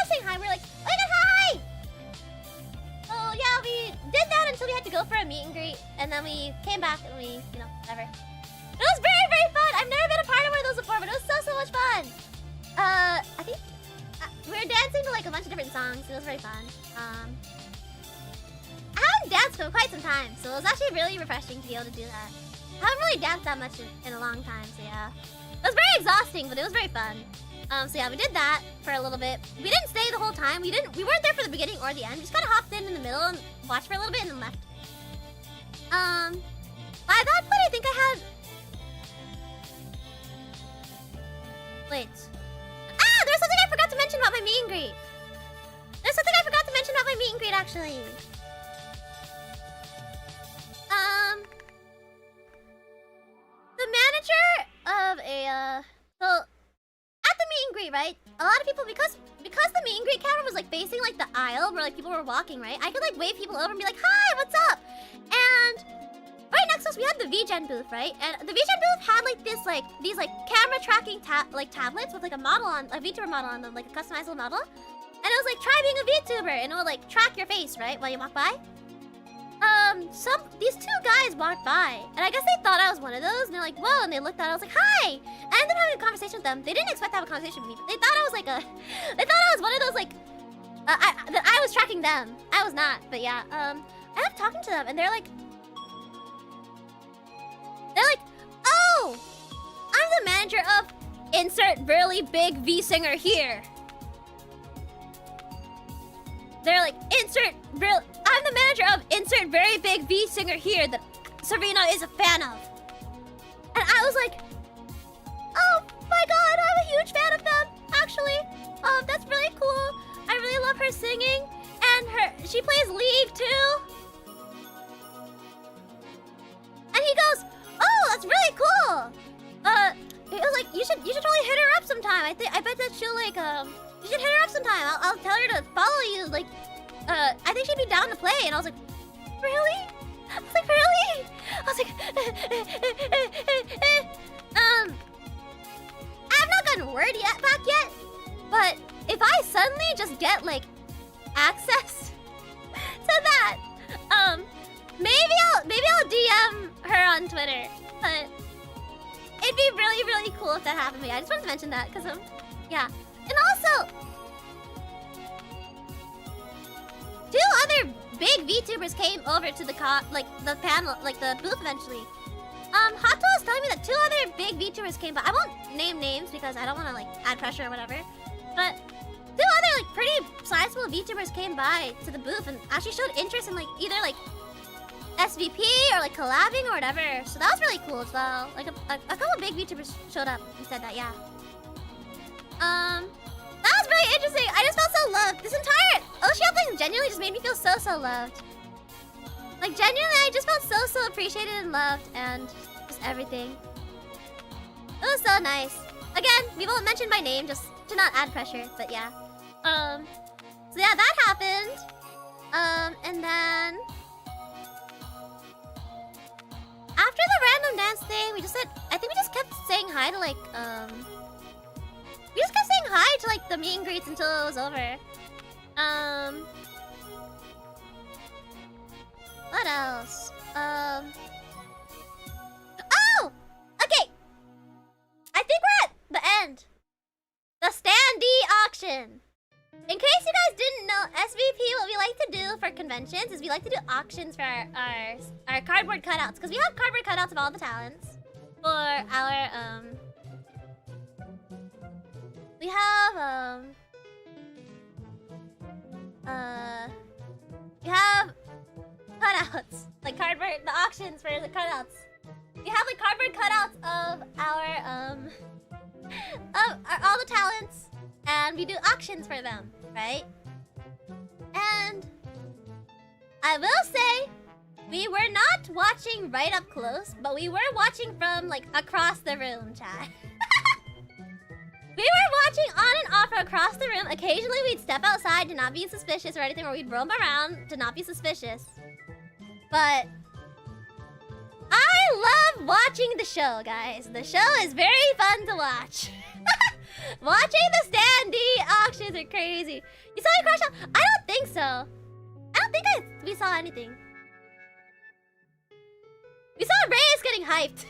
up saying hi. We're like, oh my god, hi! So yeah, we did that until we had to go for a meet and greet, and then we came back and we, you know, whatever. It was very, very fun. I've never been a part of one of those before, but it was so much fun. I think we were dancing to like a bunch of different songs. It was very fun. I haven't danced for quite some time, so it was actually really refreshing to be able to do that. I haven't really danced that much in a long time, so yeah. It was very exhausting, but it was very fun. So yeah, we did that for a little bit. We didn't stay the whole time. We weren't there for the beginning or the end. We just kind of hopped in the middle and watched for a little bit and then left. By that point, I think I had... Wait. Ah, there's something I forgot to mention about my meet and greet. There's something I forgot to mention about my meet and greet, actually. The manager of a, so at the meet and greet, right? A lot of people, because the meet and greet camera was like facing like the aisle where like people were walking, right? I could like wave people over and be like, hi, what's up? And right next to us, we had the VGen booth, right? And the VGen booth had like this, like, these like camera tracking tablets with like a model on, a VTuber model on them, like a customizable model. And it was like, try being a VTuber, and it would like track your face, right? While you walk by. These two guys walked by, and I guess they thought I was one of those, and they're like, whoa, and they looked at it, I was like, hi! And I ended up having a conversation with them. They didn't expect to have a conversation with me, but they thought I was like they thought I was one of those, like, that I was tracking them. I was not, but yeah, I ended up talking to them, and they're like, oh! I'm the manager of insert really big V singer here. They're like, I'm the manager of insert very big V singer here that Serena is a fan of. And I was like, oh my god, I'm a huge fan of them, actually. That's really cool. I really love her singing. And she plays League too. And he goes, oh, that's really cool. It was like, you should totally hit her up sometime. I bet that she'll like, you should hit her up sometime. I'll tell her to follow you. Like, I think she'd be down to play. And I was like, really? I was like, really? I was like, I've not gotten word back yet. But if I suddenly just get like access to that, maybe I'll DM her on Twitter. But it'd be really, really cool if that happened to me. I just wanted to mention that because yeah. And also, two other big VTubers came over to the panel, like the booth eventually. Hato was telling me that two other big VTubers came by. I won't name names because I don't want to like add pressure or whatever. But two other like pretty sizable VTubers came by to the booth and actually showed interest in like either like SVP or like collabing or whatever. So that was really cool as well. Like a couple of big VTubers showed up and said that, yeah. That was really interesting. I just felt so loved. This entire OSHIUPLINK genuinely just made me feel so loved. Like genuinely, I just felt so appreciated and loved and just everything. It was so nice. Again, we won't mention my name just to not add pressure, but yeah. So yeah, that happened. And then dance thing. We just said, I think we just kept saying hi to like, we just kept saying hi to like the meet and greets until it was over. What else? Oh! Okay! I think we're at the end. The standee auction. In case you guys didn't know, SVP, what we like to do for conventions is we like to do auctions for our cardboard cutouts. Because we have cardboard cutouts of all the talents. For our, we have, we have cutouts. Like cardboard, the auctions for the cutouts. We have like cardboard cutouts of our, all the talents. And we do auctions for them, right? And I will say, we were not watching right up close, but we were watching from like across the room, chat. We were watching on and off across the room. Occasionally we'd step outside to not be suspicious or anything, or we'd roam around to not be suspicious. But I love watching the show, guys. The show is very fun to watch. Watching the standee auctions are crazy. You saw me crash out? I don't think so. I don't think we saw anything. We saw Reyes getting hyped.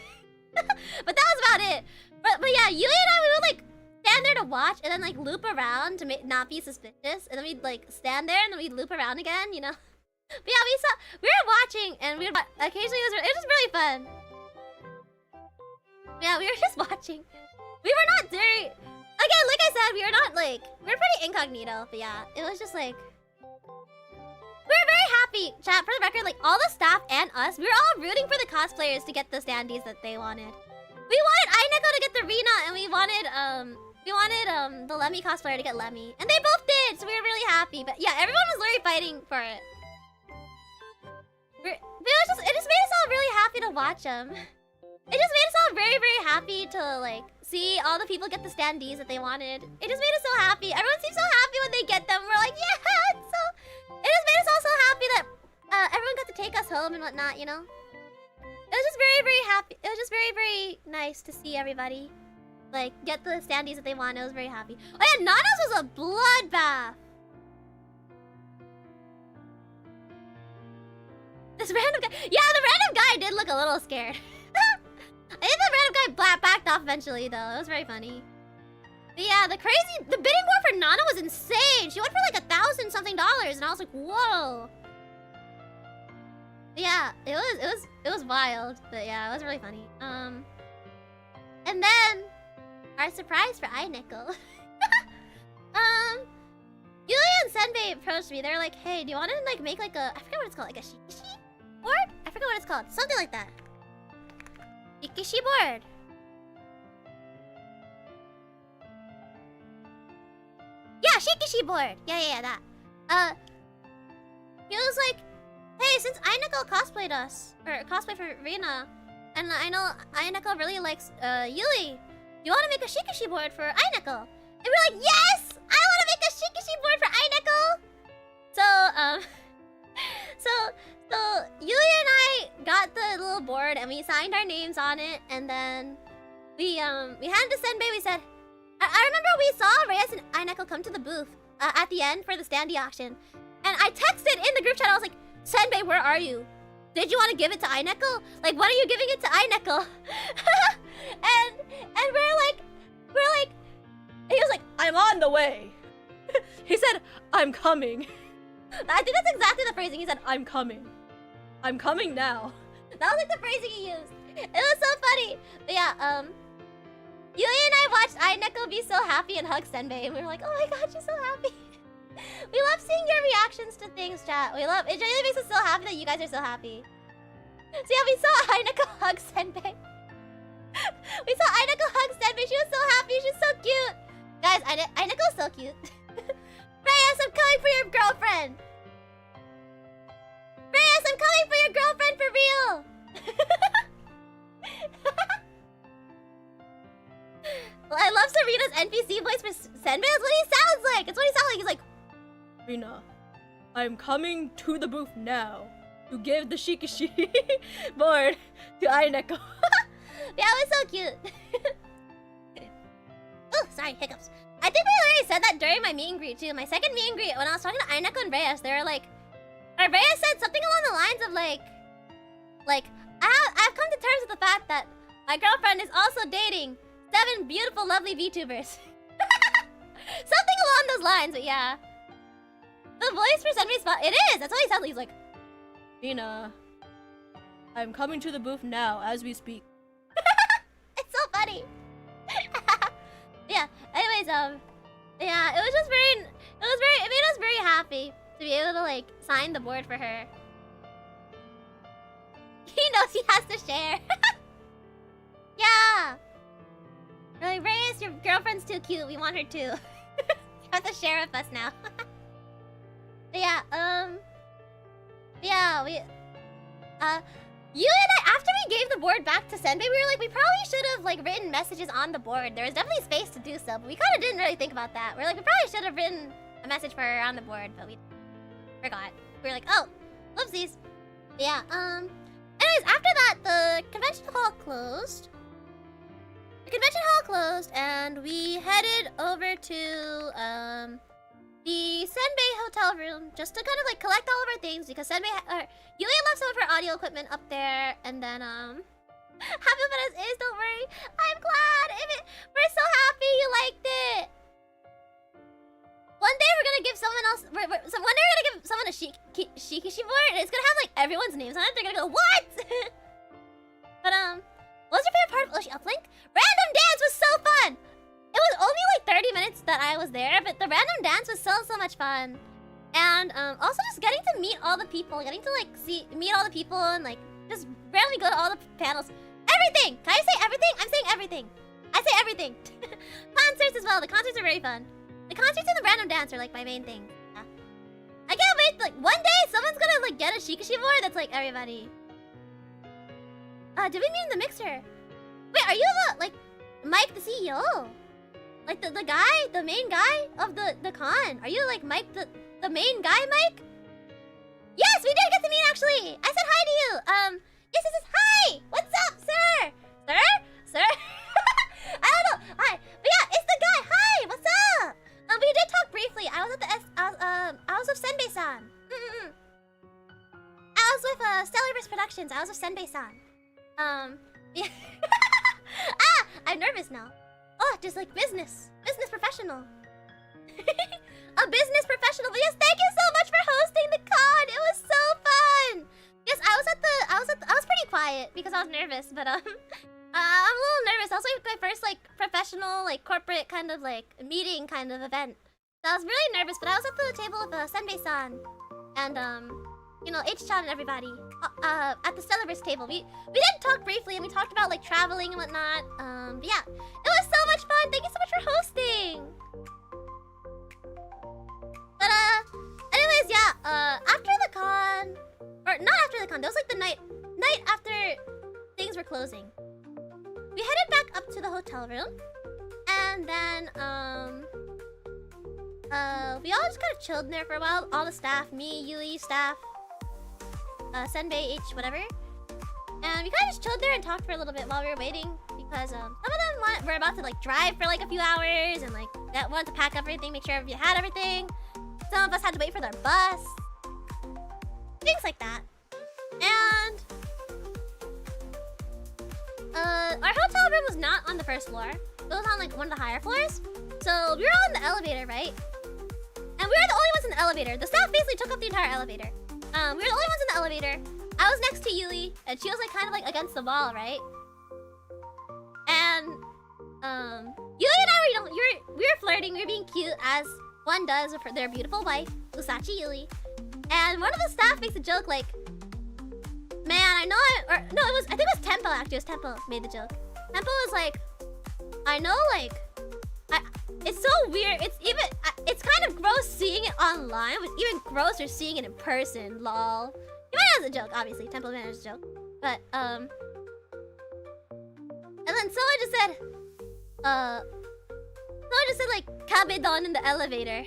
But that was about it. But yeah, Yuli and I, we would like stand there to watch and then like loop around to not be suspicious. And then we'd like stand there and then we'd loop around again, you know? But yeah, we were watching and we would occasionally it was just really fun. Yeah, we were just watching. We were not very... Again, like I said, we were not like... We were pretty incognito, but yeah, it was just like... We were very happy, chat, for the record, like all the staff and us, we were all rooting for the cosplayers to get the standees that they wanted. We wanted Aineko to get the Rena, and we wanted the Lemmy cosplayer to get Lemmy. And they both did, so we were really happy. But yeah, everyone was literally fighting for it. It just made us all really happy to watch them. It just made us all very, very happy to like see all the people get the standees that they wanted. It just made us so happy. Everyone seems so happy when they get them. We're like, yeah, it's so... It just made us all so happy that everyone got to take us home and whatnot, you know? It was just very, very happy. It was just very, very nice to see everybody like get the standees that they wanted. I was very happy. Oh yeah, Nana's was a bloodbath. This random guy... Yeah, the random guy did look a little scared. I think the random guy backed off eventually, though. It was very funny. But yeah, the bidding war for Nana was insane. She went for like $1,000-something, and I was like, whoa. But yeah, it was wild. But yeah, it was really funny. And then our surprise for iNickel. Yulia and Senbei approached me. They're like, hey, do you want to like make like a... I forget what it's called. Like a shikishi board? I forget what it's called. Something like that. Shikishi board. Yeah, shikishi board. Yeah, that. He was like, hey, since Aineko cosplayed us, or cosplayed for Rena, and I know Aineko really likes Yuli, do you want to make a shikishi board for Aineko? And we're like, yes! I want to make a shikishi board for Aineko! So Yuli and I got the little board and we signed our names on it, and then we handed to Senbei. We said, I remember we saw Reyes and Aineko come to the booth at the end for the standee auction, and I texted in the group chat. I was like, Senbei, where are you? Did you want to give it to Aineko? Like, when are you giving it to Aineko? and we're like, he was like, I'm on the way. He said, I'm coming. I think that's exactly the phrasing. He said, I'm coming. I'm coming now. That was like the phrasing he used. It was so funny. But yeah, Yulia and I watched Aineko be so happy and hug Senbei, and we were like, oh my god, she's so happy. We love seeing your reactions to things, chat. It really makes us so happy that you guys are so happy. So yeah, we saw Aineko hug Senbei. We saw Aineko hug Senbei. She was so happy. She's so cute. Guys, Aineko's so cute. Reyes, I'm coming for your girlfriend. Reyes, I'm coming for your girlfriend for real. Well, I love Serena's NPC voice for Senbei. That's what he sounds like. It's what he sounds like. He's like, Serena, I'm coming to the booth now to give the shikishi board to Aineko. Yeah, it was so cute. Oh, sorry, hiccups. I think we already said that during my meet and greet too. My second meet and greet, when I was talking to Aineko and Reyes, they were like, or Reyes said something along the lines of like I've come to terms with the fact that my girlfriend is also dating 7 beautiful, lovely VTubers. Something along those lines, but yeah. The voice for Senbei's spot, it is. That's what he sounds like. He's like, Mina, I'm coming to the booth now as we speak. it's so funny. Yeah. Anyways, yeah, it was just very, it made us very happy to be able to like sign the board for her. He knows he has to share. Yeah. We're like, Reyes, your girlfriend's too cute. We want her too. You have to share with us now. But yeah, yeah, you and I, after we gave the board back to Senbei, we were like, we probably should have like written messages on the board. There was definitely space to do so, but we kind of didn't really think about that. We're like, we probably should have written a message for her on the board, but we forgot. We were like, oh, whoopsies. But yeah, anyways, after that, the convention hall closed. The convention hall closed, and we headed over to, the Senbei hotel room just to kind of like collect all of our things because Senbei, Yui left some of her audio equipment up there, and then happy about us is, don't worry. I'm glad. We're so happy you liked it. One day we're gonna give someone else. One day we're gonna give someone a shikishi board, and it's gonna have like everyone's names on it. They're gonna go what? But what was your favorite part of OSHIUPLINK? Random dance was so fun. It was only like 30 minutes that I was there, but the random dance was so much fun. And also just getting to meet all the people, getting to like meet all the people and like just randomly go to all the panels. Everything! Can I say everything? I'm saying everything. I say everything. Concerts as well. The concerts are very fun. The concerts and the random dance are like my main thing. Yeah. I can't wait. Like one day someone's gonna like get a shikishi board that's like everybody. Did we meet in the mixer? Wait, are you the like Mike the CEO? Like the guy, the main guy of the con. Are you like Mike, the main guy, Mike? Yes, we did get to meet actually. I said hi to you. Yes, this is hi. What's up, sir? Sir? I don't know. Hi. But yeah, it's the guy. Hi. What's up? We did talk briefly. I was at the I was with Senbei-san. I was with Stellarverse Productions. I was with Senbei-san. Yeah. I'm nervous now. Oh, just like business professional. A business professional. But yes, thank you so much for hosting the con. It was so fun. Yes, I was pretty quiet because I was nervous, but I'm a little nervous. Also, my first like professional, like corporate kind of like meeting kind of event. So I was really nervous, but I was at the table with Senbei-san and you know, H-chan and everybody at the Stellarverse table. We did talk briefly and we talked about like traveling and whatnot. But yeah, it was so much fun. Thank you so much for hosting. But anyways, yeah. After the con, or not after the con. That was like the night after things were closing. We headed back up to the hotel room, and then we all just kind of chilled in there for a while. All the staff, me, Yui, staff. Senbei, H, whatever. And we kind of just chilled there and talked for a little bit while we were waiting because some of them were about to like drive for like a few hours and like wanted to pack everything, make sure we had everything. Some of us had to wait for their bus. Things like that. And our hotel room was not on the first floor. It was on like one of the higher floors. So we were all in the elevator, right? And we were the only ones in the elevator. The staff basically took up the entire elevator. We were the only ones in the elevator. I was next to Yui, and she was like kind of like against the wall, right? And Yui and I were, you know, we were flirting, we were being cute as one does with their beautiful wife, Usachi Yui. And one of the staff makes a joke like, "Man, I know I think it was Tempo actually. It was Tempo made the joke. Tempo was like, I know like, it's so weird. It's kind of gross seeing it online, but even grosser seeing it in person. Lol." He might have a joke, obviously. Temple Man has a joke, but and then someone just said, like "kabedon" in the elevator,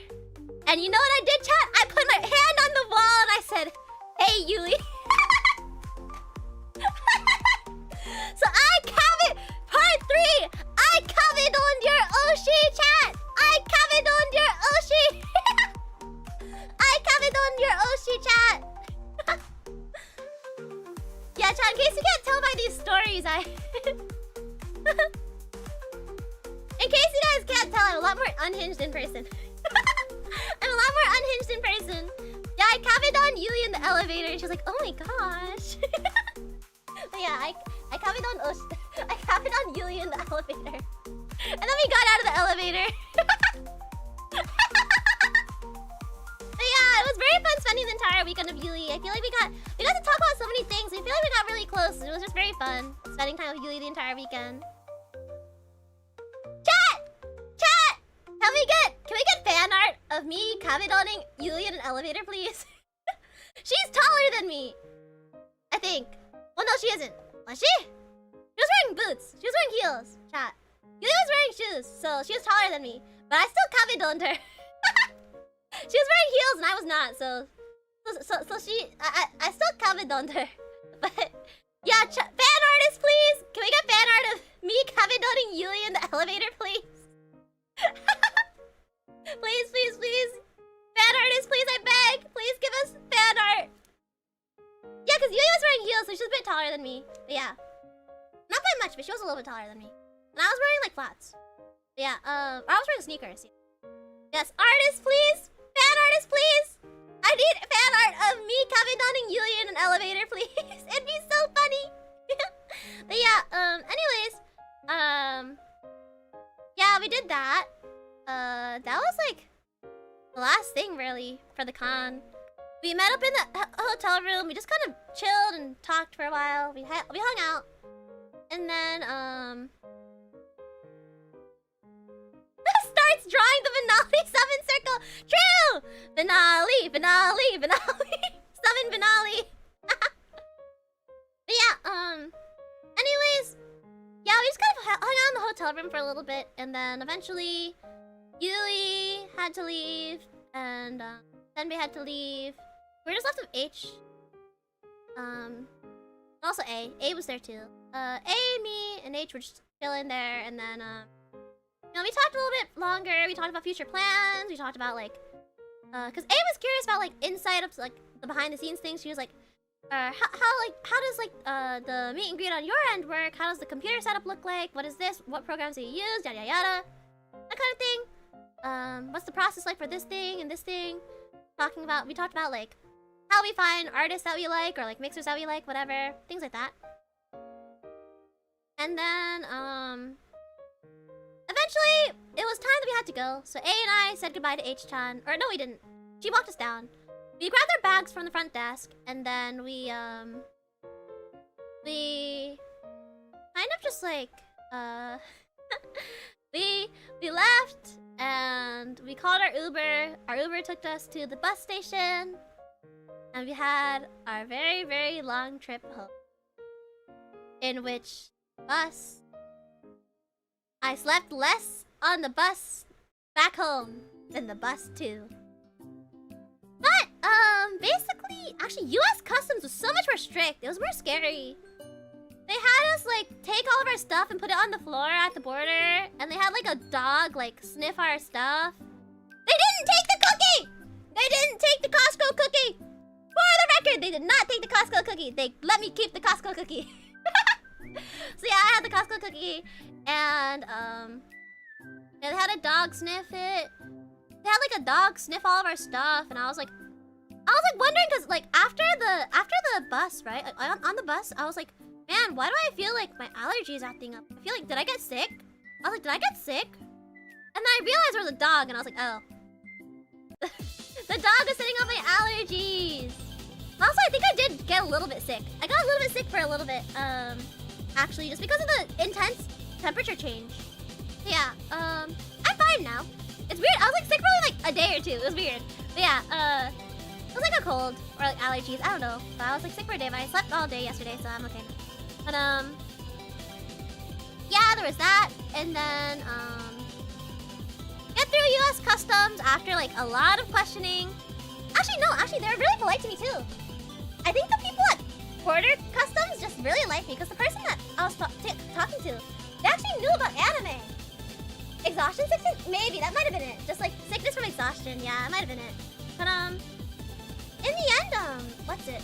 and you know what I did, chat? I put my hand on the wall and I said, "Hey, Yui." So I Chan, in case you can't tell by these stories, in case you guys can't tell, I'm a lot more unhinged in person. I'm a lot more unhinged in person. Yeah, I commented on Yuli in the elevator, and she was like, "Oh my gosh." But yeah, I commented on I commented on Yuli in the elevator, and then we got out of the elevator. But yeah, it was very fun spending the entire weekend of Yuli. I feel like we got to talk about so many things. I feel like we got really close. It was just very fun spending time with Yuli the entire weekend. Chat! Can we get fan art of me cabidoning Yuli in an elevator, please? She's taller than me, I think. Well, no, she isn't. Was she? She was wearing boots. She was wearing heels. Chat. Yuli was wearing shoes, so she was taller than me. But I still cabidoned her. She was wearing heels and I was not, so I still cabidoned her. But yeah, fan artist, please. Can we get fan art of me cabidoning Yuli in the elevator, please? Please. Fan artist, please, I beg. Please give us fan art. Yeah, because Yuli was wearing heels, so she's a bit taller than me. But yeah. Not by much, but she was a little bit taller than me. And I was wearing like flats. But yeah, I was wearing sneakers. Yes, artist, please. Fan artist, please. I need fan art of me cabidoning Yuli in an elevator, please. It'd be so funny. But yeah, anyways, yeah, we did that. That was like the last thing really for the con. We met up in the hotel room. We just kind of chilled and talked for a while. We hung out, and then starts drawing the Benali 7 circle. True. Benali. 7 Benali. But yeah, anyways, yeah, we just kind of hung out in the hotel room for a little bit, and then eventually Yuli had to leave, and Senbei had to leave. We were just left with H. Also A. A was there too. A, me, and H were just chilling there, and then you know, we talked a little bit longer. We talked about future plans. We talked about like, cause A was curious about like inside of like the behind the scenes things. She was like, how does like the meet and greet on your end work? How does the computer setup look like? What is this? What programs do you use? Yada yada, that kind of thing. What's the process like for this thing and this thing? We talked about like how we find artists that we like or like mixers that we like, whatever, things like that. And then eventually it was time that we had to go. So A and I said goodbye to H-chan, or no, we didn't. She walked us down. We grabbed our bags from the front desk, and then we kind of just like we left and we called our Uber. Our Uber took us to the bus station, and we had our very, very long trip home, in which bus I slept less on the bus back home than the bus too. But basically, actually, U.S. Customs was so much more strict. It was more scary. They had us like take all of our stuff and put it on the floor at the border, and they had like a dog like sniff our stuff. They didn't take the cookie. They didn't take the Costco cookie. For the record, they did not take the Costco cookie. They let me keep the Costco cookie. So yeah, I had the Costco cookie, and yeah, they had a dog sniff it. They had like a dog sniff all of our stuff, and I was like wondering, cause like after the bus, right? Like, on the bus, I was like, man, why do I feel like my allergy is acting up? I feel like, did I get sick? I was like, did I get sick? And then I realized there was a dog, and I was like, oh. The dog is setting off my allergies. Also, I think I did get a little bit sick. I got a little bit sick for a little bit, actually, just because of the intense temperature change. Yeah, I'm fine now. It's weird. I was like sick for only like a day or two. It was weird. But yeah, it was like a cold or like allergies. I don't know. But I was like sick for a day, but I slept all day yesterday, so I'm okay now. But yeah, there was that, and then get through U.S. Customs after like a lot of questioning. Actually, they were really polite to me too. I think the people at Border Customs just really liked me, because the person that I was talking to, they actually knew about anime. Exhaustion sickness? Maybe, that might have been it. Just like sickness from exhaustion, yeah, that might have been it. But in the end, what's it?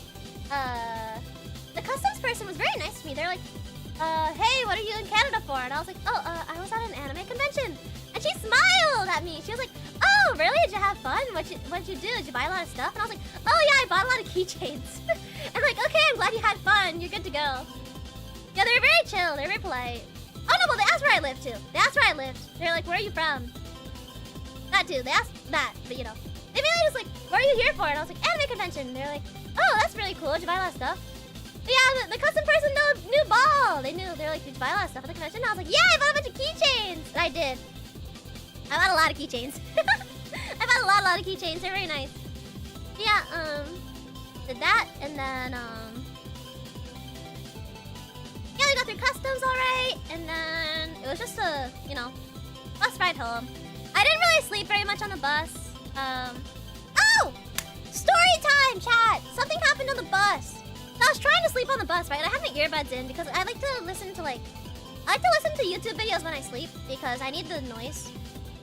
the customs person was very nice to me. They're like, hey, what are you in Canada for? And I was like, oh, I was at an anime convention. And she smiled at me. She was like, oh, really? Did you have fun? What'd you do? Did you buy a lot of stuff? And I was like, oh yeah, I bought a lot of keychains. And like, okay, I'm glad you had fun. You're good to go. Yeah, they were very chill. They were very polite. Oh no, well, they asked where I lived too. They asked where I lived. They're like, where are you from? That too. They asked that, but you know. They mainly just like, what are you here for? And I was like, anime convention. They're like, oh, that's really cool. Did you buy a lot of stuff? But yeah, the custom person knew ball. They're like, did you buy a lot of stuff at the convention? And I was like, yeah, I bought a bunch of keychains. And I did. I bought a lot of keychains. I bought a lot of keychains. They're very nice. Yeah, did that, and then, yeah, we got through customs alright, and then it was just a, you know, bus ride home. I didn't really sleep very much on the bus. Oh! Story time, chat! Something happened on the bus. So I was trying to sleep on the bus, right? I had my earbuds in because I like to listen to, like, YouTube videos when I sleep because I need the noise.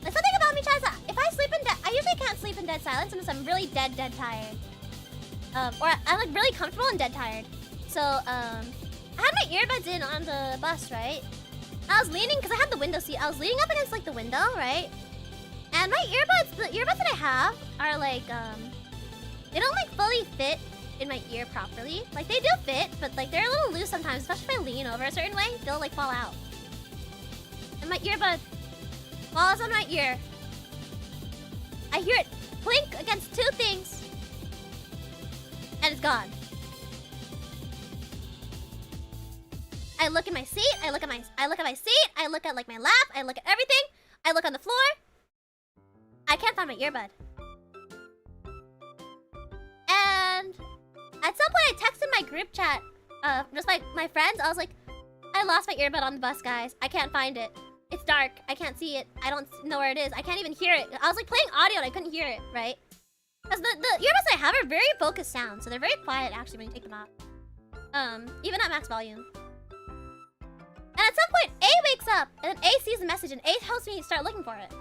There's something about me, chat, is that if I sleep in I usually can't sleep in dead silence unless I'm really dead tired. Or I'm like really comfortable and dead tired. So, I had my earbuds in on the bus, right? I was leaning, because I had the window seat, I was leaning up against like the window, right? And my earbuds, the earbuds that I have are like, they don't like fully fit in my ear properly. Like they do fit, but like they're a little loose sometimes, especially if I lean over a certain way, they'll like fall out. And my earbud falls on my ear. I hear it blink against two things. And it's gone. I look in my seat, I look at my seat, I look at like my lap, I look at everything, I look on the floor. I can't find my earbud. And at some point I texted my group chat, just like my friends, I was like, I lost my earbud on the bus, guys. I can't find it. It's dark, I can't see it, I don't know where it is, I can't even hear it. I was like playing audio and I couldn't hear it, right? Because the earbuds I have are very focused sound, so they're very quiet actually when you take them out. Even at max volume. And at some point, A wakes up, and then A sees the message, and A helps me start looking for it.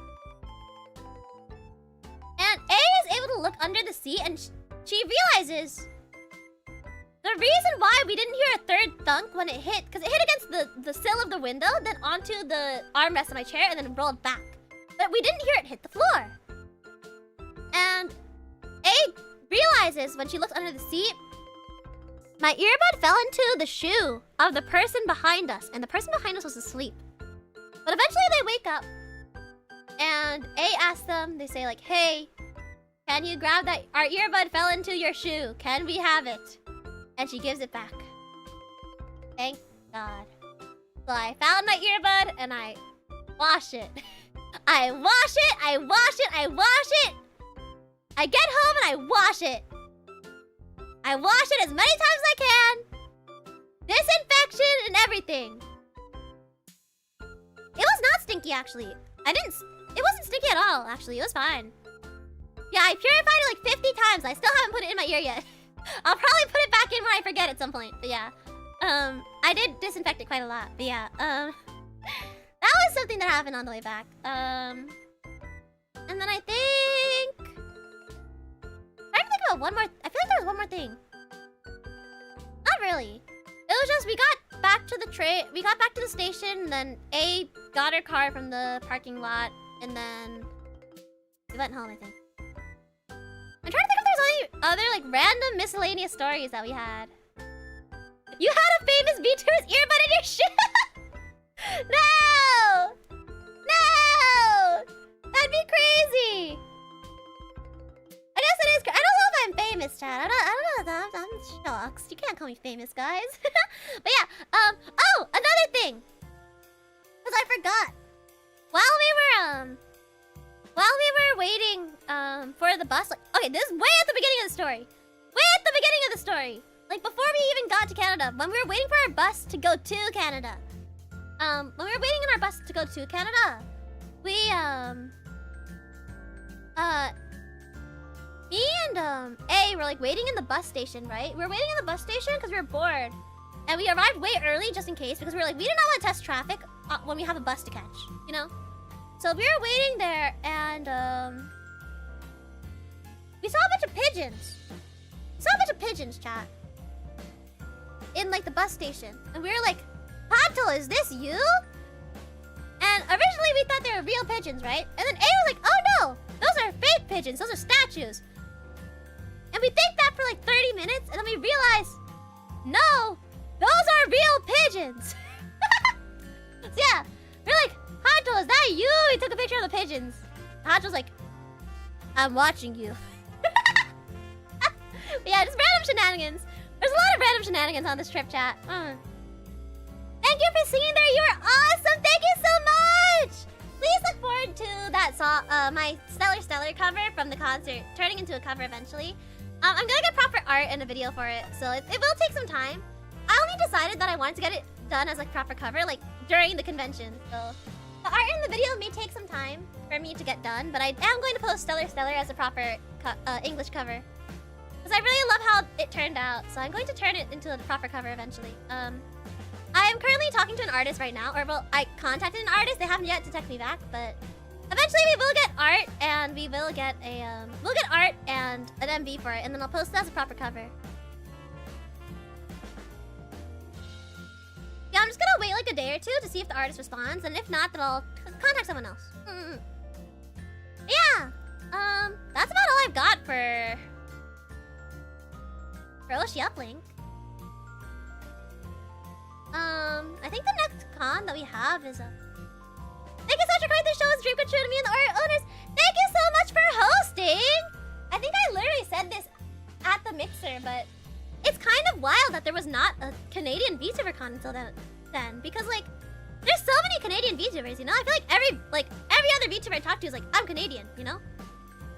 And A is able to look under the seat, and she realizes the reason why we didn't hear a third thunk when it hit, because it hit against the sill of the window, then onto the armrest of my chair, and then rolled back. But we didn't hear it hit the floor. And A realizes when she looks under the seat, my earbud fell into the shoe of the person behind us, and the person behind us was asleep. But eventually they wake up, and A asks them, they say like, hey, can you grab that? Our earbud fell into your shoe. Can we have it? And she gives it back. Thank God. So I found my earbud, and I wash it. I wash it, I wash it, I wash it. I get home and I wash it. I wash it as many times as I can. Disinfection and everything. It was not stinky, actually. It wasn't stinky at all, actually. It was fine. Yeah, I purified it like 50 times. I still haven't put it in my ear yet. I'll probably put it back in when I forget at some point. But yeah. I did disinfect it quite a lot. But yeah, that was something that happened on the way back. And then I think... I have to think about one more... I feel like there was one more thing. Not really. It was just we got back to the train... We got back to the station, and then A got her car from the parking lot, and then we went home, I think. I'm trying to think if there's any other, like, random miscellaneous stories that we had. You had a famous VTuber's earbud in your shoe! No! No! That'd be crazy! I guess it is. I don't know if I'm famous, Chad. I don't know. I'm shocked. You can't call me famous, guys. But yeah. Oh, another thing. Because I forgot. While we were waiting for the bus. Like, okay, this is way at the beginning of the story. Way at the beginning of the story. Like before we even got to Canada, when we were waiting for our bus to go to Canada. When we were waiting in our bus to go to Canada, we me and A were like waiting in the bus station, right? We were waiting in the bus station because we were bored. And we arrived way early just in case because we were like, we did not want to test traffic when we have a bus to catch, you know? So we were waiting there and we saw a bunch of pigeons. We saw a bunch of pigeons, chat. in like the bus station, and we were like, Hato, is this you? And originally we thought they were real pigeons, right? And then A was like, oh no, those are fake pigeons, those are statues. And we think that for like 30 minutes, and then we realized, no, those are real pigeons. So yeah, we're like, Hato, is that you? We took a picture of the pigeons. Hato's like, I'm watching you. Yeah, just random shenanigans. There's a lot of random shenanigans on this trip, chat. Thank you for singing there. You are awesome. Thank you so much. Please look forward to that song, my Stellar cover from the concert, turning into a cover eventually. I'm gonna get proper art and a video for it, so it will take some time. I only decided that I wanted to get it done as like proper cover, like during the convention. So the art and the video may take some time for me to get done, but I am going to post Stellar as a proper English cover. Because I really love how it turned out, so I'm going to turn it into a proper cover eventually. I am currently talking to an artist right now, or well, I contacted an artist. They haven't yet to text me back, but eventually we will get art, and we will get a we'll get art and an MV for it, and then I'll post it as a proper cover. Yeah, I'm just gonna wait like a day or two to see if the artist responds, and if not, then I'll contact someone else. Yeah, that's about all I've got for OSHIUPLINK. I think the next con that we have is thank you so much for coming to the show. It's a dream come true to me and the art owners. Thank you so much for hosting. I think I literally said this at the mixer, but it's kind of wild that there was not a Canadian VTuber con until then, because like there's so many Canadian VTubers, you know. I feel like every other VTuber I talk to is like, I'm Canadian, you know.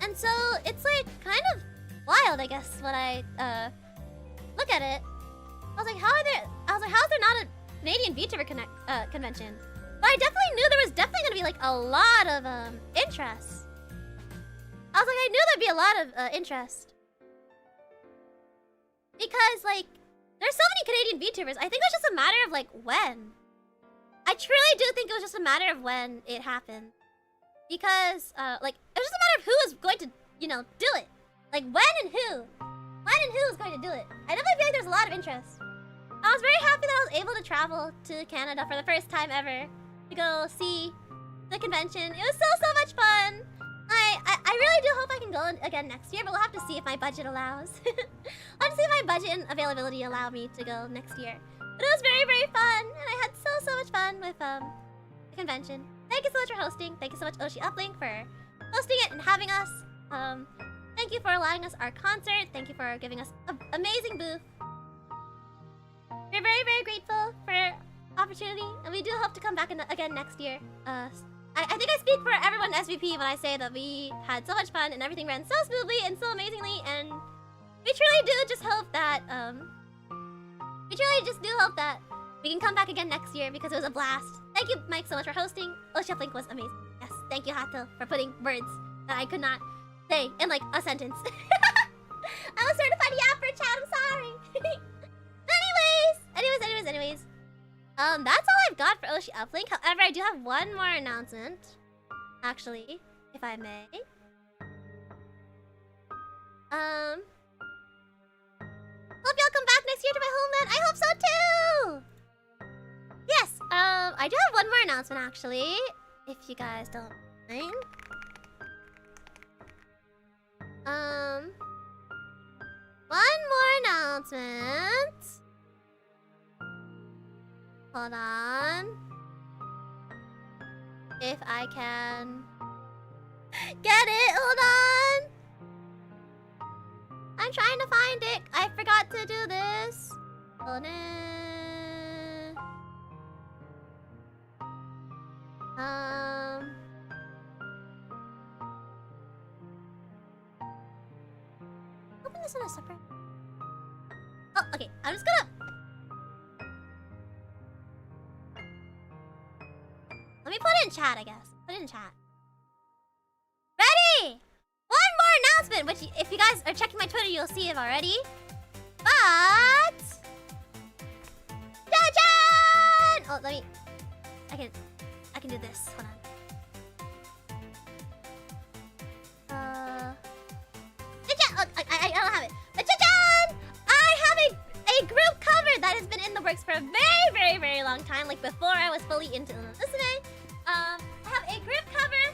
And so it's like kind of wild, I guess, when I look at it. I was like, how is there not a Canadian VTuber convention? But I definitely knew there was definitely gonna be like a lot of interest. I was like, I knew there'd be a lot of interest. Because like, there's so many Canadian VTubers. I think it was just a matter of like when. I truly do think it was just a matter of when it happened. Because like, it was just a matter of who was going to, you know, do it. Like when and who. When and who was going to do it. I definitely feel like there's a lot of interest. I was very happy that I was able to travel to Canada for the first time ever to go see the convention. It was so much fun. I really do hope I can go again next year, but we'll have to see if my budget allows. I'll have to see if my budget and availability allow me to go next year. But it was very fun, and I had so much fun with the convention. Thank you so much for hosting. Thank you so much, OSHIUPLINK, for hosting it and having us. Thank you for allowing us our concert. Thank you for giving us an amazing booth. We're very grateful for opportunity, and we do hope to come back again next year. I think I speak for everyone in SVP when I say that we had so much fun and everything ran so smoothly and so amazingly, and we truly do just hope that we can come back again next year because it was a blast. Thank you, Mike, so much for hosting. OSHIUPLINK was amazing. Yes, thank you, Hato, for putting words that I could not say in like a sentence. I'm a certified yapper, chat. I'm sorry. Anyways. That's all I've got for OSHIUPLINK. However, I do have one more announcement. Actually, if I may. Hope y'all come back next year to my homeland. I hope so too! Yes, I do have one more announcement actually. If you guys don't mind. One more announcement. Hold on. If I can get it, hold on. I'm trying to find it. I forgot to do this. Hold on. Open this in a separate. Oh, okay. I'm just gonna. Let me put it in chat, I guess. Put it in chat. Ready? One more announcement, which if you guys are checking my Twitter, you'll see it already. But Jajan! Oh, let me. I can do this. Hold on. Jajan! Oh, I don't have it. But Jajan! I have a group cover that has in the works for a very, very, very long time. Like before I was fully into listening. I have a group cover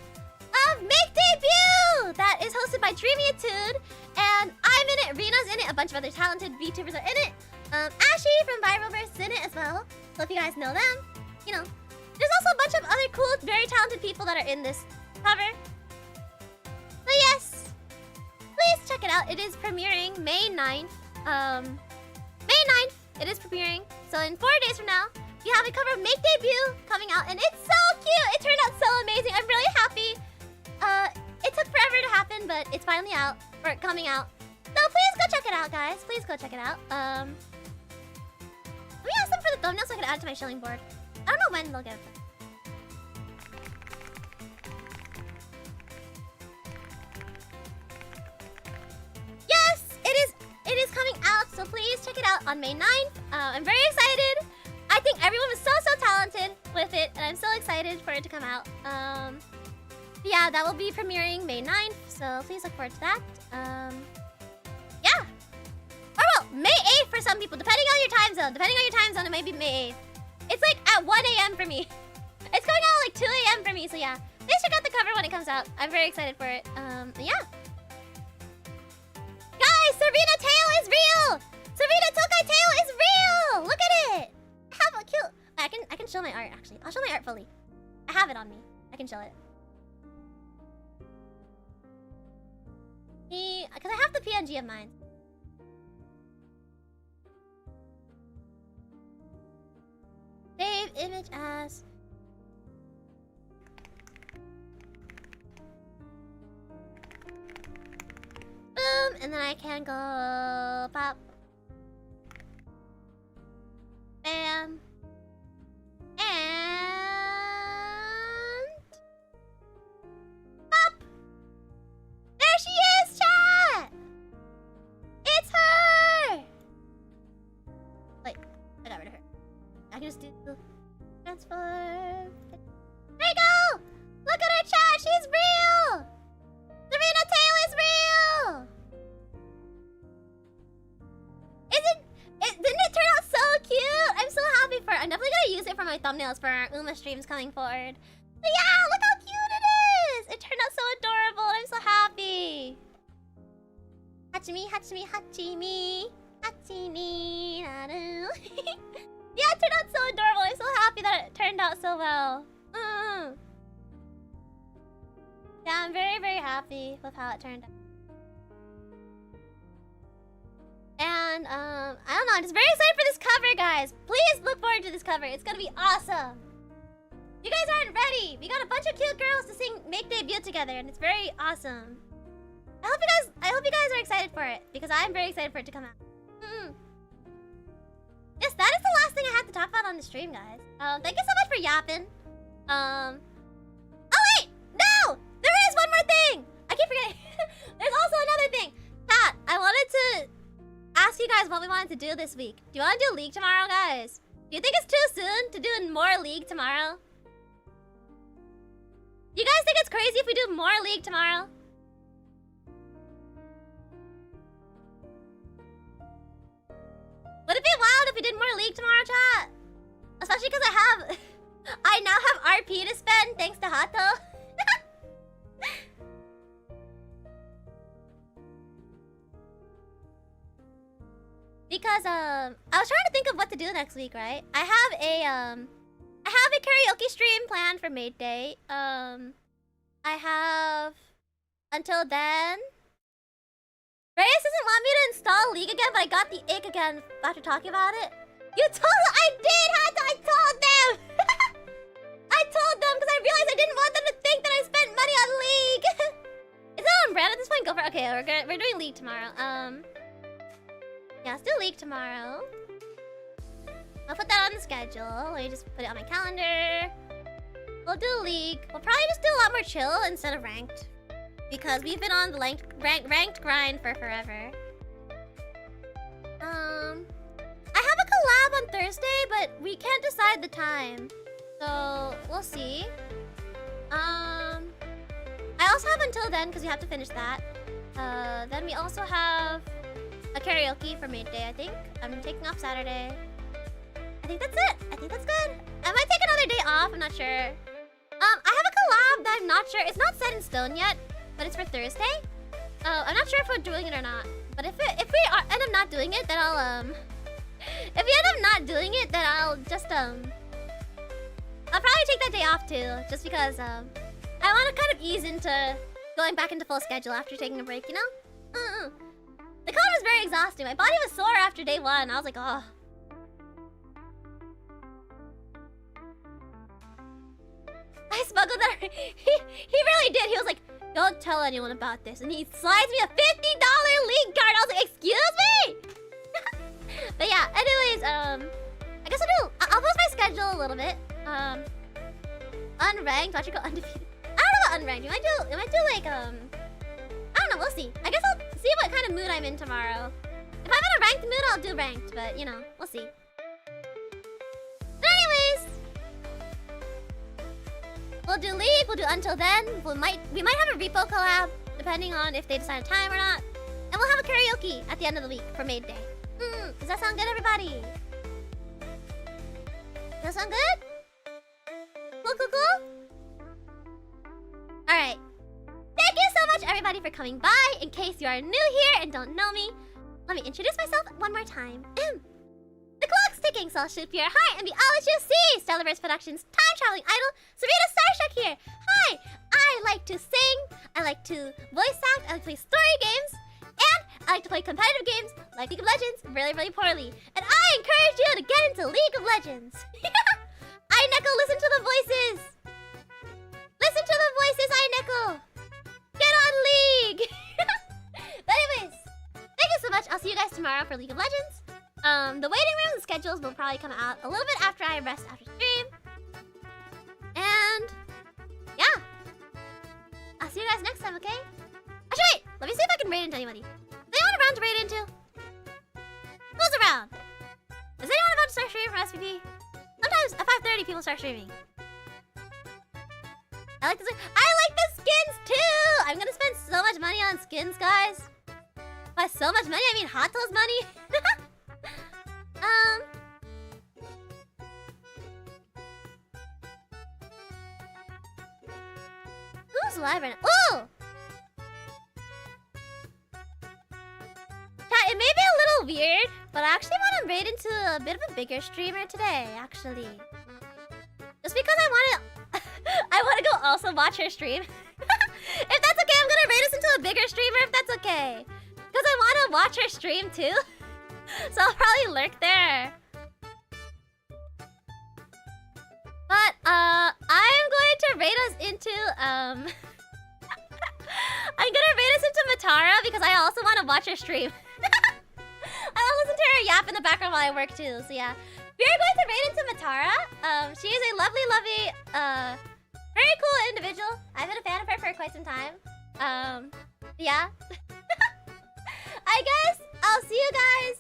of Make Debut that is hosted by Dreamyatude, and I'm in it. Rena's in it. A bunch of other talented VTubers are in it. Ashy from Viralverse is in it as well. So if you guys know them, you know. There's also a bunch of other cool, very talented people that are in this cover. So yes, please check it out. It is premiering May 9th. May 9th, it is premiering. So in 4 days from now, you have a cover of Make Debut coming out, and it's so cute. It turned out so amazing. I'm really happy. It took forever to happen, but it's finally out, or coming out. So please go check it out, guys. Please go check it out. Let me ask them for the thumbnail so I can add it to my shilling board. I don't know when they'll get it. Yes, it is coming out, so please check it out on May 9th. I'm very excited. I think everyone was so talented with it, and I'm so excited for it to come out. Yeah, that will be premiering May 9th, so please look forward to that. Yeah. Or well, May 8th for some people, depending on your time zone. Depending on your time zone, it may be May 8th. It's like at 1 a.m. for me. It's going out at like 2 a.m. for me, so yeah. Please check out the cover when it comes out. I'm very excited for it. Yeah. Guys, Serena tail is real! Serena Tokai tail is real! Look at it! How cute. I can show my art, actually. I'll show my art fully. I have it on me. I can show it. Because I have the PNG of mine. Save image as... Boom! And then I can go... Pop. Bam. And... Pop! There she is, chat! It's her! Wait, I got rid of her. I can just do... Transform... There you go! Look at her, chat! She's real! Serena tail is real! Didn't it turn out so cute? I'm so happy for it. I'm definitely gonna use it for my thumbnails for our Uma streams coming forward. But yeah, look how cute it is! It turned out so adorable, and I'm so happy. Hachimi, Hachimi, Hachimi. Hachimi, naru. Yeah, it turned out so adorable. I'm so happy that it turned out so well. Yeah, I'm very, very happy with how it turned out. And, I don't know, I'm just very excited for this cover, guys. Please look forward to this cover. It's gonna be awesome. You guys aren't ready. We got a bunch of cute girls to sing Make Debut together, and it's very awesome. I hope you guys are excited for it, because I'm very excited for it to come out. Yes, that is the last thing I have to talk about on the stream, guys. Thank you so much for yapping. Oh wait! No! There is one more thing! I keep forgetting. There's also another thing. Pat, I wanted to ask you guys what we wanted to do this week. Do you want to do League tomorrow, guys? Do you think it's too soon to do more League tomorrow? Do you guys think it's crazy if we do more League tomorrow? Would it be wild if we did more League tomorrow, chat? Especially because I now have RP to spend thanks to Hato. Because I was trying to think of what to do next week, right? I have a karaoke stream planned for Mate Day. I have until then. Reyes doesn't want me to install League again, but I got the ick again after talking about it. You told I did, Hato! I told them! I told them because I realized I didn't want them to think that I spent money on League! Is that on brand at this point? Go for it. Okay, we're doing League tomorrow. Yeah, let's do League tomorrow. I'll put that on the schedule. Let me just put it on my calendar. We'll do League. We'll probably just do a lot more chill instead of ranked. Because we've been on the ranked grind for forever. I have a collab on Thursday, but we can't decide the time. So, we'll see. I also have until then, because we have to finish that. Then we also have a karaoke for midday, I think. I'm taking off Saturday. think that's it. I think that's good. I might take another day off. I'm not sure. I have a collab that I'm not sure. It's not set in stone yet, but it's for Thursday. I'm not sure if we're doing it or not. But if we end up not doing it, then I'll if we end up not doing it, then I'll just I'll probably take that day off too, just because I want to kind of ease into going back into full schedule after taking a break, you know? The con was very exhausting. My body was sore after day 1. I was like, oh. I smuggled that. He really did. He was like, don't tell anyone about this. And he slides me a $50 league card. I was like, excuse me? But yeah, anyways, I guess I'll post my schedule a little bit. Unranked, watch it go undefeated. I don't know about unranked. You might do like, I don't know, we'll see. I guess I'll see what kind of mood I'm in tomorrow. If I'm in a ranked mood, I'll do ranked, but you know, we'll see. But anyways, we'll do League, we'll do Until Then. We might have a repo collab, depending on if they decide a time or not. And we'll have a karaoke at the end of the week for Maid Day. Does that sound good, everybody? Does that sound good? Cool? Alright. Thank you so much, everybody, for coming by. In case you are new here and don't know me, let me introduce myself one more time. The clock's ticking, so I'll shoot for your heart and be all that you see. Stellarverse Productions, time-traveling idol, Serena Starstruck here. Hi! I like to sing, I like to voice act, I like to play story games, and I like to play competitive games like League of Legends really, really poorly. And I encourage you to get into League of Legends. Neko, listen to the voices! Listen to the voices, Neko! Get on League! But anyways, thank you so much. I'll see you guys tomorrow for League of Legends. The waiting room and schedules will probably come out a little bit after I rest after stream. And yeah. I'll see you guys next time, okay? Actually, wait! Let me see if I can raid into anybody. Is anyone around to raid into? Who's around? Is anyone about to start streaming for SPP? Sometimes at 5:30 people start streaming. I like the skins too! I'm gonna spend so much money on skins, guys. By so much money, I mean Hot Toes money. Who's live right now? Oh! Chat, it may be a little weird, but I actually want to raid into a bit of a bigger streamer today, actually. Just because I want to go also watch her stream. If that's okay, I'm gonna raid us into a bigger streamer if that's okay. Because I want to watch her stream too. So I'll probably lurk there. But I'm going to raid us into I'm gonna raid us into Matara because I also want to watch her stream. I'll listen to her yap in the background while I work too. So yeah, we are going to raid into Matara. She is a lovely, very cool individual. I've been a fan of her for quite some time. Yeah. I guess I'll see you guys